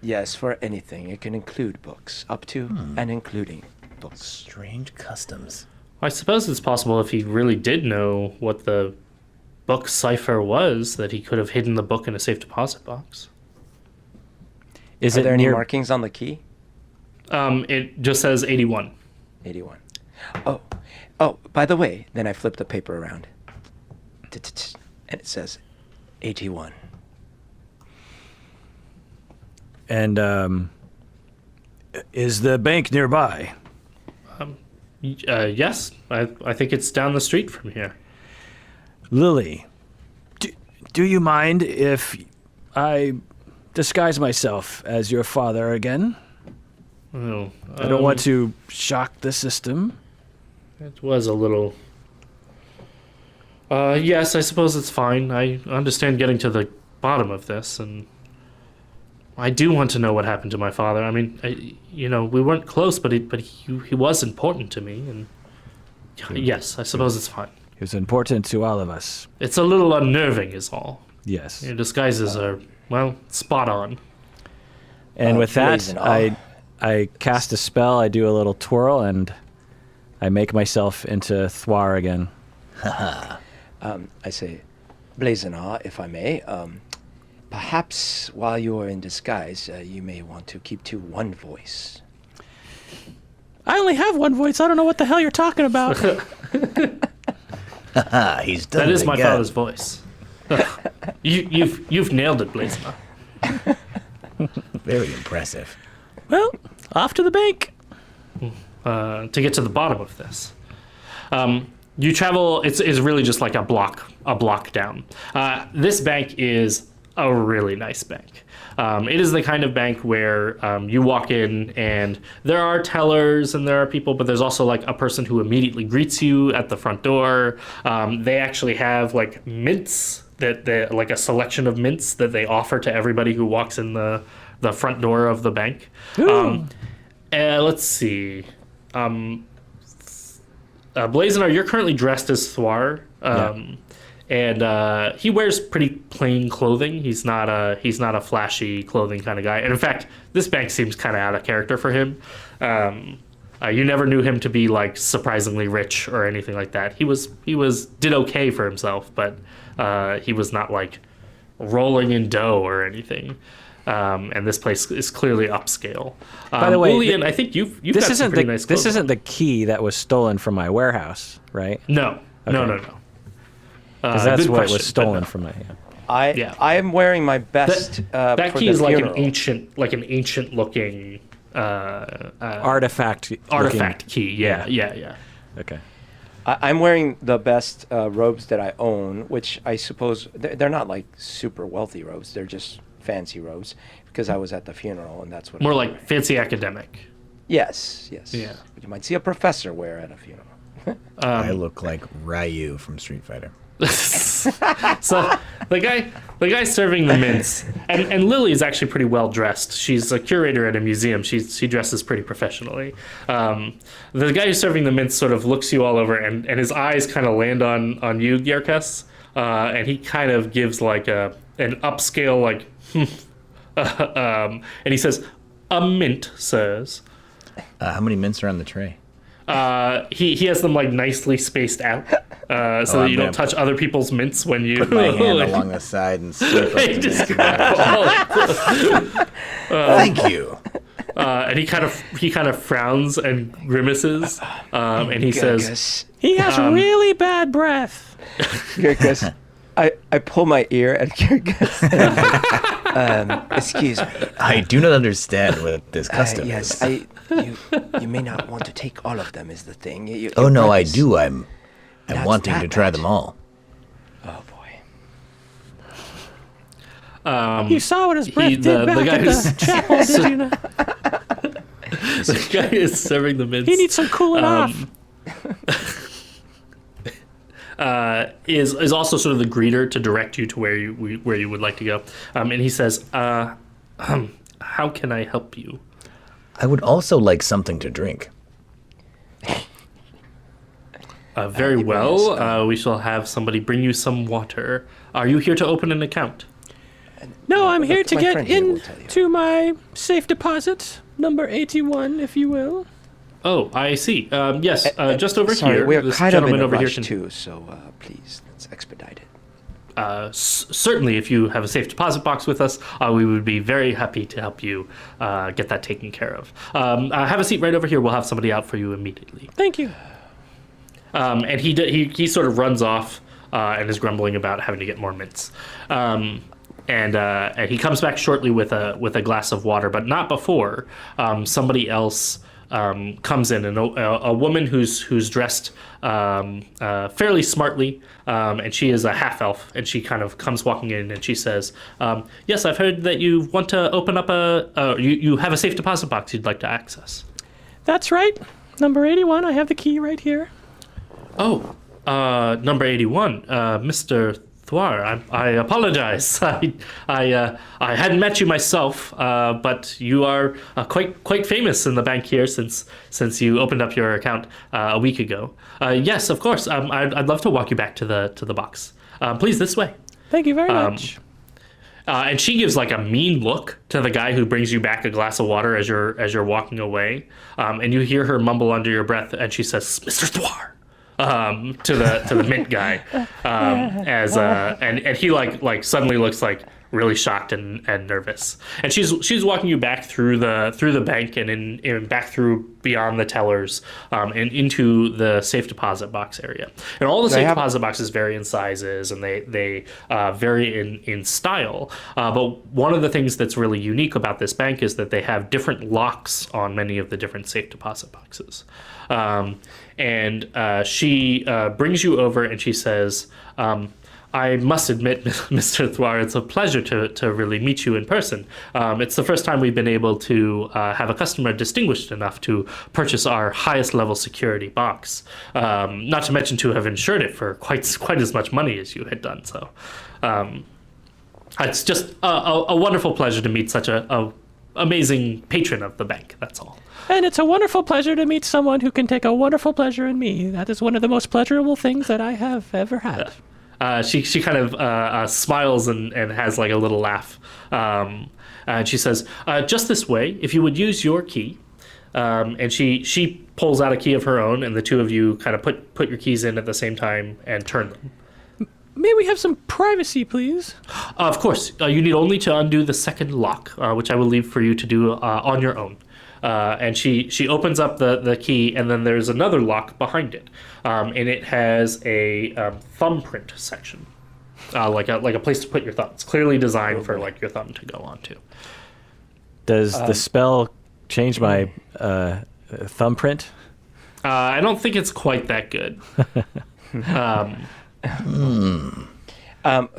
Yes, for anything. It can include books, up to and including books. Strange customs. I suppose it's possible if he really did know what the book cipher was, that he could have hidden the book in a safe deposit box. Is Are it there any near? markings on the key? It just says 81. 81. Oh, by the way, then I flip the paper around. And it says 81. And is the bank nearby? Yes, I think it's down the street from here. Lily, do you mind if I disguise myself as your father again? Oh, I don't want to shock the system. It was a little... yes, I suppose it's fine. I understand getting to the bottom of this, and I do want to know what happened to my father. I mean, we weren't close, but he was important to me, and yes, I suppose it's fine. It was important to all of us. It's a little unnerving, is all. Yes. Your disguises are, well, spot on. And with that, blazing awe. I cast a spell, I do a little twirl, and I make myself into Thwar again. I say, Blazonnaw, if I may, perhaps while you are in disguise, you may want to keep to one voice. I only have one voice. I don't know what the hell you're talking about. He's done That it is my again. father's voice. You've nailed it, Blazonnaw. Very impressive. Well, off to the bank. To get to the bottom of this. You travel, it's really just like a block down. This bank is a really nice bank. It is the kind of bank where you walk in and there are tellers and there are people, but there's also like a person who immediately greets you at the front door. They actually have like mints like a selection of mints that they offer to everybody who walks in the front door of the bank. Let's see. Blazonnaw, you're currently dressed as Thwar. and he wears pretty plain clothing. He's not a flashy clothing kind of guy. And in fact, this bank seems kind of out of character for him. You never knew him to be like surprisingly rich or anything like that. He did okay for himself, but he was not like rolling in dough or anything. And this place is clearly upscale. By the way, Lillian, I think you've got some pretty nice clothes. This isn't the key that was stolen from my warehouse, right? No. No. Because that's good what question, was stolen but no. from my. I am wearing my best. That for key the is like funeral. an ancient looking Artifact. key. Yeah. Okay. I'm wearing the best robes that I own, which I suppose they're not like super wealthy robes. They're just fancy robes because I was at the funeral and that's what. More I'm like wearing. fancy academic. Yes. Yeah. You might see a professor wear at a funeral. I look like Ryu from Street Fighter. So the guy serving the mints, and Lily is actually pretty well dressed. She's a curator at a museum. She dresses pretty professionally. The guy who's serving the mints sort of looks you all over, and his eyes kind of land on you, Yerkes, and he kind of gives like an upscale like, and he says, "A mint, sirs." How many mints are on the tray? He has them like nicely spaced out, so that you don't touch other people's mints when you Put my hand along the side and slip up the Just mints. grab Thank you. and he kind of frowns and grimaces, and he says, He has really bad breath. Kirkus, I pull my ear at Kirkus. Excuse me. I do not understand what this custom Yes, is. you may not want to take all of them is the thing. Oh your no, breath I is- do. I'm That's wanting that to try bad. them all. Oh boy. You saw what his breath the did back guy at who's- the chapel, did you not? the guy is serving the mints. He needs some cooling off. Is also sort of the greeter to direct you to where you would like to go, and he says, "How can I help you?" I would also like something to drink. Very well. We shall have somebody bring you some water. Are you here to open an account? No, I'm here to my get friend here will tell you. into my safe deposit, number 81, if you will. Oh, I see. Yes, just over Sorry, here. we're This kind of in gentleman a over here rush can. too, so please let's expedite it. Certainly, if you have a safe deposit box with us, we would be very happy to help you get that taken care of. Have a seat right over here. We'll have somebody out for you immediately. Thank you. And he sort of runs off and is grumbling about having to get more mints. And he comes back shortly with a glass of water, but not before somebody else comes in, and a woman who's dressed fairly smartly, and she is a half elf, and she kind of comes walking in, and she says, "Yes, I've heard that you want to open up you have a safe deposit box you'd like to access." That's right. Number 81, I have the key right here. Oh, number 81, Mr. Thwar, I apologize. I hadn't met you myself, but you are quite famous in the bank here since you opened up your account a week ago. Yes, of course. I'd love to walk you back to the box. Please, this way. Thank you very much. And she gives like a mean look to the guy who brings you back a glass of water as you're walking away. And you hear her mumble under your breath, and she says, "Mr. Thwar." To the mint guy, and he like suddenly looks like really shocked and nervous, and she's walking you back through the bank and in back through beyond the tellers, and into the safe deposit box area. And all the safe deposit boxes vary in sizes, and they vary in style. But one of the things that's really unique about this bank is that they have different locks on many of the different safe deposit boxes. And she brings you over and she says, I must admit, Mr. Thwar, it's a pleasure to really meet you in person. It's the first time we've been able to have a customer distinguished enough to purchase our highest level security box. Not to mention to have insured it for quite as much money as you had done. So it's just a wonderful pleasure to meet such a amazing patron of the bank. That's all. And it's a wonderful pleasure to meet someone who can take a wonderful pleasure in me. That is one of the most pleasurable things that I have ever had. She kind of smiles and has like a little laugh. And she says, "Just this way. If you would use your key." And she pulls out a key of her own, and the two of you kind of put your keys in at the same time and turn them. May we have some privacy, please? Of course, you need only to undo the second lock, which I will leave for you to do on your own. And she opens up the key, and then there's another lock behind it, and it has a thumbprint section, like a place to put your thumb. It's clearly designed for like your thumb to go onto. Does the spell change my thumbprint? I don't think it's quite that good.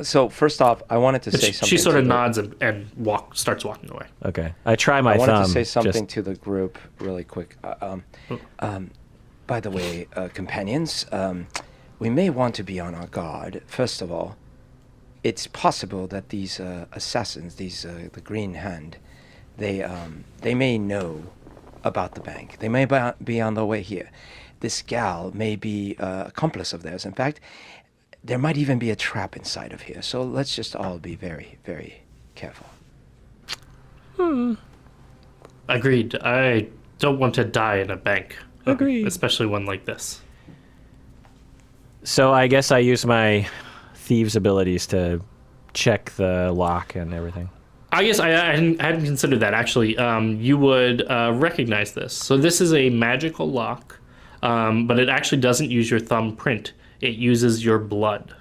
So first off, I wanted to say something. She sort of to the- nods and starts walking away. Okay. I try my I thumb. wanted to say something just- to the group really quick. By the way, companions, we may want to be on our guard. First of all, it's possible that these assassins, the Green Hand, they may know about the bank. They may be on their way here. This gal may be an accomplice of theirs. In fact, there might even be a trap inside of here. So let's just all be very, very careful. Agreed. I don't want to die in a bank. Agreed. Especially one like this. So I guess I use my thieves' abilities to check the lock and everything. I guess I hadn't considered that. Actually, you would recognize this. So this is a magical lock, but it actually doesn't use your thumbprint. It uses your blood.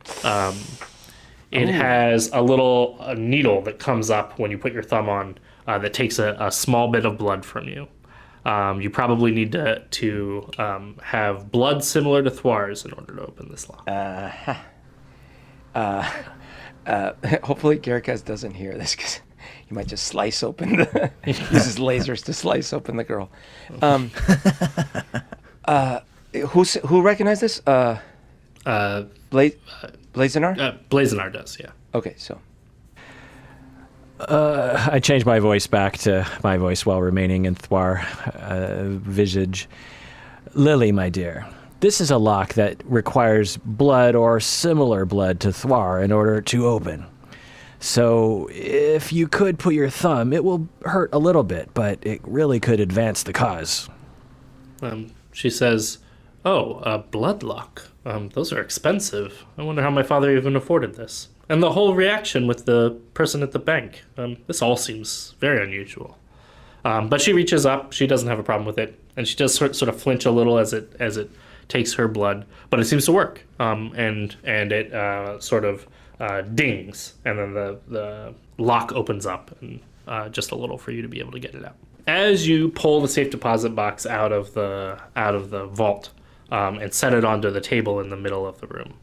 It has a little needle that comes up when you put your thumb on that takes a small bit of blood from you. You probably need to have blood similar to Thwar's in order to open this lock. Hopefully Garikaz doesn't hear this because he might just slice open uses lasers to slice open the girl. Who recognized this? Blazenar? Blazenar does, yeah. Okay, so. I change my voice back to my voice while remaining in Thwar visage. Lily, my dear, this is a lock that requires blood or similar blood to Thwar in order to open. So if you could put your thumb, it will hurt a little bit, but it really could advance the cause. She says, "Oh, a blood lock. Those are expensive. I wonder how my father even afforded this. And the whole reaction with the person at the bank. This all seems very unusual." But she reaches up. She doesn't have a problem with it, and she does sort of flinch a little as it takes her blood, but it seems to work. And it sort of dings, and then the lock opens up and just a little for you to be able to get it out. As you pull the safe deposit box out of the vault and set it onto the table in the middle of the room,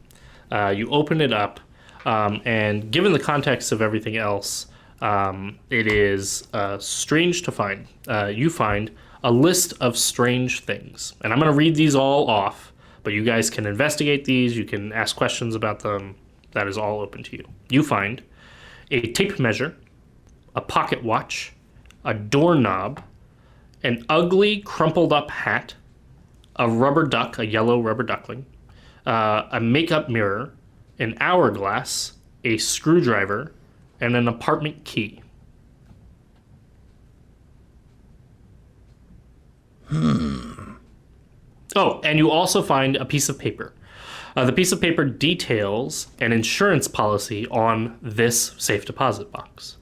you open it up, and given the context of everything else, it is strange to find. You find a list of strange things, and I'm going to read these all off, but you guys can investigate these. You can ask questions about them. That is all open to you. You find a tape measure, a pocket watch, a doorknob, an ugly crumpled up hat, a rubber duck, a yellow rubber duckling, a makeup mirror, an hourglass, a screwdriver, and an apartment key. Oh, and you also find a piece of paper. The piece of paper details an insurance policy on this safe deposit box.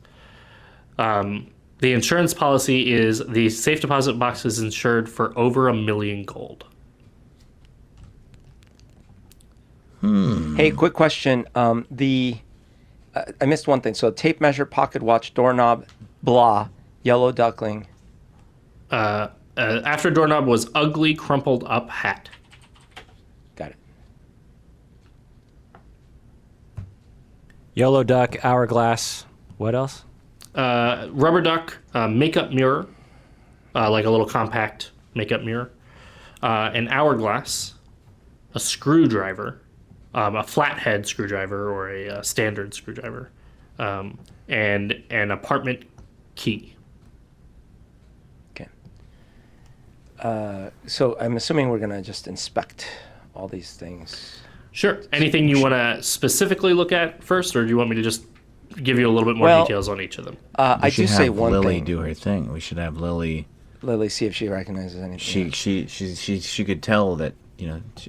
The insurance policy is the safe deposit box is insured for over $1 million gold. Hey, quick question. I missed one thing. So tape measure, pocket watch, doorknob, blah, yellow duckling. After doorknob was ugly crumpled up hat. Got it. Yellow duck, hourglass. What else? Rubber duck, makeup mirror, like a little compact makeup mirror, an hourglass, a screwdriver, a flathead screwdriver or a standard screwdriver, and an apartment key. Okay. So I'm assuming we're gonna just inspect all these things. Sure. Anything you want to specifically look at first, or do you want me to just give you a little bit more Well, details on each of them? I We do should say have one Lily thing. do her thing. We should have Lily. Lily, see if she recognizes anything. She could tell that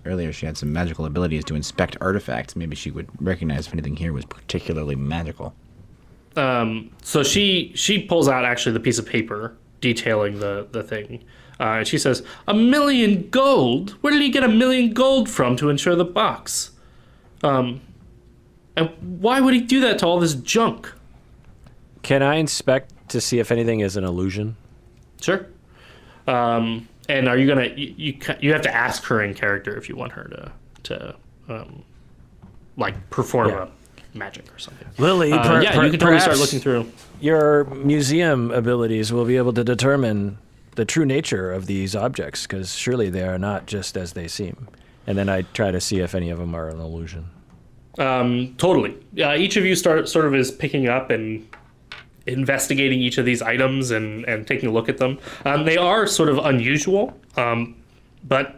earlier she had some magical abilities to inspect artifacts. Maybe she would recognize if anything here was particularly magical. So she pulls out actually the piece of paper detailing the thing. And she says, 1,000,000 gold? Where did he get 1,000,000 gold from to insure the box? And why would he do that to all this junk? Can I inspect to see if anything is an illusion? Sure. And are you gonna you have to ask her in character if you want her to like perform Yeah. a magic or something. Lily, You can totally start perhaps looking through. your museum abilities will be able to determine the true nature of these objects, because surely they are not just as they seem. And then I try to see if any of them are an illusion. Totally. Each of you sort of is picking up and investigating each of these items and taking a look at them. They are sort of unusual, but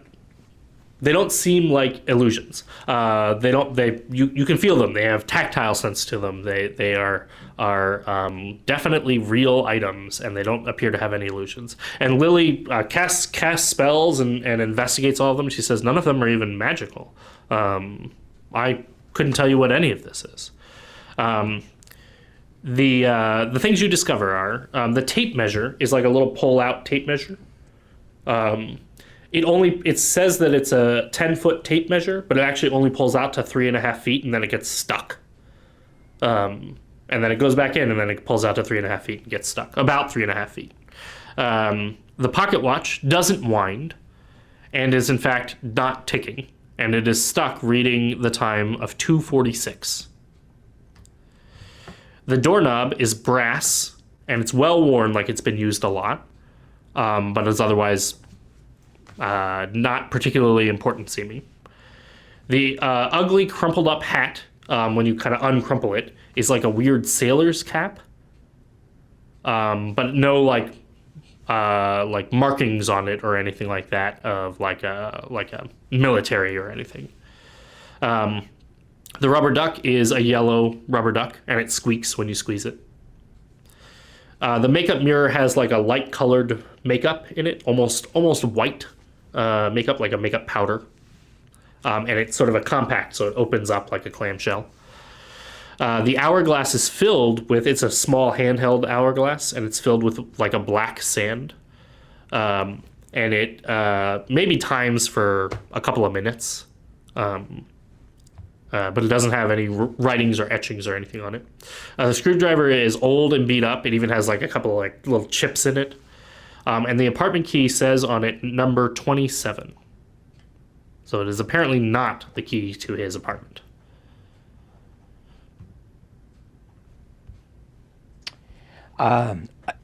they don't seem like illusions. You can feel them. They have tactile sense to them. They are definitely real items, and they don't appear to have any illusions. And Lily casts spells and investigates all of them. She says none of them are even magical. I couldn't tell you what any of this is. The things you discover are the tape measure is like a little pull-out tape measure. It says that it's a 10-foot tape measure, but it actually only pulls out to 3.5 feet, and then it gets stuck. And then it goes back in, and then it pulls out to 3.5 feet and gets stuck. About 3.5 feet. The pocket watch doesn't wind, and is in fact not ticking, and it is stuck reading the time of 2:46. The doorknob is brass, and it's well worn, like it's been used a lot, but is otherwise not particularly important seeming. The ugly crumpled up hat, when you kind of uncrumple it, is like a weird sailor's cap, but no like markings on it or anything like that of like a military or anything. The rubber duck is a yellow rubber duck, and it squeaks when you squeeze it. The makeup mirror has like a light-colored makeup in it, almost white makeup, like a makeup powder. And it's sort of a compact, so it opens up like a clamshell. The hourglass is filled with, it's a small handheld hourglass, and it's filled with like a black sand. And it maybe times for a couple of minutes. But it doesn't have any writings or etchings or anything on it. The screwdriver is old and beat up. It even has like a couple of like little chips in it. And the apartment key says on it number 27. So it is apparently not the key to his apartment.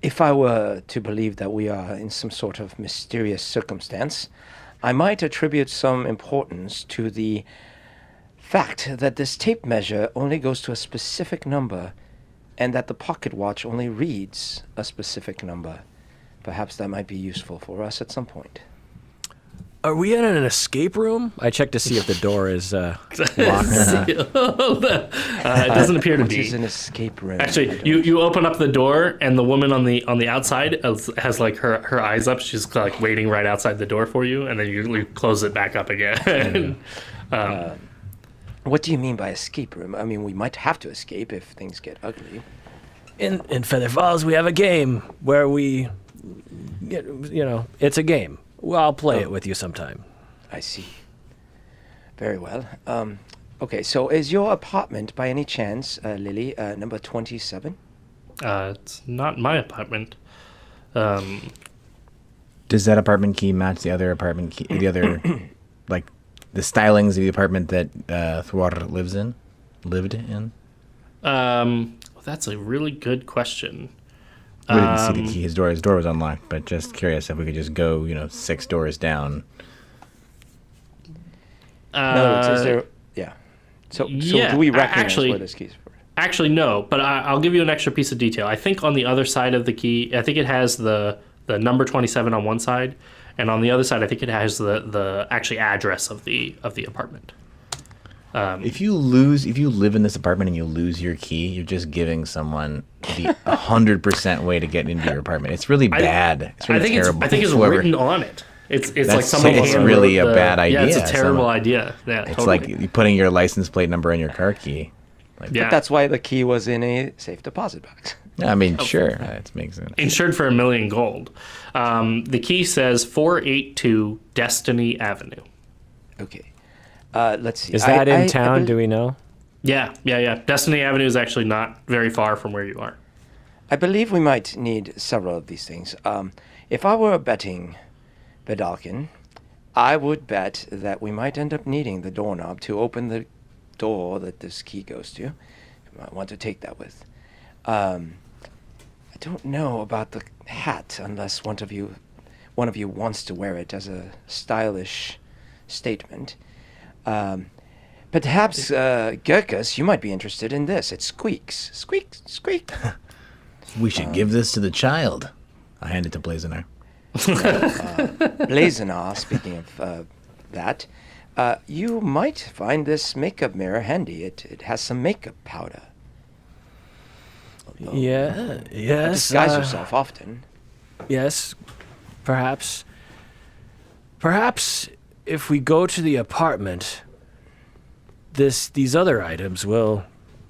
If I were to believe that we are in some sort of mysterious circumstance, I might attribute some importance to the fact that this tape measure only goes to a specific number and that the pocket watch only reads a specific number. Perhaps that might be useful for us at some point. Are we in an escape room? I checked to see if the door is locked. It doesn't appear to What be. is an escape room? Actually, you open up the door, and the woman on the outside has like her eyes up. She's like waiting right outside the door for you, and then you close it back up again. What do you mean by escape room? I mean, we might have to escape if things get ugly. In Feather Falls, we have a game where we, it's a game. Well, I'll play it with you sometime. I see. Very well. Okay, so is your apartment by any chance, Lily, number 27? It's not my apartment. Does that apartment key match the other apartment key? The other, like, the stylings of the apartment that Thwar lived in? That's a really good question. We didn't see the key. His door was unlocked, but just curious if we could just go, 6 doors down. No, is there? Yeah. So yeah, do we recognize actually- where this key's for? Actually, no, but I'll give you an extra piece of detail. I think on the other side of the key, I think it has the number 27 on one side, and on the other side, I think it has the actually address of the apartment. If you live in this apartment and you lose your key, you're just giving someone the 100% way to get into your apartment. It's really bad. It's really terrible. I think it's Whoever- written on it. It's like That's- someone. it's handwrote really a bad idea. Yeah, it's a terrible So- idea. Yeah, It's totally. like you putting your license plate number on your car key. Like, yeah. That's why the key was in a safe deposit box. I mean, sure, that makes sense. Insured for $1 million gold. The key says 482 Destiny Avenue. Okay. Let's see. Is that in I town? Do we know? Yeah. Destiny Avenue is actually not very far from where you are. I believe we might need several of these things. If I were betting Vedalkin, I would bet that we might end up needing the doorknob to open the door that this key goes to. You might want to take that with. I don't know about the hat unless one of you wants to wear it as a stylish statement. Perhaps, Gurkus, you might be interested in this. It squeaks. Squeak, squeak. We should give this to the child. I hand it to Blazenar. Blazenar, speaking of that, you might find this makeup mirror handy. It has some makeup powder. Yeah. Yes. Disguise yourself often. Yes. Perhaps. Perhaps if we go to the apartment, these other items will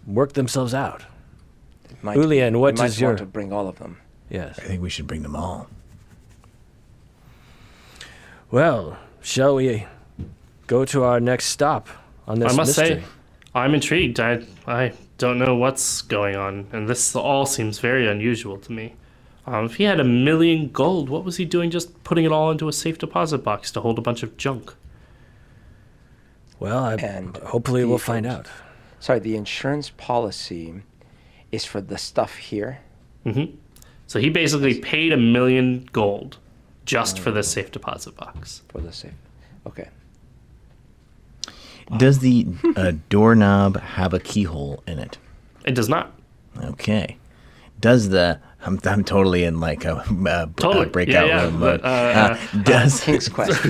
work themselves out. Julian, what you is might your... want to bring all of them. Yes. I think we should bring them all. Well, shall we go to our next stop on this I must mystery? say, I'm intrigued. I don't know what's going on, and this all seems very unusual to me. If he had $1 million gold, what was he doing just putting it all into a safe deposit box to hold a bunch of junk? Well, And hopefully the- we'll find out. Sorry, the insurance policy is for the stuff here. So he basically paid $1 million gold just for this safe deposit box. For the safe. Okay. Does the doorknob have a keyhole in it? It does not. Okay. Does the... I'm totally in like a breakout room mode. Does... King's Quest.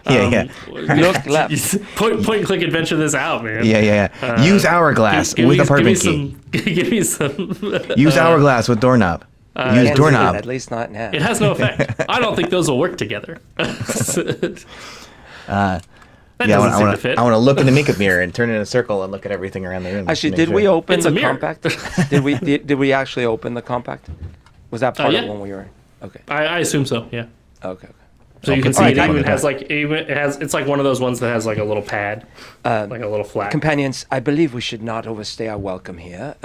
yeah. Look left. Point and click adventure this out, man. Yeah. Use Hourglass with apartment key. Give me some. Use Hourglass with doorknob. Use Can't say doorknob. that, at least not now. It has no effect. I don't think those will work together. That Yeah, doesn't seem to fit. I want to look in the makeup mirror and turn in a circle and look at everything around the room. Actually, to did make we sure. open It's a the mirror. compact? Did we actually open the compact? Was that part yeah. of when we were? Okay. I assume so. Yeah. Okay. So you can see Alright, it I- even has like it's like one of those ones that has like a little pad, like a little flat. Companions, I believe we should not overstay our welcome here.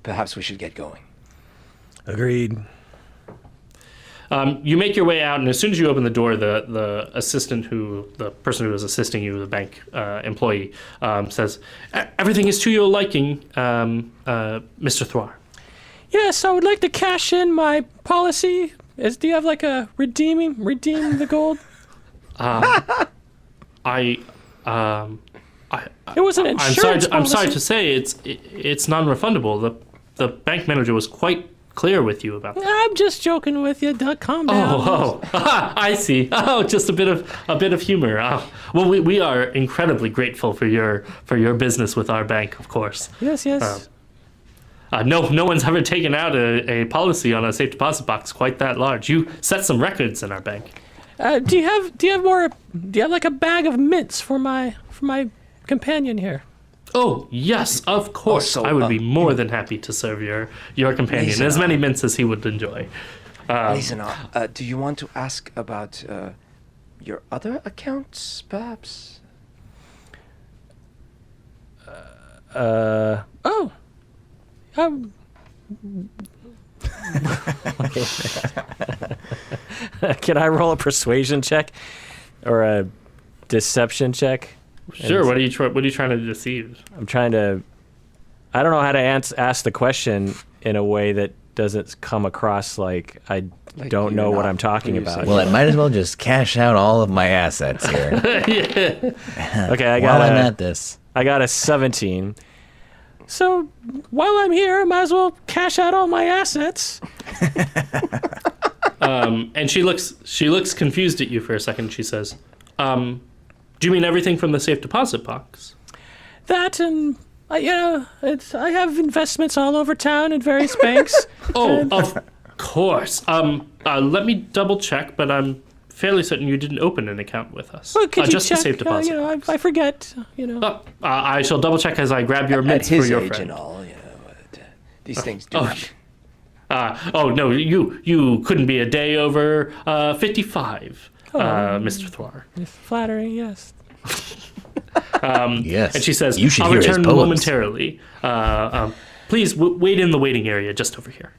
Perhaps we should get going. Agreed. You make your way out, and as soon as you open the door, the person who is assisting you, the bank employee, says, "Everything is to your liking, Mr. Thwar." Yes, I would like to cash in my policy. Do you have like a redeem the gold? I It was an insurance I'm sorry policy. to say it's non-refundable. The bank manager was quite clear with you about that. I'm just joking with you, Doug. Calm down. Oh, I see. Oh, just a bit of humor. Oh. Well, we are incredibly grateful for your business with our bank, of course. Yes. No one's ever taken out a policy on a safe deposit box quite that large. You set some records in our bank. Do you have like a bag of mints for my companion here? Oh, yes, of course. Also, I would be more than happy to serve your companion Listen, as many mints as he would enjoy. Listen, do you want to ask about your other accounts, perhaps? Can I roll a persuasion check or a deception check? Sure. What are you trying to deceive? I'm trying to. I don't know how to ask the question in a way that doesn't come across like I Like don't you're know what not I'm talking about. using- Well, I might as well just cash out all of my assets here Okay, I while got I'm a, at this. I got a 17. So while I'm here, I might as well cash out all my assets. And she looks confused at you for a second. She says, "Do you mean everything from the safe deposit box?" That and I have investments all over town in various banks. Oh, of course. Let me double check, but I'm fairly certain you didn't open an account with us. Well, could you just check? a safe deposit. I forget. I shall double check as I grab your At mints for his your age friend. and all, these things do. No, you couldn't be a day over 55, Mr. Thwar. Flattering, yes. Yes. And she says, you should "I'll hear his return poems. momentarily. Please wait in the waiting area just over here."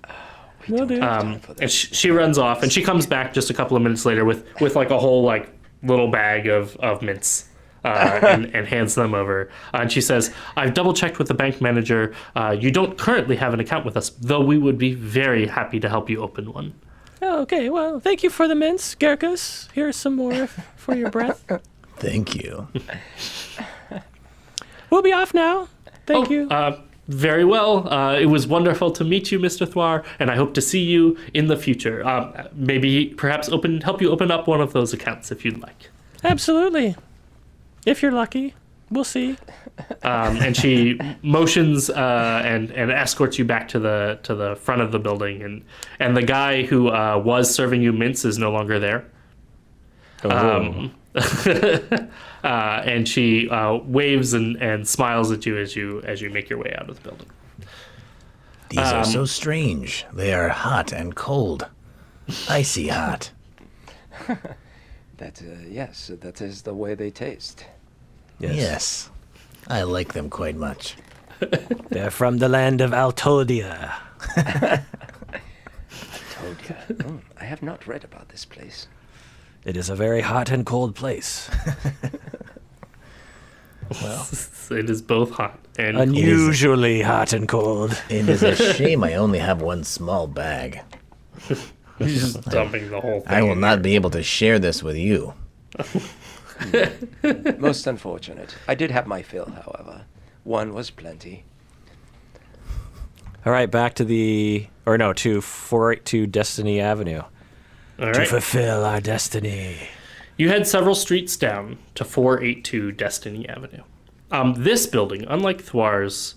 Will do. And she runs off, and she comes back just a couple of minutes later with like a whole like little bag of mints. And hands them over. And she says, "I've double checked with the bank manager. You don't currently have an account with us, though we would be very happy to help you open one." Oh, okay, well, thank you for the mints, Gerkus. Here's some more for your breath. Thank you. We'll be off now. Thank you. Very well. It was wonderful to meet you, Mr. Thwar, and I hope to see you in the future. Perhaps help you open up one of those accounts if you'd like. Absolutely. If you're lucky, we'll see. And she motions and escorts you back to the front of the building, and the guy who was serving you mints is no longer there. And she waves and smiles at you as you make your way out of the building. These are so strange. They are hot and cold. Icy hot. Yes, that is the way they taste. Yes. I like them quite much. They're from the land of Altodia. Told you. I have not read about this place. It is a very hot and cold place. Well, It is both hot and Unusually hot and cold. it is a shame I only have one small bag. He's just dumping the whole thing. I will in not be able to share this with you. Most unfortunate. I did have my fill, however. One was plenty. All right, back to 482 Destiny Avenue. All To right. fulfill our destiny. You head several streets down to 482 Destiny Avenue. This building, unlike Thwar's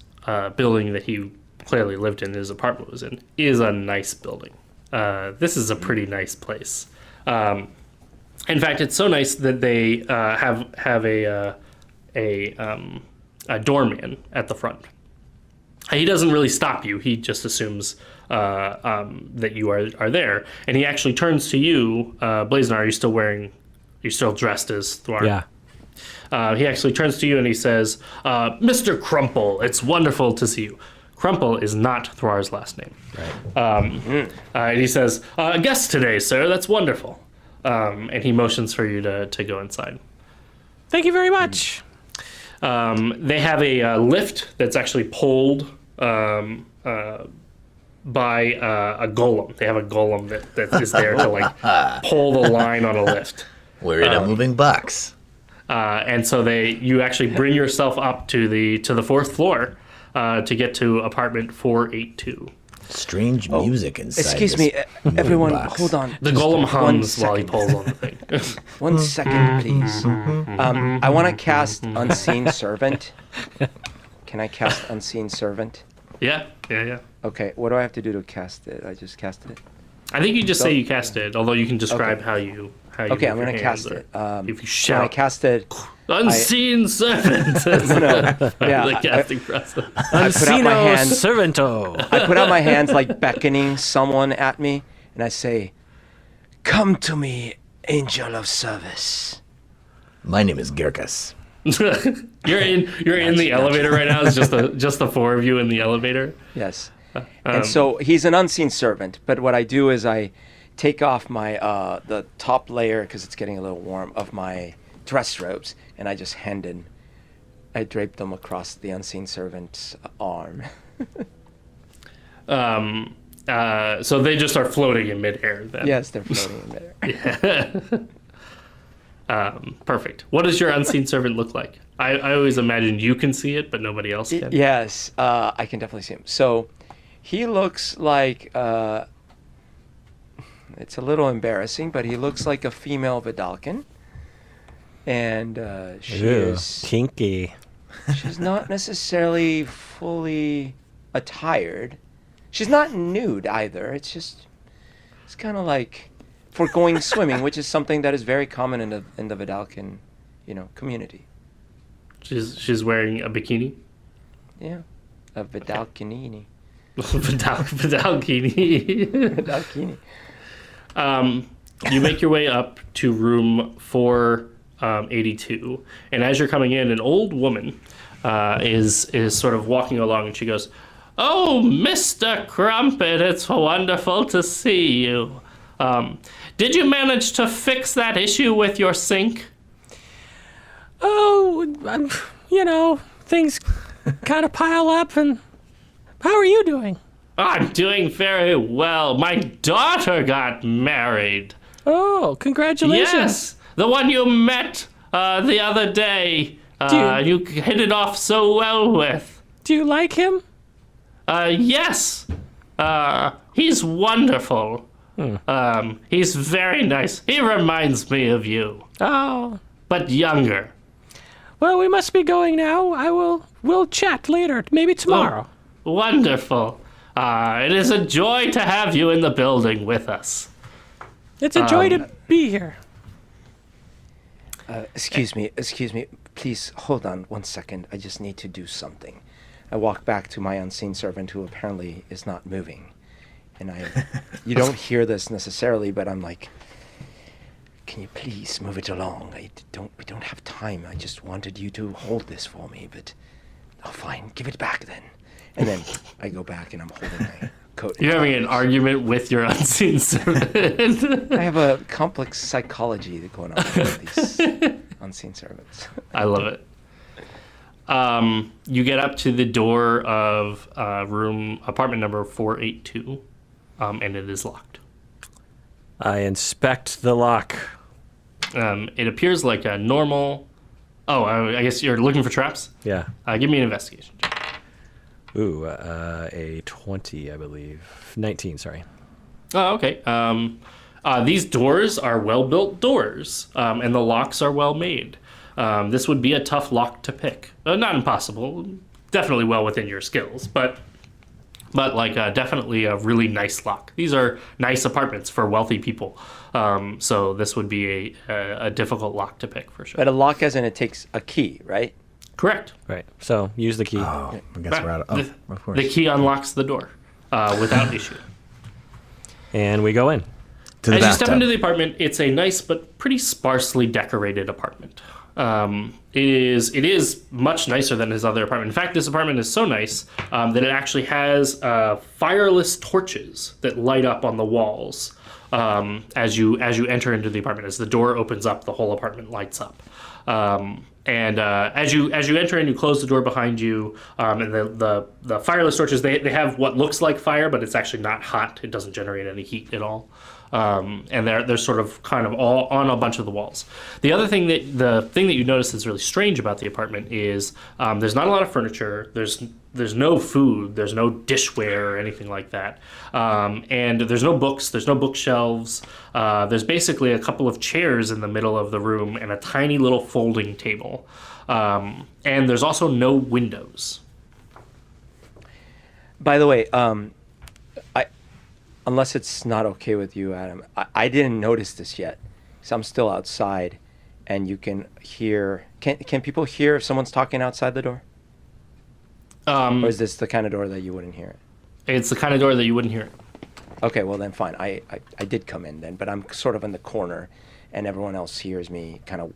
building that he clearly lived in, his apartment was in, is a nice building. This is a pretty nice place. In fact, it's so nice that they have a doorman at the front. He doesn't really stop you. He just assumes that you are there, and he actually turns to you, Blaznar. You're still dressed as Thwar. Yeah. He actually turns to you and he says, "Mr. Crumple, it's wonderful to see you." Crumple is not Thwar's last name. Right. And he says, "A guest today, sir. That's wonderful." And he motions for you to go inside. Thank you very much. They have a lift that's actually pulled by a golem. They have a golem that is there to like pull the line on a lift. We're in a moving box. And so you actually bring yourself up to the fourth floor to get to apartment 482. Strange music inside. Excuse this me, moving everyone, box. hold on. The Just golem one hums while he second. pulls on the thing. 1 second, please. I want to cast Unseen Servant. Can I cast Unseen Servant? Yeah. Okay, what do I have to do to cast it? I just casted it. I think you just So- say you cast it, although you can describe how you Okay, I'm move gonna your cast hands it. or if you When I shout, cast it, unseen servant. yeah, The casting process. I put out my Unsino hands. Servanto. I put out my hands like beckoning someone at me, and I say, "Come to me, angel of service." My name is Gerkus. You're in the elevator right now. It's just the four of you in the elevator. Yes. And so he's an unseen servant, but what I do is I take off my the top layer because it's getting a little warm of my dress robes, and I just I drape them across the unseen servant's arm. So they just are floating in midair. Then. Yes, they're floating in there. Perfect. What does your unseen servant look like? I always imagine you can see it, but nobody else can. Yes, I can definitely see him. So he looks like it's a little embarrassing, but he looks like a female Vidalcan. And she Ew, is kinky. She's not necessarily fully attired. She's not nude either. It's kind of like for going swimming, which is something that is very common in the Vidalcan, community. She's wearing a bikini. Yeah, a Vidalcanini. Vidalkini. Vidalcini. You make your way up to room 482, and as you're coming in, an old woman is sort of walking along, and she goes, "Oh, Mr. Crumpet, it's wonderful to see you. Did you manage to fix that issue with your sink?" Oh, things kind of pile up. And how are you doing? I'm doing very well. My daughter got married. Oh, congratulations. Yes, the one you met the other day. You hit it off so well with. Do you like him? Yes. He's wonderful. He's very nice. He reminds me of you, Oh, but younger. well, we must be going now. We'll chat later, maybe tomorrow. Wonderful. It is a joy to have you in the building with us. It's a joy to be here. Excuse me. Please hold on 1 second. I just need to do something. I walk back to my unseen servant, who apparently is not moving, and you don't hear this necessarily, but I'm like, "Can you please move it along? We don't have time. I just wanted you to hold this for me, but fine, give it back then." And then I go back and I'm holding my coat. You're having an argument with your unseen servant. I have a complex psychology going on with these unseen servants. I love it. You get up to the door of apartment number 482, and it is locked. I inspect the lock. It appears like a normal... Oh, I guess you're looking for traps? Yeah. Give me an investigation check. Ooh, a 20, I believe. 19, sorry. Oh, okay. These doors are well-built doors, and the locks are well-made. This would be a tough lock to pick. Not impossible. Definitely well within your skills, but definitely a really nice lock. These are nice apartments for wealthy people. So this would be a difficult lock to pick for sure. But a lock as in it takes a key, right? Correct. Right. So use the key. Oh, I guess we're out of... Oh, of course. The key unlocks the door without issue. And we go in. To the As you step bathtub. into the apartment, it's a nice but pretty sparsely decorated apartment. It is much nicer than his other apartment. In fact, this apartment is so nice that it actually has fireless torches that light up on the walls as you enter into the apartment. As the door opens up, the whole apartment lights up. And as you enter and you close the door behind you, and the fireless torches, they have what looks like fire, but it's actually not hot. It doesn't generate any heat at all. And they're sort of kind of all on a bunch of the walls. The thing that you notice that's really strange about the apartment is there's not a lot of furniture. There's no food. There's no dishware or anything like that. And there's no books. There's no bookshelves. There's basically a couple of chairs in the middle of the room and a tiny little folding table. And there's also no windows. By the way, unless it's not okay with you, Adam, I didn't notice this yet, so I'm still outside, and you can hear. Can people hear if someone's talking outside the door? Or is this the kind of door that you wouldn't hear it? It's the kind of door that you wouldn't hear it. Okay, well then fine. I did come in then, but I'm sort of in the corner, and everyone else hears me kind of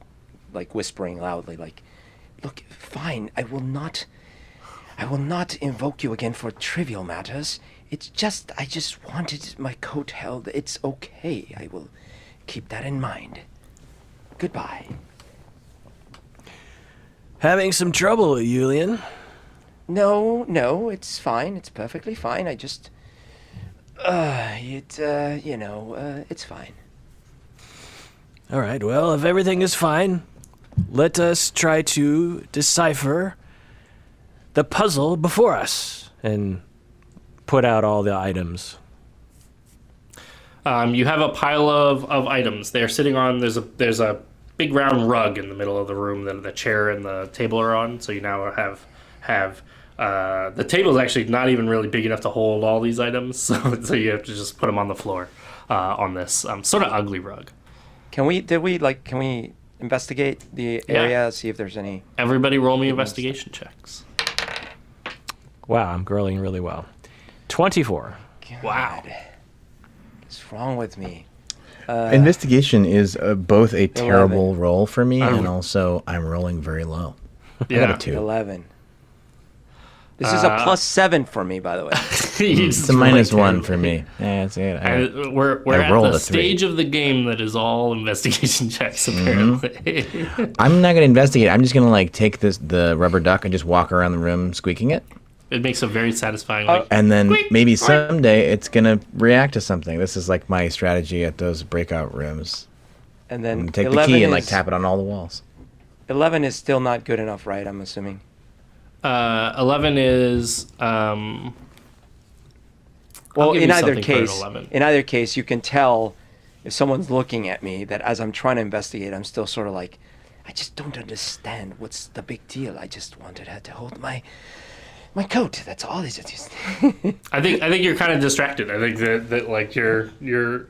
like whispering loudly, like, "Look, fine. I will not invoke you again for trivial matters. It's just, I just wanted my coat held. It's okay. I will keep that in mind. Goodbye." Having some trouble, Julian. No, it's fine. It's perfectly fine. I just, it's fine. All right, well, if everything is fine, let us try to decipher the puzzle before us and put out all the items. You have a pile of items. They're sitting on. There's a big round rug in the middle of the room that the chair and the table are on. So you now have the table is actually not even really big enough to hold all these items. So you have to just put them on the floor on this sort of ugly rug. Can we investigate the area, see if there's any... Everybody roll me investigation checks. Wow, I'm rolling really well. 24. God, Wow. what's wrong with me? Investigation is both a terrible roll for me, and also I'm rolling very low. I got a 2. 11. This is a +7 for me, by the way. It's a -1 for me. Yeah, it's it. We're I at rolled the a 3. stage of the game that is all investigation checks, apparently. I'm not gonna investigate. I'm just gonna take the rubber duck and just walk around the room squeaking it. It makes a very satisfying. And then maybe someday it's gonna react to something. This is my strategy at those breakout rooms. And then Take the key and tap it on all the walls. 11 is still not good enough, right? I'm assuming. 11 is. Well, I'll give in you either something for an case, 11. you can tell if someone's looking at me that as I'm trying to investigate, I'm still sort of I just don't understand what's the big deal. I just wanted her to hold my coat. That's all. It's just. I think you're kind of distracted. I think that you're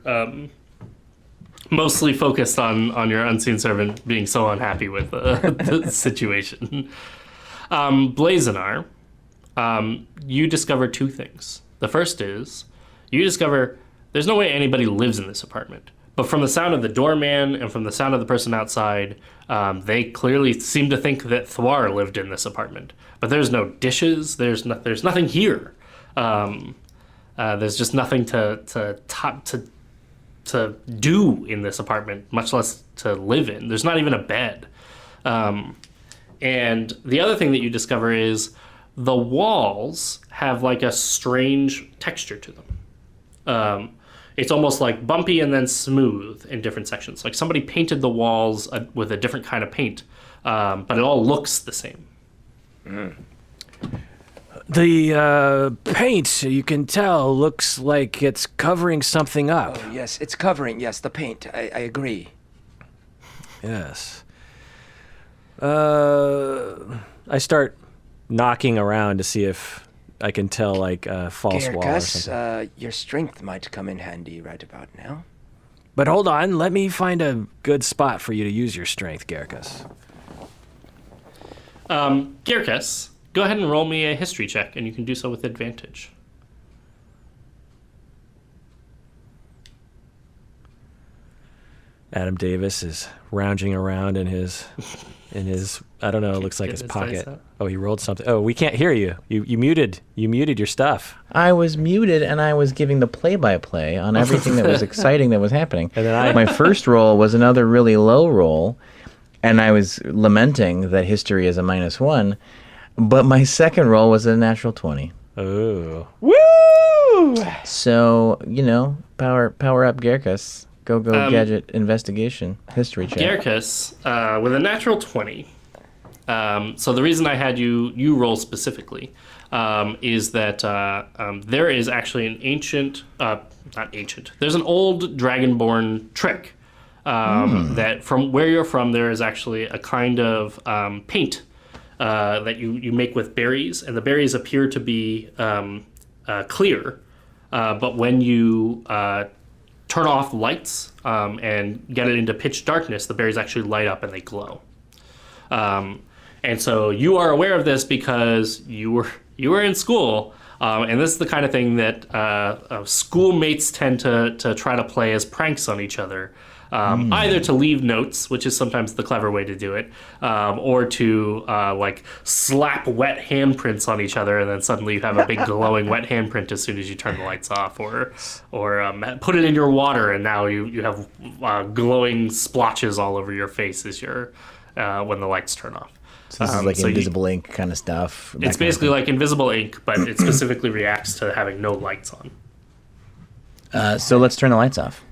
mostly focused on your unseen servant being so unhappy with the situation. Blazenar, you discover 2 things. The first is you discover there's no way anybody lives in this apartment. But from the sound of the doorman and from the sound of the person outside, they clearly seem to think that Thwar lived in this apartment. But there's no dishes. There's nothing here. There's just nothing to do in this apartment, much less to live in. There's not even a bed. And the other thing that you discover is the walls have a strange texture to them. It's almost bumpy and then smooth in different sections. Somebody painted the walls with a different kind of paint, but it all looks the same. The paint, you can tell, looks like it's covering something up. Oh, yes, it's covering. Yes, the paint. I agree. Yes. I start knocking around to see if I can tell a false wall or something. Your strength might come in handy right about now. But hold on, let me find a good spot for you to use your strength, Gerkus. Gerkus, go ahead and roll me a history check, and you can do so with advantage. Adam Davis is rounding around in his I don't know, it looks like his Get his pocket. dice out. Oh, he rolled something. Oh, we can't hear you. You muted your stuff. I was muted and I was giving the play-by-play on everything that was exciting that was happening. And then My first roll was another really low roll, and I was lamenting that history is a -1, but my second roll was a natural 20. Oh. Woo! So, power up Gerkus. Go gadget investigation history check. Gerkus, with a natural 20. So the reason I had you roll specifically is that there is actually an there's an old Dragonborn trick that from where you're from, there is actually a kind of paint that you make with berries, and the berries appear to be clear, but when you turn off lights and get it into pitch darkness, the berries actually light up and they glow. And so you are aware of this because you were in school, and this is the kind of thing that schoolmates tend to try to play as pranks on each other. Either to leave notes, which is sometimes the clever way to do it, or to slap wet handprints on each other, and then suddenly you have a big glowing wet handprint as soon as you turn the lights off, or put it in your water, and now you have glowing splotches all over your face as when the lights turn off. So this is invisible ink kind of stuff. It's basically like invisible ink, but it specifically reacts to having no lights on. So let's turn the lights off.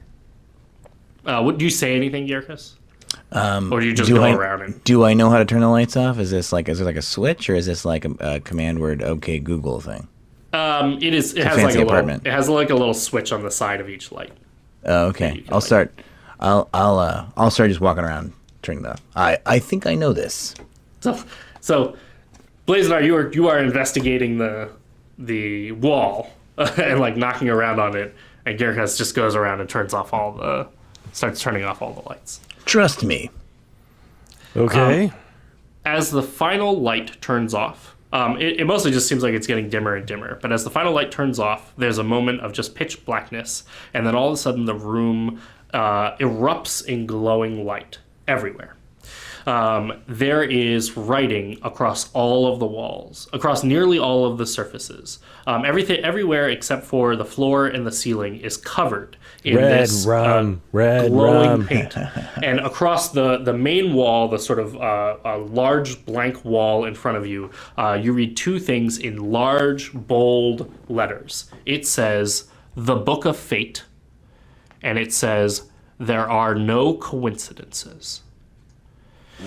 Do you say anything, Yerkus? Or do you just go around and... Do I know how to turn the lights off? Is there like a switch, or is this like a command word OK Google thing? It is. It has like a little. It has like a little switch on the side of each light. Oh, okay. I'll start just walking around turning the. I think I know this. So Blaznar, you are investigating the wall and like knocking around on it, and Garrikas just goes around and starts turning off all the lights. Trust me. Okay. As the final light turns off, it mostly just seems like it's getting dimmer and dimmer. But as the final light turns off, there's a moment of just pitch blackness, and then all of a sudden the room erupts in glowing light everywhere. There is writing across all of the walls, across nearly all of the surfaces. Everywhere except for the floor and the ceiling is covered in this glowing paint. And across the main wall, the sort of a large blank wall in front of you, you read two things in large, bold letters. It says, "The Book of Fate," and it says, "There are no coincidences."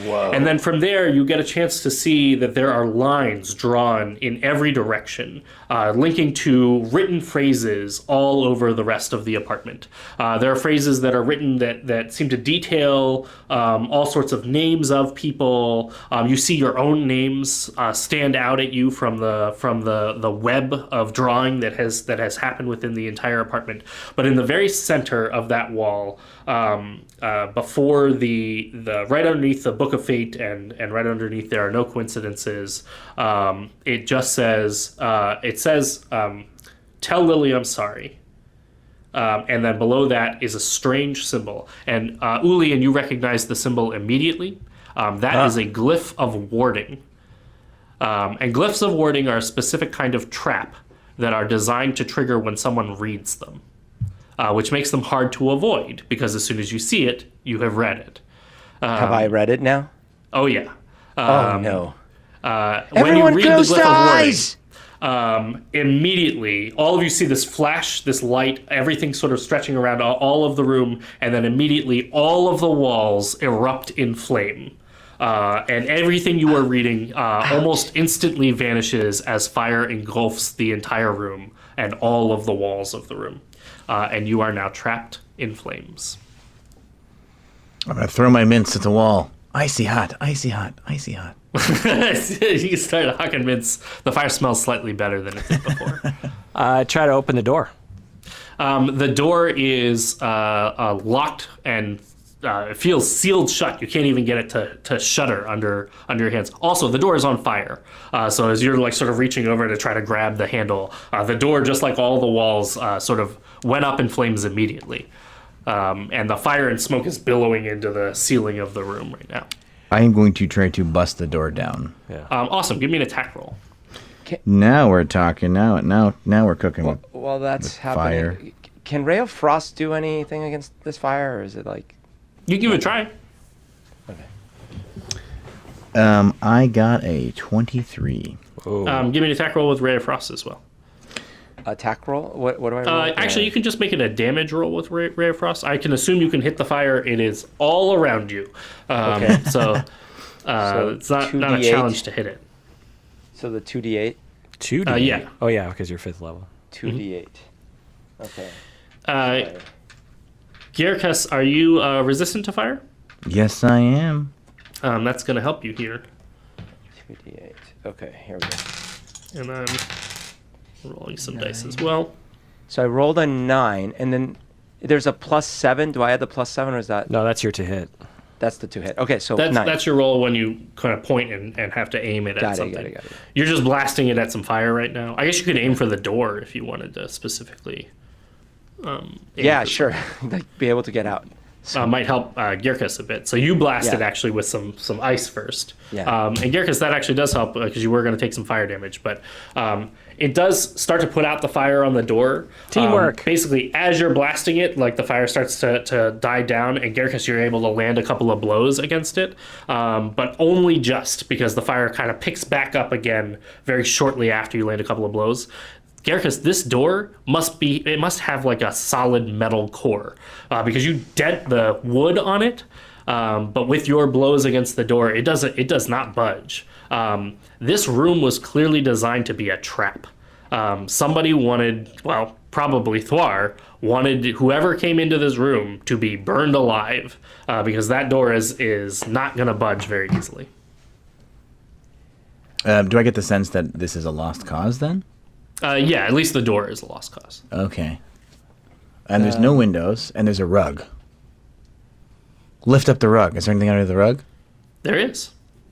Whoa. And then from there, you get a chance to see that there are lines drawn in every direction, linking to written phrases all over the rest of the apartment. There are phrases that are written that seem to detail all sorts of names of people. You see your own names stand out at you from the web of drawing that has happened within the entire apartment. But in the very center of that wall, before the right underneath the Book of Fate and right underneath There Are No Coincidences, it just says "Tell Lily I'm sorry," and then below that is a strange symbol. And Ulian, you recognize the symbol immediately. That is a glyph of warding, and glyphs of warding are a specific kind of trap that are designed to trigger when someone reads them. Which makes them hard to avoid, because as soon as you see it, you have read it. Have I read it now? Oh, yeah. Oh, no. Everyone close their eyes! Immediately, all of you see this flash, this light, everything sort of stretching around all of the room, and then immediately all of the walls erupt in flame. And everything you are reading almost instantly vanishes as fire engulfs the entire room and all of the walls of the room. And you are now trapped in flames. I'm going to throw my mints at the wall. Icy hot, icy hot, icy hot. You start hucking mints. The fire smells slightly better than it did before. Try to open the door. The door is locked and it feels sealed shut. You can't even get it to shutter under your hands. Also, the door is on fire. So as you're like sort of reaching over to try to grab the handle, the door, just like all the walls, sort of went up in flames immediately. And the fire and smoke is billowing into the ceiling of the room right now. I am going to try to bust the door down. Yeah. Awesome. Give me an attack roll. Now we're talking. Now we're cooking. Well, that's with happening. fire. Can Ray of Frost do anything against this fire, or is it like... You give it a try. Okay. I got a 23. Oh. Give me an attack roll with Ray of Frost as well. Attack roll? What do I roll? Actually, you can just make it a damage roll with Ray of Frost. I can assume you can hit the fire. It is all around you. Okay. So it's not a 2d8. challenge to hit it. So the 2d8? 2D? Yeah. Oh, yeah, because you're 5th level. 2d8. Okay. Garrikas, are you resistant to fire? Yes, I am. That's going to help you here. 2d8. Okay, here we go. And I'm rolling some dice as well. So I rolled a 9, and then there's a +7. Do I add the +7, or is that... No, that's your to hit. That's the 2 hit. Okay, so That's 9. that's your roll when you kind of point and have to aim it at something. Got it. You're just blasting it at some fire right now. I guess you could aim for the door if you wanted to specifically. Yeah, for- sure. Like, be able to get out. might help Girkus a bit. So you blasted Yeah. actually with some ice first. Yeah. And Girkus, that actually does help because you were going to take some fire damage. But it does start to put out the fire on the door. Teamwork. Basically, as you're blasting it, like the fire starts to die down, and Girkus, you're able to land a couple of blows against it. But only just because the fire kind of picks back up again very shortly after you land a couple of blows. Garrikus, this door must have like a solid metal core because you dent the wood on it, but with your blows against the door, it does not budge. This room was clearly designed to be a trap. Somebody wanted, well, probably Thwar, wanted whoever came into this room to be burned alive because that door is not going to budge very easily. Do I get the sense that this is a lost cause then? Yeah, at least the door is a lost cause. Okay. And there's no windows, and there's a rug. Lift up the rug. Is there anything under the rug? There is.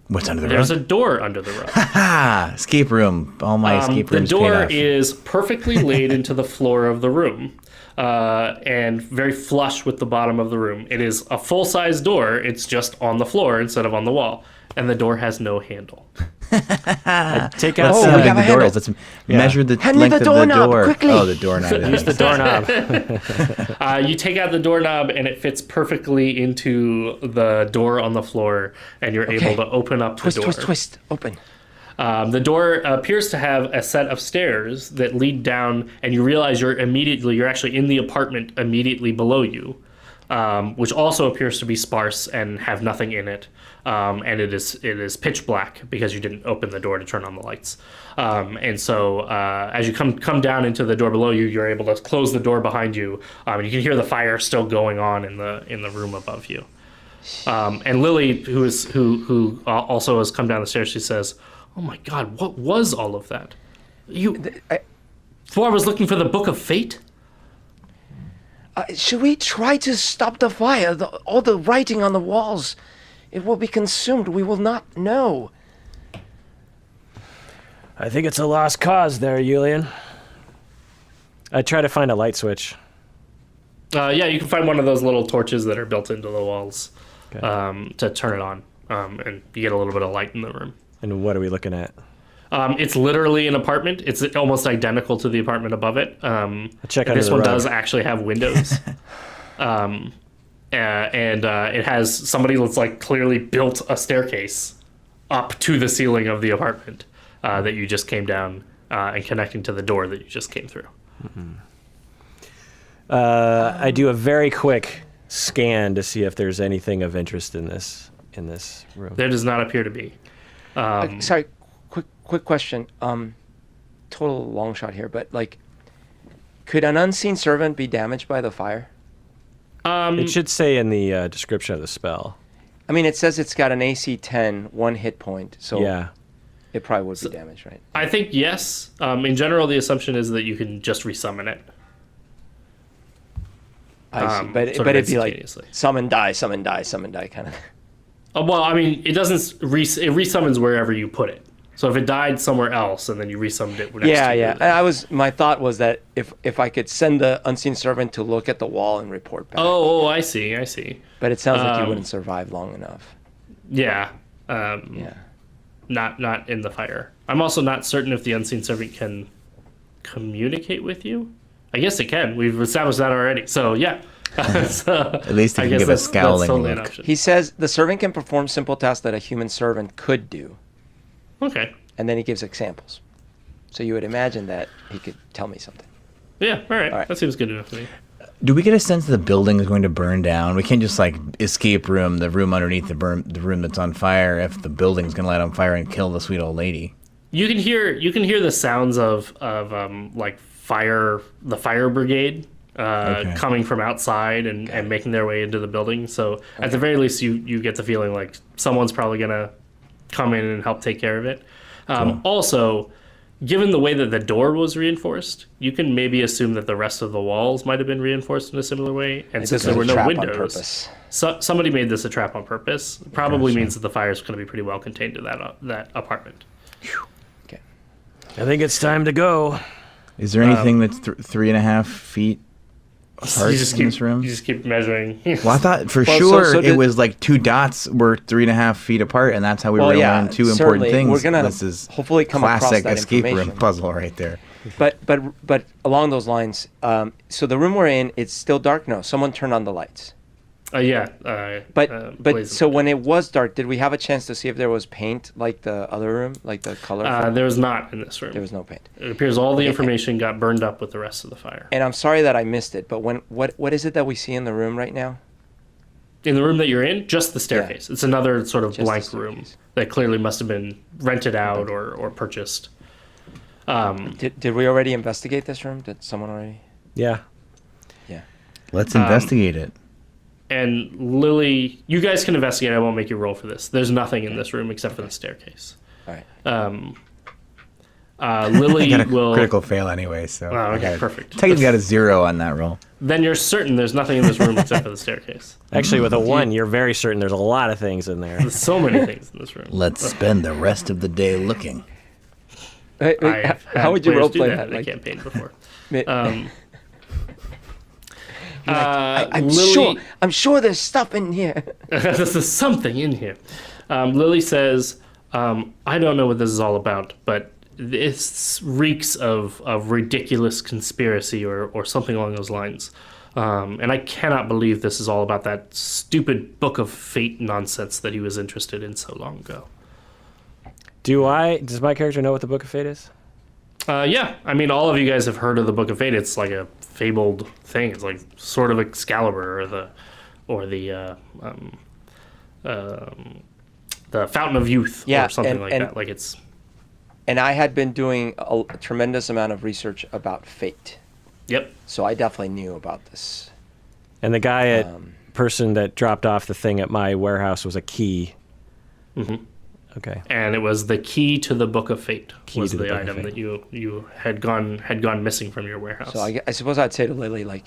What's under the There's rug? a door under the rug. Ha! Escape room. All my escape The rooms paid door off. is perfectly laid into the floor of the room and very flush with the bottom of the room. It is a full-size door. It's just on the floor instead of on the wall. And the door has no handle. Take Let's out see we how have big a the door handle. is. Let's measure the Hand me length the of the doorknob, door. quickly. Oh, the doorknob. use the doorknob. You take out the doorknob and it fits perfectly into the door on the floor, and you're able to open up the door. Twist. Open. The door appears to have a set of stairs that lead down, and you realize you're actually in the apartment immediately below you, which also appears to be sparse and have nothing in it. And it is pitch black because you didn't open the door to turn on the lights. And so as you come down into the door below you, you're able to close the door behind you. And you can hear the fire still going on in the room above you. And Lily, who also has come down the stairs, she says, "Oh my God, what was all of that? Thor was looking for the Book of Fate?" Should we try to stop the fire? All the writing on the walls, it will be consumed. We will not know. I think it's a lost cause there, Julian. I try to find a light switch. Yeah, you can find one of those little torches that are built into the walls Okay. to turn it on, and you get a little bit of light in the room. And what are we looking at? It's literally an apartment. It's almost identical to the apartment above it. Check under This the one rug. does actually have windows. And it has somebody that's like clearly built a staircase up to the ceiling of the apartment that you just came down and connecting to the door that you just came through. I do a very quick scan to see if there's anything of interest in this room. There does not appear to be. Sorry, quick question. Total long shot here, but like, could an unseen servant be damaged by the fire? It should say in the description of the spell. I mean, it says it's got an AC 10, 1 hit point, so Yeah. it probably would be damaged, right? I think yes. In general, the assumption is that you can just resummon it. I see, but sort of it'd be like instantaneously. summon, die, summon, die, summon, die, kind of. Well, I mean, it doesn't. It resummons wherever you put it. So if it died somewhere else and then you resummoned it next Yeah, to yeah. it, And my thought was that if I could send the unseen servant to look at the wall and report back. Oh, I see. But it sounds like you wouldn't survive long enough. Yeah. Yeah. Not in the fire. I'm also not certain if the unseen servant can communicate with you. I guess it can. We've established that already. So yeah. At least if I you guess give a scowling totally an look. option. He says the servant can perform simple tasks that a human servant could do. Okay. And then he gives examples. So you would imagine that he could tell me something. Yeah. All right. All right. That seems good enough to me. Do we get a sense that the building is going to burn down? We can't just like escape room, the room underneath the room that's on fire, if the building's going to light on fire and kill the sweet old lady. You can hear the sounds of like the fire brigade coming from outside and making their way into the building. So at the very least, you get the feeling like someone's probably gonna come in and help take care of it. Also, given the way that the door was reinforced, you can maybe assume that the rest of the walls might have been reinforced in a similar way. And since there were no windows, somebody made this a trap on purpose. Probably means that the fire is going to be pretty well contained to that apartment. Okay. I think it's time to go. Is there anything that's 3.5 feet apart You just in this room? You just keep measuring. Well, I thought for Well, sure so it was like 2 dots were 3.5 feet apart, and that's how we were going to learn 2 important certainly. things. We're gonna this is hopefully come across classic that escape room information. puzzle right there. But along those lines, so the room we're in, it's still dark now. Someone turned on the lights. Yeah. But blazing. so when it was dark, did we have a chance to see if there was paint like the other room, like the color? There was not in this room. There was no paint. It appears all the information got burned up with the rest of the fire. And I'm sorry that I missed it, but what is it that we see in the room right now? In the room that you're in, just the staircase. It's another sort of Just the blank room staircase. that clearly must have been rented out or purchased. Did we already investigate this room? Did someone already? Yeah. Yeah. Let's investigate it. And Lily, you guys can investigate. I won't make you roll for this. There's nothing in this room except for the staircase. All right. Lily I got a will. critical fail anyway, so Oh, okay, perfect. Technically got a 0 on that roll. Then you're certain there's nothing in this room except for the staircase. Actually, with a 1, you're very certain there's a lot of things in there. There's so many things in this room. Let's spend the rest of the day looking. Wait, I've had how would you players role do play that that? in a Like, campaign before. I'm Lily, I'm sure there's stuff in here. there's something in here. Lily says, I don't know what this is all about, but this reeks of ridiculous conspiracy or something along those lines. And I cannot believe this is all about that stupid Book of Fate nonsense that he was interested in so long ago. Does my character know what the Book of Fate is? Yeah, I mean, all of you guys have heard of the Book of Fate. It's like a fabled thing. It's like sort of Excalibur or the Fountain of Youth Yeah, or something and- like and- that. Like it's And I had been doing a tremendous amount of research about fate, yep. so I definitely knew about this. And the guy person that dropped off the thing at my warehouse was a key. Mm-hmm. Okay. And it was the key to the Book of Fate was to the the Book of item Fate. that you had gone missing from your warehouse. So I suppose I'd say to Lily, like,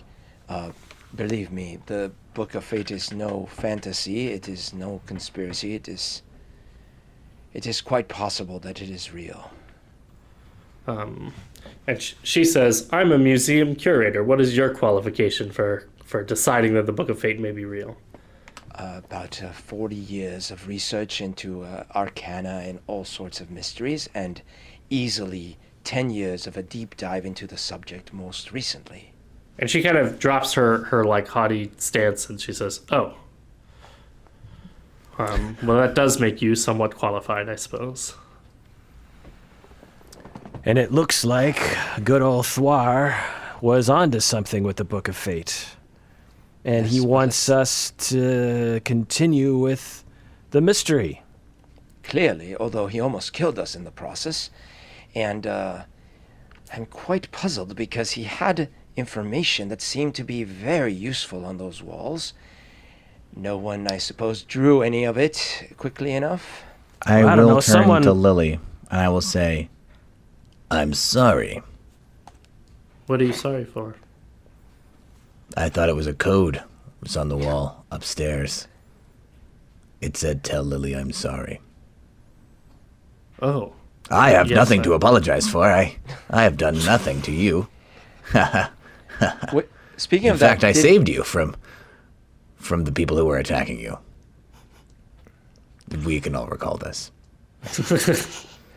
believe me, the Book of Fate is no fantasy. It is no conspiracy. It is quite possible that it is real. And she says, "I'm a museum curator. What is your qualification for deciding that the Book of Fate may be real?" About 40 years of research into arcana and all sorts of mysteries, and easily 10 years of a deep dive into the subject most recently. And she kind of drops her like haughty stance and she says, "Oh. Well, that does make you somewhat qualified, I suppose." And it looks like good old Thwar was onto something with the Book of Fate. And he Yes, wants us to continue with the mystery. Clearly, although he almost killed us in the process. And I'm quite puzzled because he had information that seemed to be very useful on those walls. No one, I suppose, drew any of it quickly enough. I don't will know, turn someone- to Lily, and I will say, I'm sorry. What are you sorry for? I thought it was a code. It was on the wall upstairs. It said, tell Lily I'm sorry. Oh. I have Yes, nothing to apologize for. I have done nothing to you. What, speaking In of fact, that, I saved you from the people who were attacking you. We can all recall this.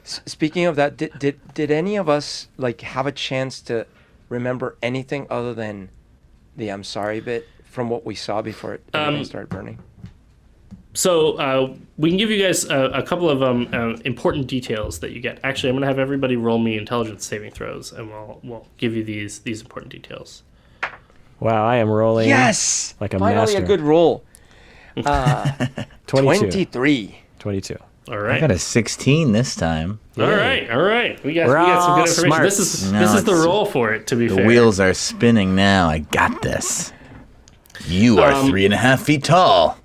Speaking of that, did any of us like have a chance to remember anything other than the "I'm sorry" bit from what we saw before everything started burning? So we can give you guys a couple of important details that you get. Actually, I'm going to have everybody roll me intelligence saving throws, and we'll give you these important details. Wow, I am rolling Yes, like a finally master. a good roll. 22. 23. 22. All I right. got a 16 this time. All right. We got We're some all good information. smart. This is No, this is the it's- roll for it. To be The fair, wheels are spinning now. I got this. You are 3.5 feet tall.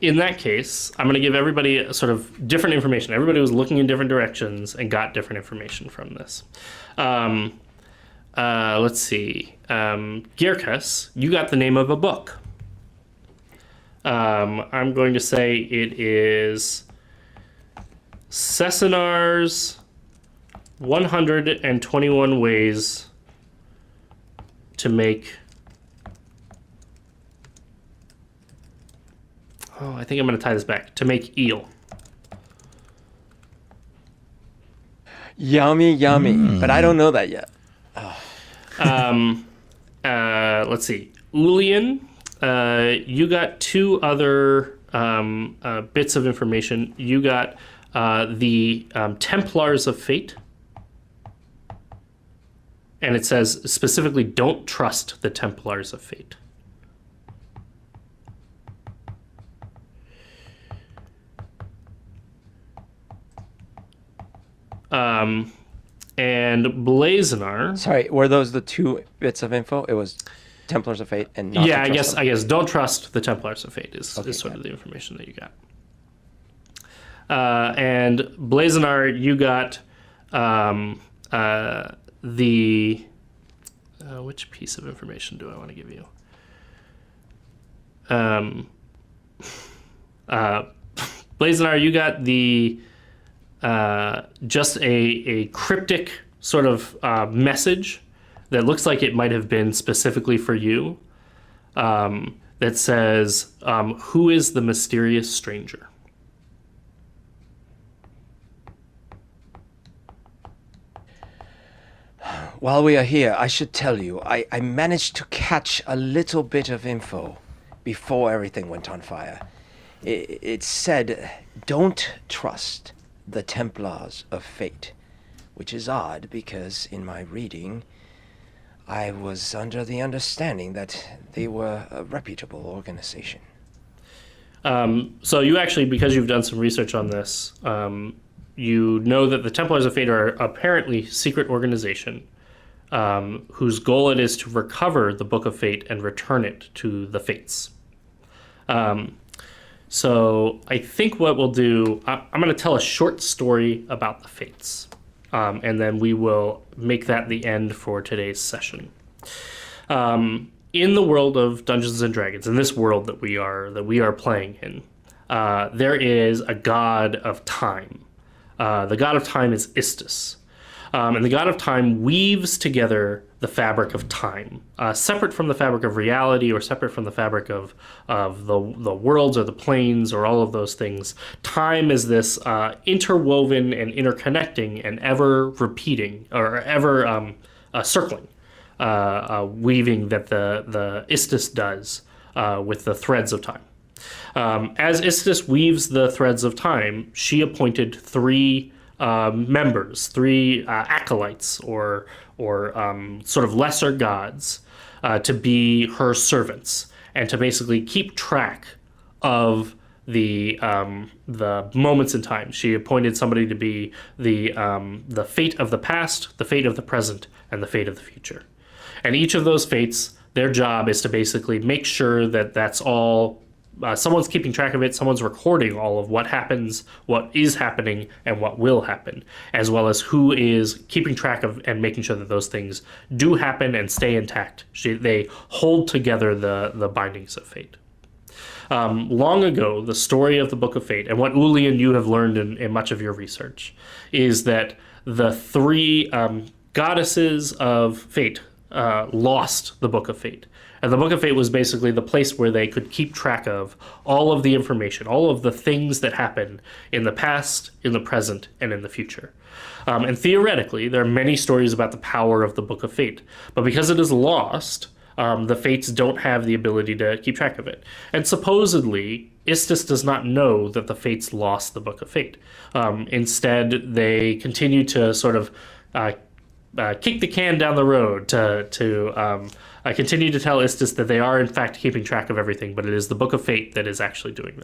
in that case, I'm going to give everybody a sort of different information. Everybody was looking in different directions and got different information from this. Let's see. Gierkus, you got the name of a book. I'm going to say it is Cessinar's 121 Ways to Make... Oh, I think I'm going to tie this back. To make eel. Yummy. But I don't know that yet. Let's see. Ulian, you got two other bits of information. You got the Templars of Fate. And it says specifically, don't trust the Templars of Fate. and Blazenar. Sorry, were those the 2 bits of info? It was Templars of Fate and not Yeah, to trust them. I guess don't trust the Templars of Fate is sort got of the information that you got. And Blazenar, you got the which piece of information do I want to give you? Blazenar, you got the just a cryptic sort of message that looks like it might have been specifically for you. That says, "Who is the mysterious stranger?" While we are here, I should tell you, I managed to catch a little bit of info before everything went on fire. It said, don't trust the Templars of Fate, which is odd because in my reading, I was under the understanding that they were a reputable organization. So you actually, because you've done some research on this, you know that the Templars of Fate are apparently secret organization whose goal it is to recover the Book of Fate and return it to the Fates. So I think what we'll do, I'm going to tell a short story about the Fates, and then we will make that the end for today's session. In the world of Dungeons and Dragons, in this world that we are playing in, there is a god of time. The god of time is Istus. And the god of time weaves together the fabric of time, separate from the fabric of reality or separate from the fabric of the worlds or the planes or all of those things. Time is this interwoven and interconnecting and ever repeating or ever circling weaving that the Istus does with the threads of time. As Istus weaves the threads of time, she appointed 3 members, 3 acolytes or sort of lesser gods to be her servants and to basically keep track of the moments in time. She appointed somebody to be the fate of the past, the fate of the present, and the fate of the future. And each of those fates, their job is to basically make sure that that's all. Someone's keeping track of it, someone's recording all of what happens, what is happening, and what will happen, as well as who is keeping track of and making sure that those things do happen and stay intact. They hold together the bindings of fate. Long ago, the story of the Book of Fate, and what Uli and you have learned in much of your research, is that the 3 goddesses of fate lost the Book of Fate. And the Book of Fate was basically the place where they could keep track of all of the information, all of the things that happen in the past, in the present, and in the future. And theoretically, there are many stories about the power of the Book of Fate. But because it is lost, the Fates don't have the ability to keep track of it. And supposedly, Istus does not know that the Fates lost the Book of Fate. Instead, they continue to sort of kick the can down the road to continue to tell Istus that they are in fact keeping track of everything, but it is the Book of Fate that is actually doing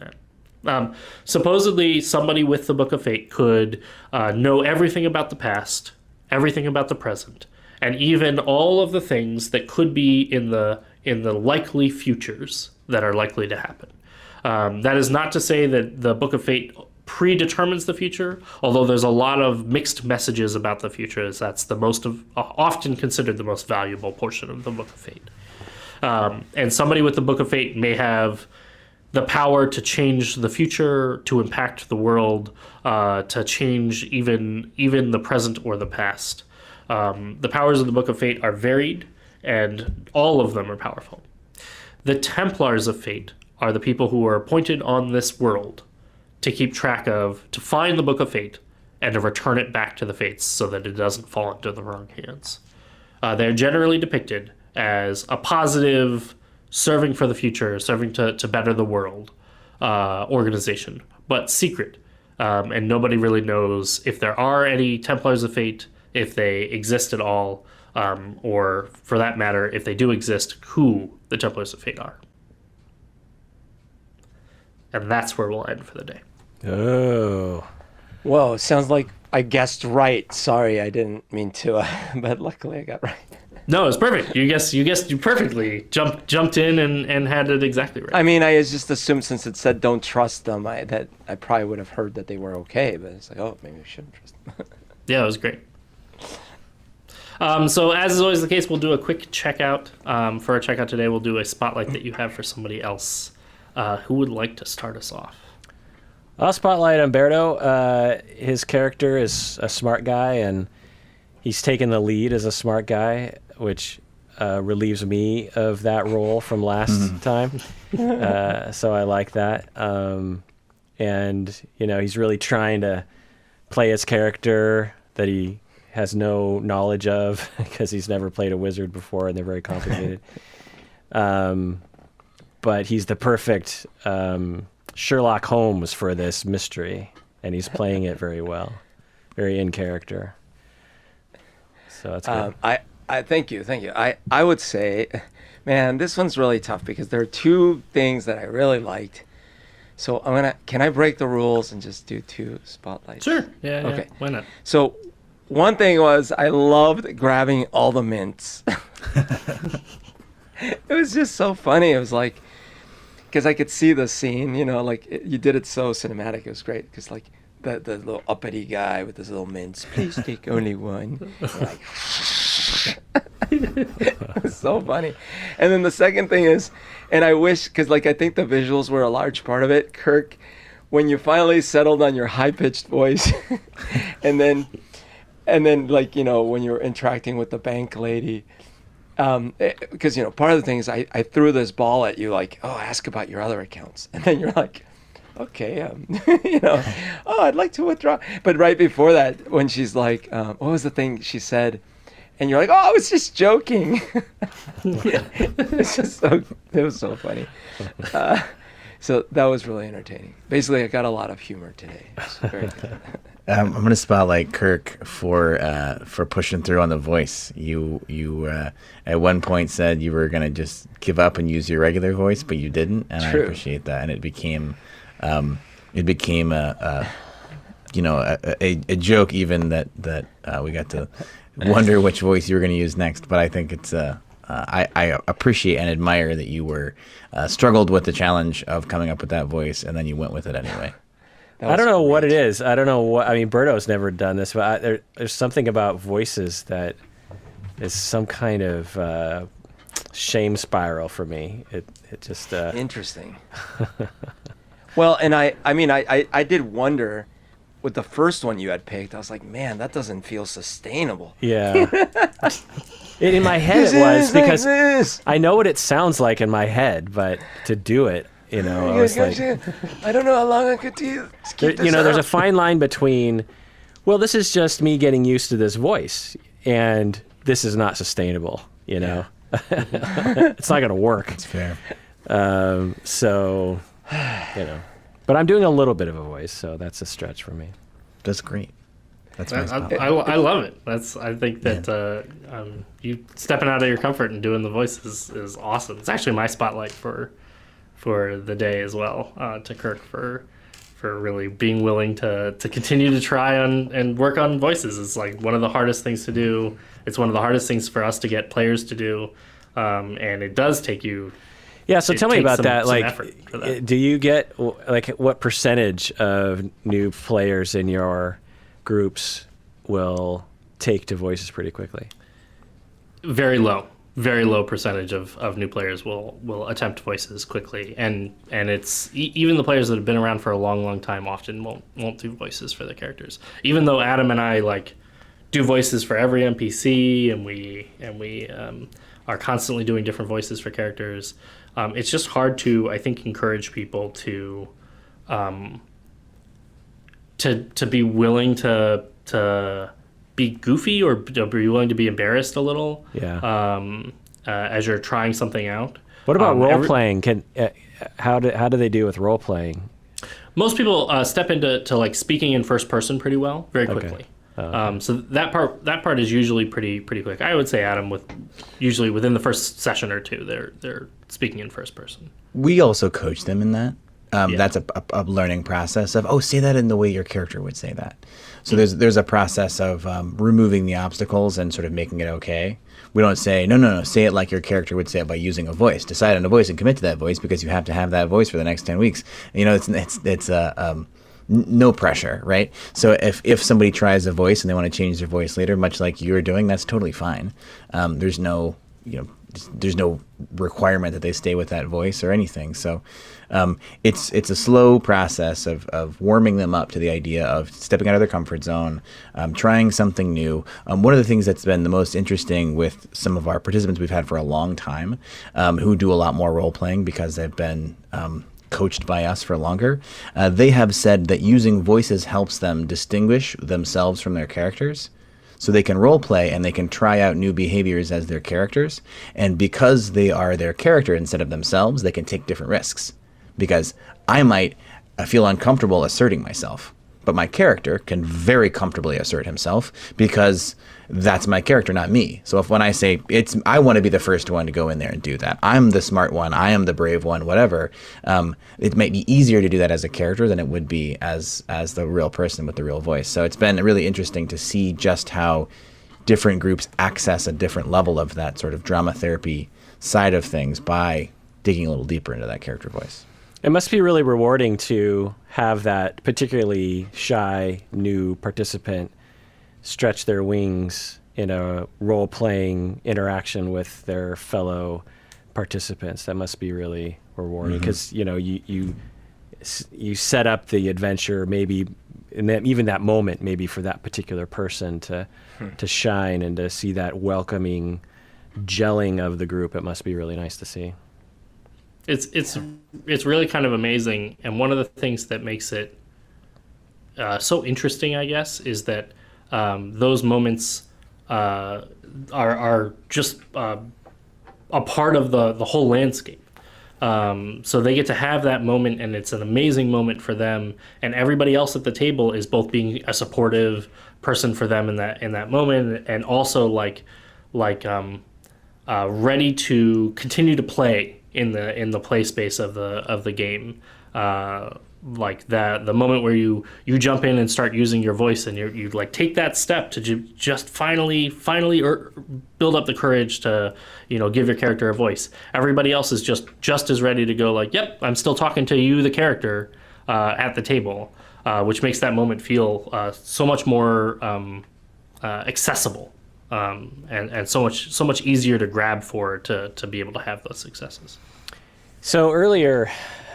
that. Supposedly, somebody with the Book of Fate could know everything about the past, everything about the present, and even all of the things that could be in the likely futures that are likely to happen. That is not to say that the Book of Fate predetermines the future, although there's a lot of mixed messages about the future, as that's the most often considered the most valuable portion of the Book of Fate. And somebody with the Book of Fate may have the power to change the future, to impact the world, to change even the present or the past. The powers of the Book of Fate are varied, and all of them are powerful. The Templars of Fate are the people who are appointed on this world to keep track of, to find the Book of Fate, and to return it back to the Fates so that it doesn't fall into the wrong hands. They're generally depicted as a positive, serving for the future, serving to better the world organization, but secret. And nobody really knows if there are any Templars of Fate, if they exist at all, or for that matter, if they do exist, who the Templars of Fate are. And that's where we'll end for the day. Oh. Whoa, sounds like I guessed right. Sorry, I didn't mean to, but luckily I got right. No, it's perfect. You guessed you perfectly. Jumped in and had it exactly right. I mean, I just assumed since it said don't trust them, that I probably would have heard that they were okay, but it's like, oh, maybe we shouldn't trust them. Yeah, it was great. So as is always the case, we'll do a quick checkout. For our checkout today, we'll do a spotlight that you have for somebody else. Who would like to start us off? I'll spotlight Umberto. His character is a smart guy, and he's taken the lead as a smart guy, which relieves me of that role from last time. So I like that. And, he's really trying to play his character that he has no knowledge of because he's never played a wizard before and they're very complicated. But he's the perfect Sherlock Holmes for this mystery, and he's playing it very well, very in character. So that's good. I thank you. I would say, man, this one's really tough because there are two things that I really liked. So can I break the rules and just do two spotlights? Sure. Yeah. Okay. Why not? So one thing was I loved grabbing all the mints. It was just so funny. It was like, because I could see the scene, you did it so cinematic. It was great because like the little uppity guy with his little mints. Please take only one. Like, it was so funny. And then the second thing is, and I wish, because like I think the visuals were a large part of it, Kirk, when you finally settled on your high-pitched voice, and then like when you were interacting with the bank lady, because part of the thing is I threw this ball at you like, oh, ask about your other accounts, and then you're like, okay, oh, I'd like to withdraw. But right before that, when she's like, what was the thing she said? And you're like, oh, I was just joking. It was so funny. So that was really entertaining. Basically, I got a lot of humor today. It was very good. I'm going to spotlight Kirk for pushing through on the voice. You at one point said you were going to just give up and use your regular voice, but you didn't, and True. I appreciate that. And it became a joke even that we got to wonder which voice you were going to use next. But I think it's I appreciate and admire that you were struggled with the challenge of coming up with that voice, and then you went with it anyway. I don't know what it is. I don't know what. I mean, Berto's never done this, but there's something about voices that is some kind of shame spiral for me. It just Interesting. Well, and I did wonder with the first one you had picked. I was like, man, that doesn't feel sustainable. Yeah. In my head it was because I know what it sounds like in my head, but to do it, I was like, I don't know how long I could keep this there's a up. fine line between, well, this is just me getting used to this voice, and this is not sustainable. It's not going to work. It's fair. So, but I'm doing a little bit of a voice, so that's a stretch for me. That's great. That's my I spotlight. love it. I think that you stepping out of your comfort and doing the voice is awesome. It's actually my spotlight for the day as well, to Kirk for really being willing to continue to try on and work on voices. It's like one of the hardest things to do. It's one of the hardest things for us to get players to do, and it does take you. Yeah, so tell me about that. Some Like, effort for that. do you get what percentage of new players in your groups will take to voices pretty quickly? Very low percentage of new players will attempt voices quickly, and it's even the players that have been around for a long time often won't do voices for their characters. Even though Adam and I do voices for every NPC, and we are constantly doing different voices for characters. It's just hard to, I think, encourage people to be willing to be goofy or be willing to be embarrassed a little. Yeah. As you're trying something out. What about role playing? How do they do with role playing? Most people step into speaking in first person pretty well, very quickly. Okay. So that part is usually pretty quick. I would say Adam usually within the first session or two they're speaking in first person. We also coach them in that. That's a learning process of, say that in the way your character would say that. So there's a process of removing the obstacles and sort of making it okay. We don't say, no, say it like your character would say it by using a voice. Decide on a voice and commit to that voice because you have to have that voice for the next 10 weeks. It's no pressure, right? So if somebody tries a voice and they want to change their voice later, much like you're doing, that's totally fine. There's no requirement that they stay with that voice or anything. So it's a slow process of warming them up to the idea of stepping out of their comfort zone, trying something new. One of the things that's been the most interesting with some of our participants we've had for a long time, who do a lot more role playing because they've been coached by us for longer, they have said that using voices helps them distinguish themselves from their characters. So they can role play and they can try out new behaviors as their characters. And because they are their character instead of themselves, they can take different risks. Because I might feel uncomfortable asserting myself, but my character can very comfortably assert himself because that's my character, not me. So when I say I want to be the first one to go in there and do that. I'm the smart one. I am the brave one, whatever. It might be easier to do that as a character than it would be as the real person with the real voice. So it's been really interesting to see just how different groups access a different level of that sort of drama therapy side of things by digging a little deeper into that character voice. It must be really rewarding to have that particularly shy new participant stretch their wings in a role-playing interaction with their fellow participants. That must be really rewarding because you set up the adventure maybe, and even that moment maybe for that particular person to shine and to see that welcoming gelling of the group. It must be really nice to see. It's really kind of amazing, and one of the things that makes it so interesting, I guess, is that those moments are just a part of the whole landscape. So they get to have that moment, and it's an amazing moment for them. And everybody else at the table is both being a supportive person for them in that moment, and also ready to continue to play in the play space of the game. Like the moment where you jump in and start using your voice, and you like take that step to just finally build up the courage to give your character a voice. Everybody else is just as ready to go, like, yep, I'm still talking to you, the character, at the table, which makes that moment feel so much more accessible, and so much easier to grab for to be able to have those successes. So earlier,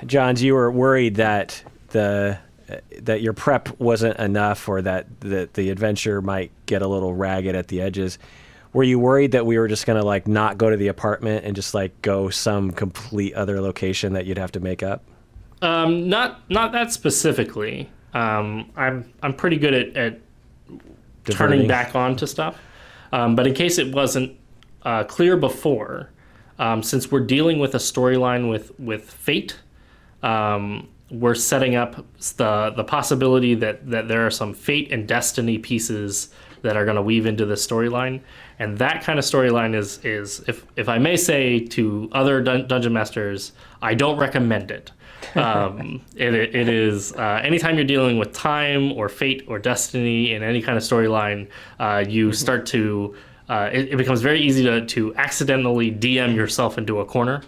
Johns, you were worried that that your prep wasn't enough, or that the adventure might get a little ragged at the edges. Were you worried that we were just gonna like not go to the apartment and just like go some complete other location that you'd have to make up? Not that specifically. I'm pretty good at turning back on to stuff. But in case it wasn't clear before, since we're dealing with a storyline with fate, we're setting up the possibility that there are some fate and destiny pieces that are going to weave into the storyline. And that kind of storyline is if I may say to other dungeon masters, I don't recommend it. It is anytime you're dealing with time or fate or destiny in any kind of storyline, you start to it becomes very easy to accidentally DM yourself into a corner,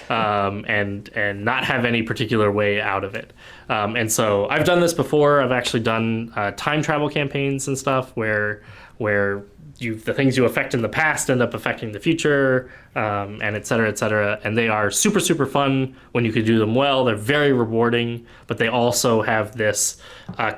and not have any particular way out of it. And so I've done this before. I've actually done time travel campaigns and stuff where the things you affect in the past end up affecting the future, and et cetera, et cetera. And they are super, super fun when you can do them well. They're very rewarding, but they also have this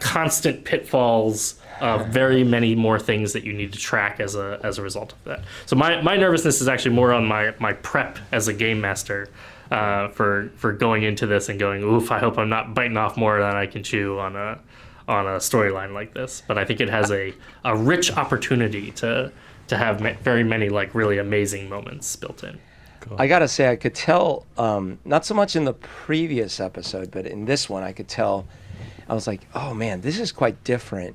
constant pitfalls of very many more things that you need to track as a result of that. So my nervousness is actually more on my prep as a game master, for going into this and going, oof, I hope I'm not biting off more than I can chew on a storyline like this. But I think it has a rich opportunity to have very many like really amazing moments built in. Cool. I gotta say, I could tell, not so much in the previous episode, but in this one, I could tell, I was like, oh man, this is quite different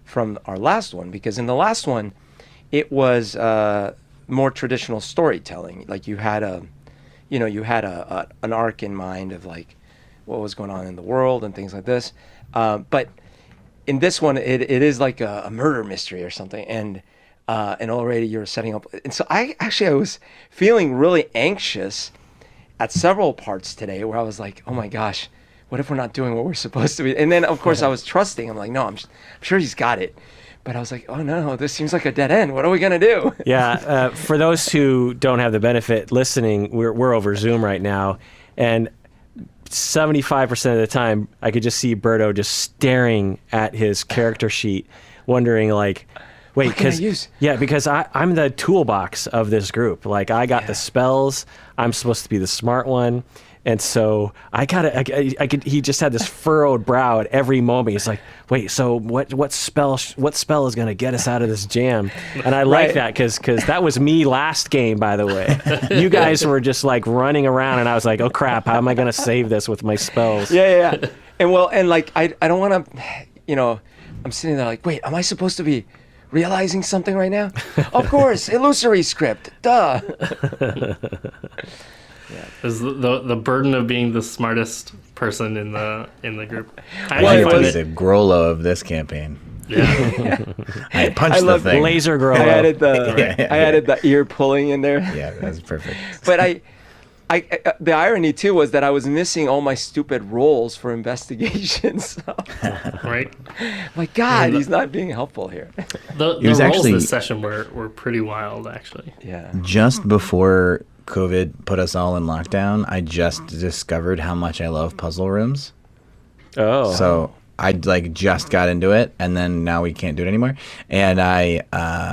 from our last one, because in the last one, it was more traditional storytelling. Like you had an arc in mind of like, what was going on in the world and things like this. But in this one, it is like a murder mystery or something, and already you're setting up. And so I was feeling really anxious at several parts today, where I was like, oh my gosh, what if we're not doing what we're supposed to be? And then of course I was trusting. I'm like, no, I'm sure he's got it. But I was like, oh no, this seems like a dead end. What are we gonna do? Yeah, for those who don't have the benefit listening, we're over Zoom right now, and 75% of the time, I could just see Berto just staring at his character sheet, wondering like, wait, What can I use? because I'm the toolbox of this group. Like I got the spells. I'm supposed to be the smart one. And so I could. He just had this furrowed brow at every moment. He's like, "Wait, so what spell is going to get us out of this jam?" And I like that because that was me last game, by the way. You guys were just like running around, and I was like, "Oh crap, how am I going to save this with my spells?" Yeah. And like I don't want to, I'm sitting there like, wait, am I supposed to be realizing something right now? Of course, illusory script, duh. Is the burden of being the smartest person in the group. I find the Grollo of this campaign. Yeah. I punched the thing. Laser Grollo. I added the ear pulling in there. Yeah, that's perfect. But I the irony too was that I was missing all my stupid rolls for investigations. Right. My God, he's not being helpful here. The rolls actually- this session were pretty wild, actually. Yeah. Just before COVID put us all in lockdown, I just discovered how much I love puzzle rooms. Oh. So I like just got into it, and then now we can't do it anymore. And I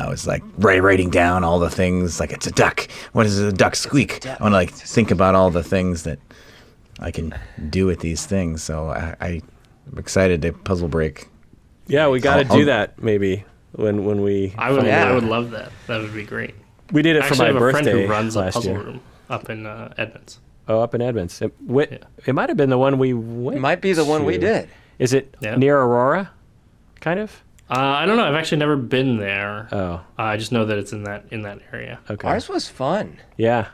was like writing down all the things. Like, it's a duck. What does a duck squeak? I want to like think about all the things that I can do with these things. So I'm excited to puzzle break. Yeah, we got to I'll- do that maybe when we. I would Yeah. I would love that. That would be great. We did it I for actually my have a friend birthday who runs a last puzzle year. room up in Edmonds. Oh, up in Edmonds. It might have been the one we went. It might be the one we to. did. Is it Yeah. near Aurora? Kind of. I don't know. I've actually never been there. Oh, I just know that it's in that area. okay. Ours was fun. Yeah,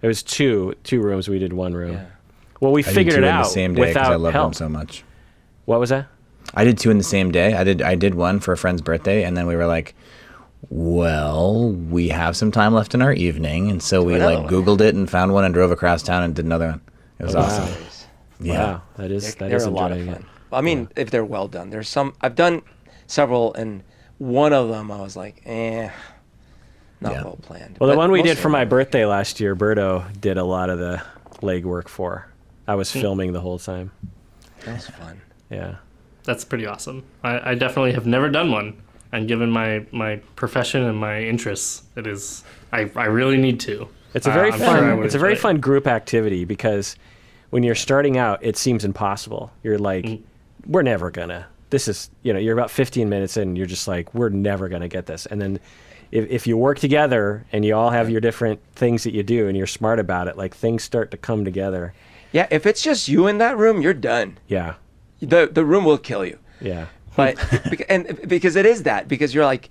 it was two rooms. We did one room. Yeah. Well, we I did figured two it in out the same day because without I love help. them so much. What was that? I did two in the same day. I did one for a friend's birthday, and then we were like, well, we have some time left in our evening, and so we another like one. Googled it and found one and drove across town and did another one. It was awesome. Yeah. Wow, that is They're a lot of enjoying fun. it. I mean, if they're well done. There's some I've done several, and one of them I was like, not Yeah. well planned. Well, the But one we most did of for them my were. birthday last year, Berto did a lot of the legwork for. I was filming the whole time. That was fun. Yeah. That's pretty awesome. I definitely have never done one, and given my profession and my interests, it is. I really need to. It's a very I'm fun. sure I would It's a very enjoy it. fun group activity because when you're starting out, it seems impossible. You're like, we're never gonna. This is, you're about 15 minutes in, you're just like, we're never gonna get this. And then, if you work together and you all have your different things that you do and you're smart about it, like things start to come together. Yeah, if it's just you in that room, you're done. Yeah. The room will kill you. Yeah. But because it is that, because you're like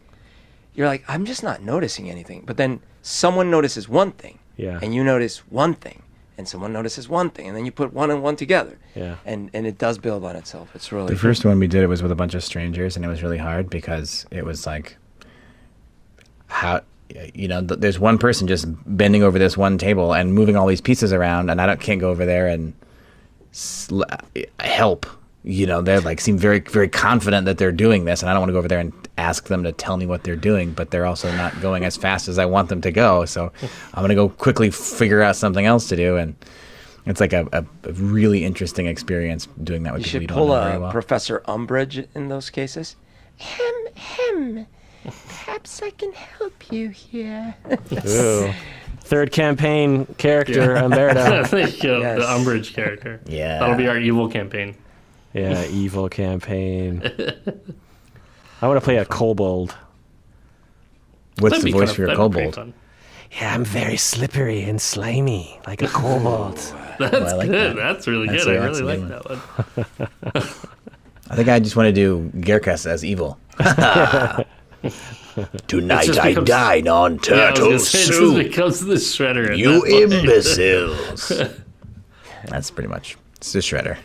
I'm just not noticing anything. But then someone notices one thing, Yeah. and you notice one thing, and someone notices one thing, and then you put one and one together. Yeah. And it does build on itself. It's really The first one we did, it was with a bunch of strangers, and it was really hard because it was like, there's one person just bending over this one table and moving all these pieces around, and I can't go over there and help. They're like seem very, very confident that they're doing this, and I don't want to go over there and ask them to tell me what they're doing, but they're also not going as fast as I want them to go. So I'm going to go quickly figure out something else to do, and it's like a really interesting experience doing that with you people should you don't pull know very a well. Professor Umbridge in those cases. Perhaps I can help you here. Ooh. Third campaign character, Umberto. There you go, Yes. the Umbridge character. Yeah. That'll be our evil campaign. Yeah, evil campaign. I want to play a kobold. What's That'd the be voice kind for your of- that'd be kobold? pretty Yeah, I'm very slippery and slimy, like a kobold. fun. That's I like good. that. That's really That's good. a- I that's really a like good that one. I think I just want to do Gerkas as evil. Tonight just I becomes- dine on Yeah, I was turtle gonna say, it just soup. becomes the shredder. at You that point. imbeciles. That's pretty much. It's the shredder.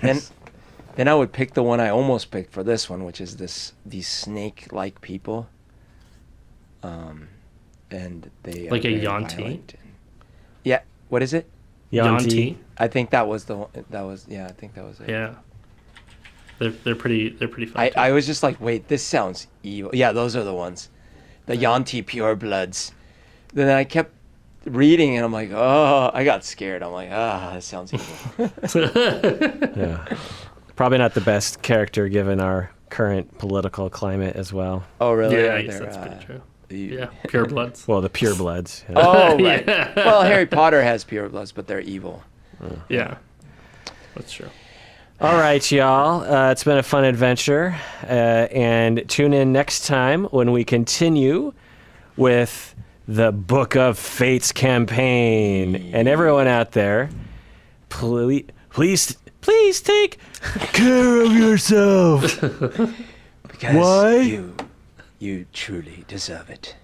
Then I would pick the one I almost picked for this one, which is these snake-like people. And they Like are a very Yanti? violent and- Yeah. What is it? Yanti. I think that was the one. I think that was it. Yeah. They're pretty fun. too. I was just like, wait, this sounds evil. Yeah, those are the ones. The Yanti purebloods. Then I kept reading and I'm like, oh, I got scared. I'm like, that sounds evil. Yeah. Probably not the best character given our current political climate as well. Oh, really? Yeah, I guess that's pretty true. Yeah, pure bloods. Well, the purebloods. Yeah. Oh, right. Yeah. Well, Harry Potter has purebloods, but they're evil. Yeah, that's true. All right, y'all. It's been a fun adventure. And tune in next time when we continue with the Book of Fates campaign. And everyone out there, please take care of yourself. Because Why? you truly deserve it.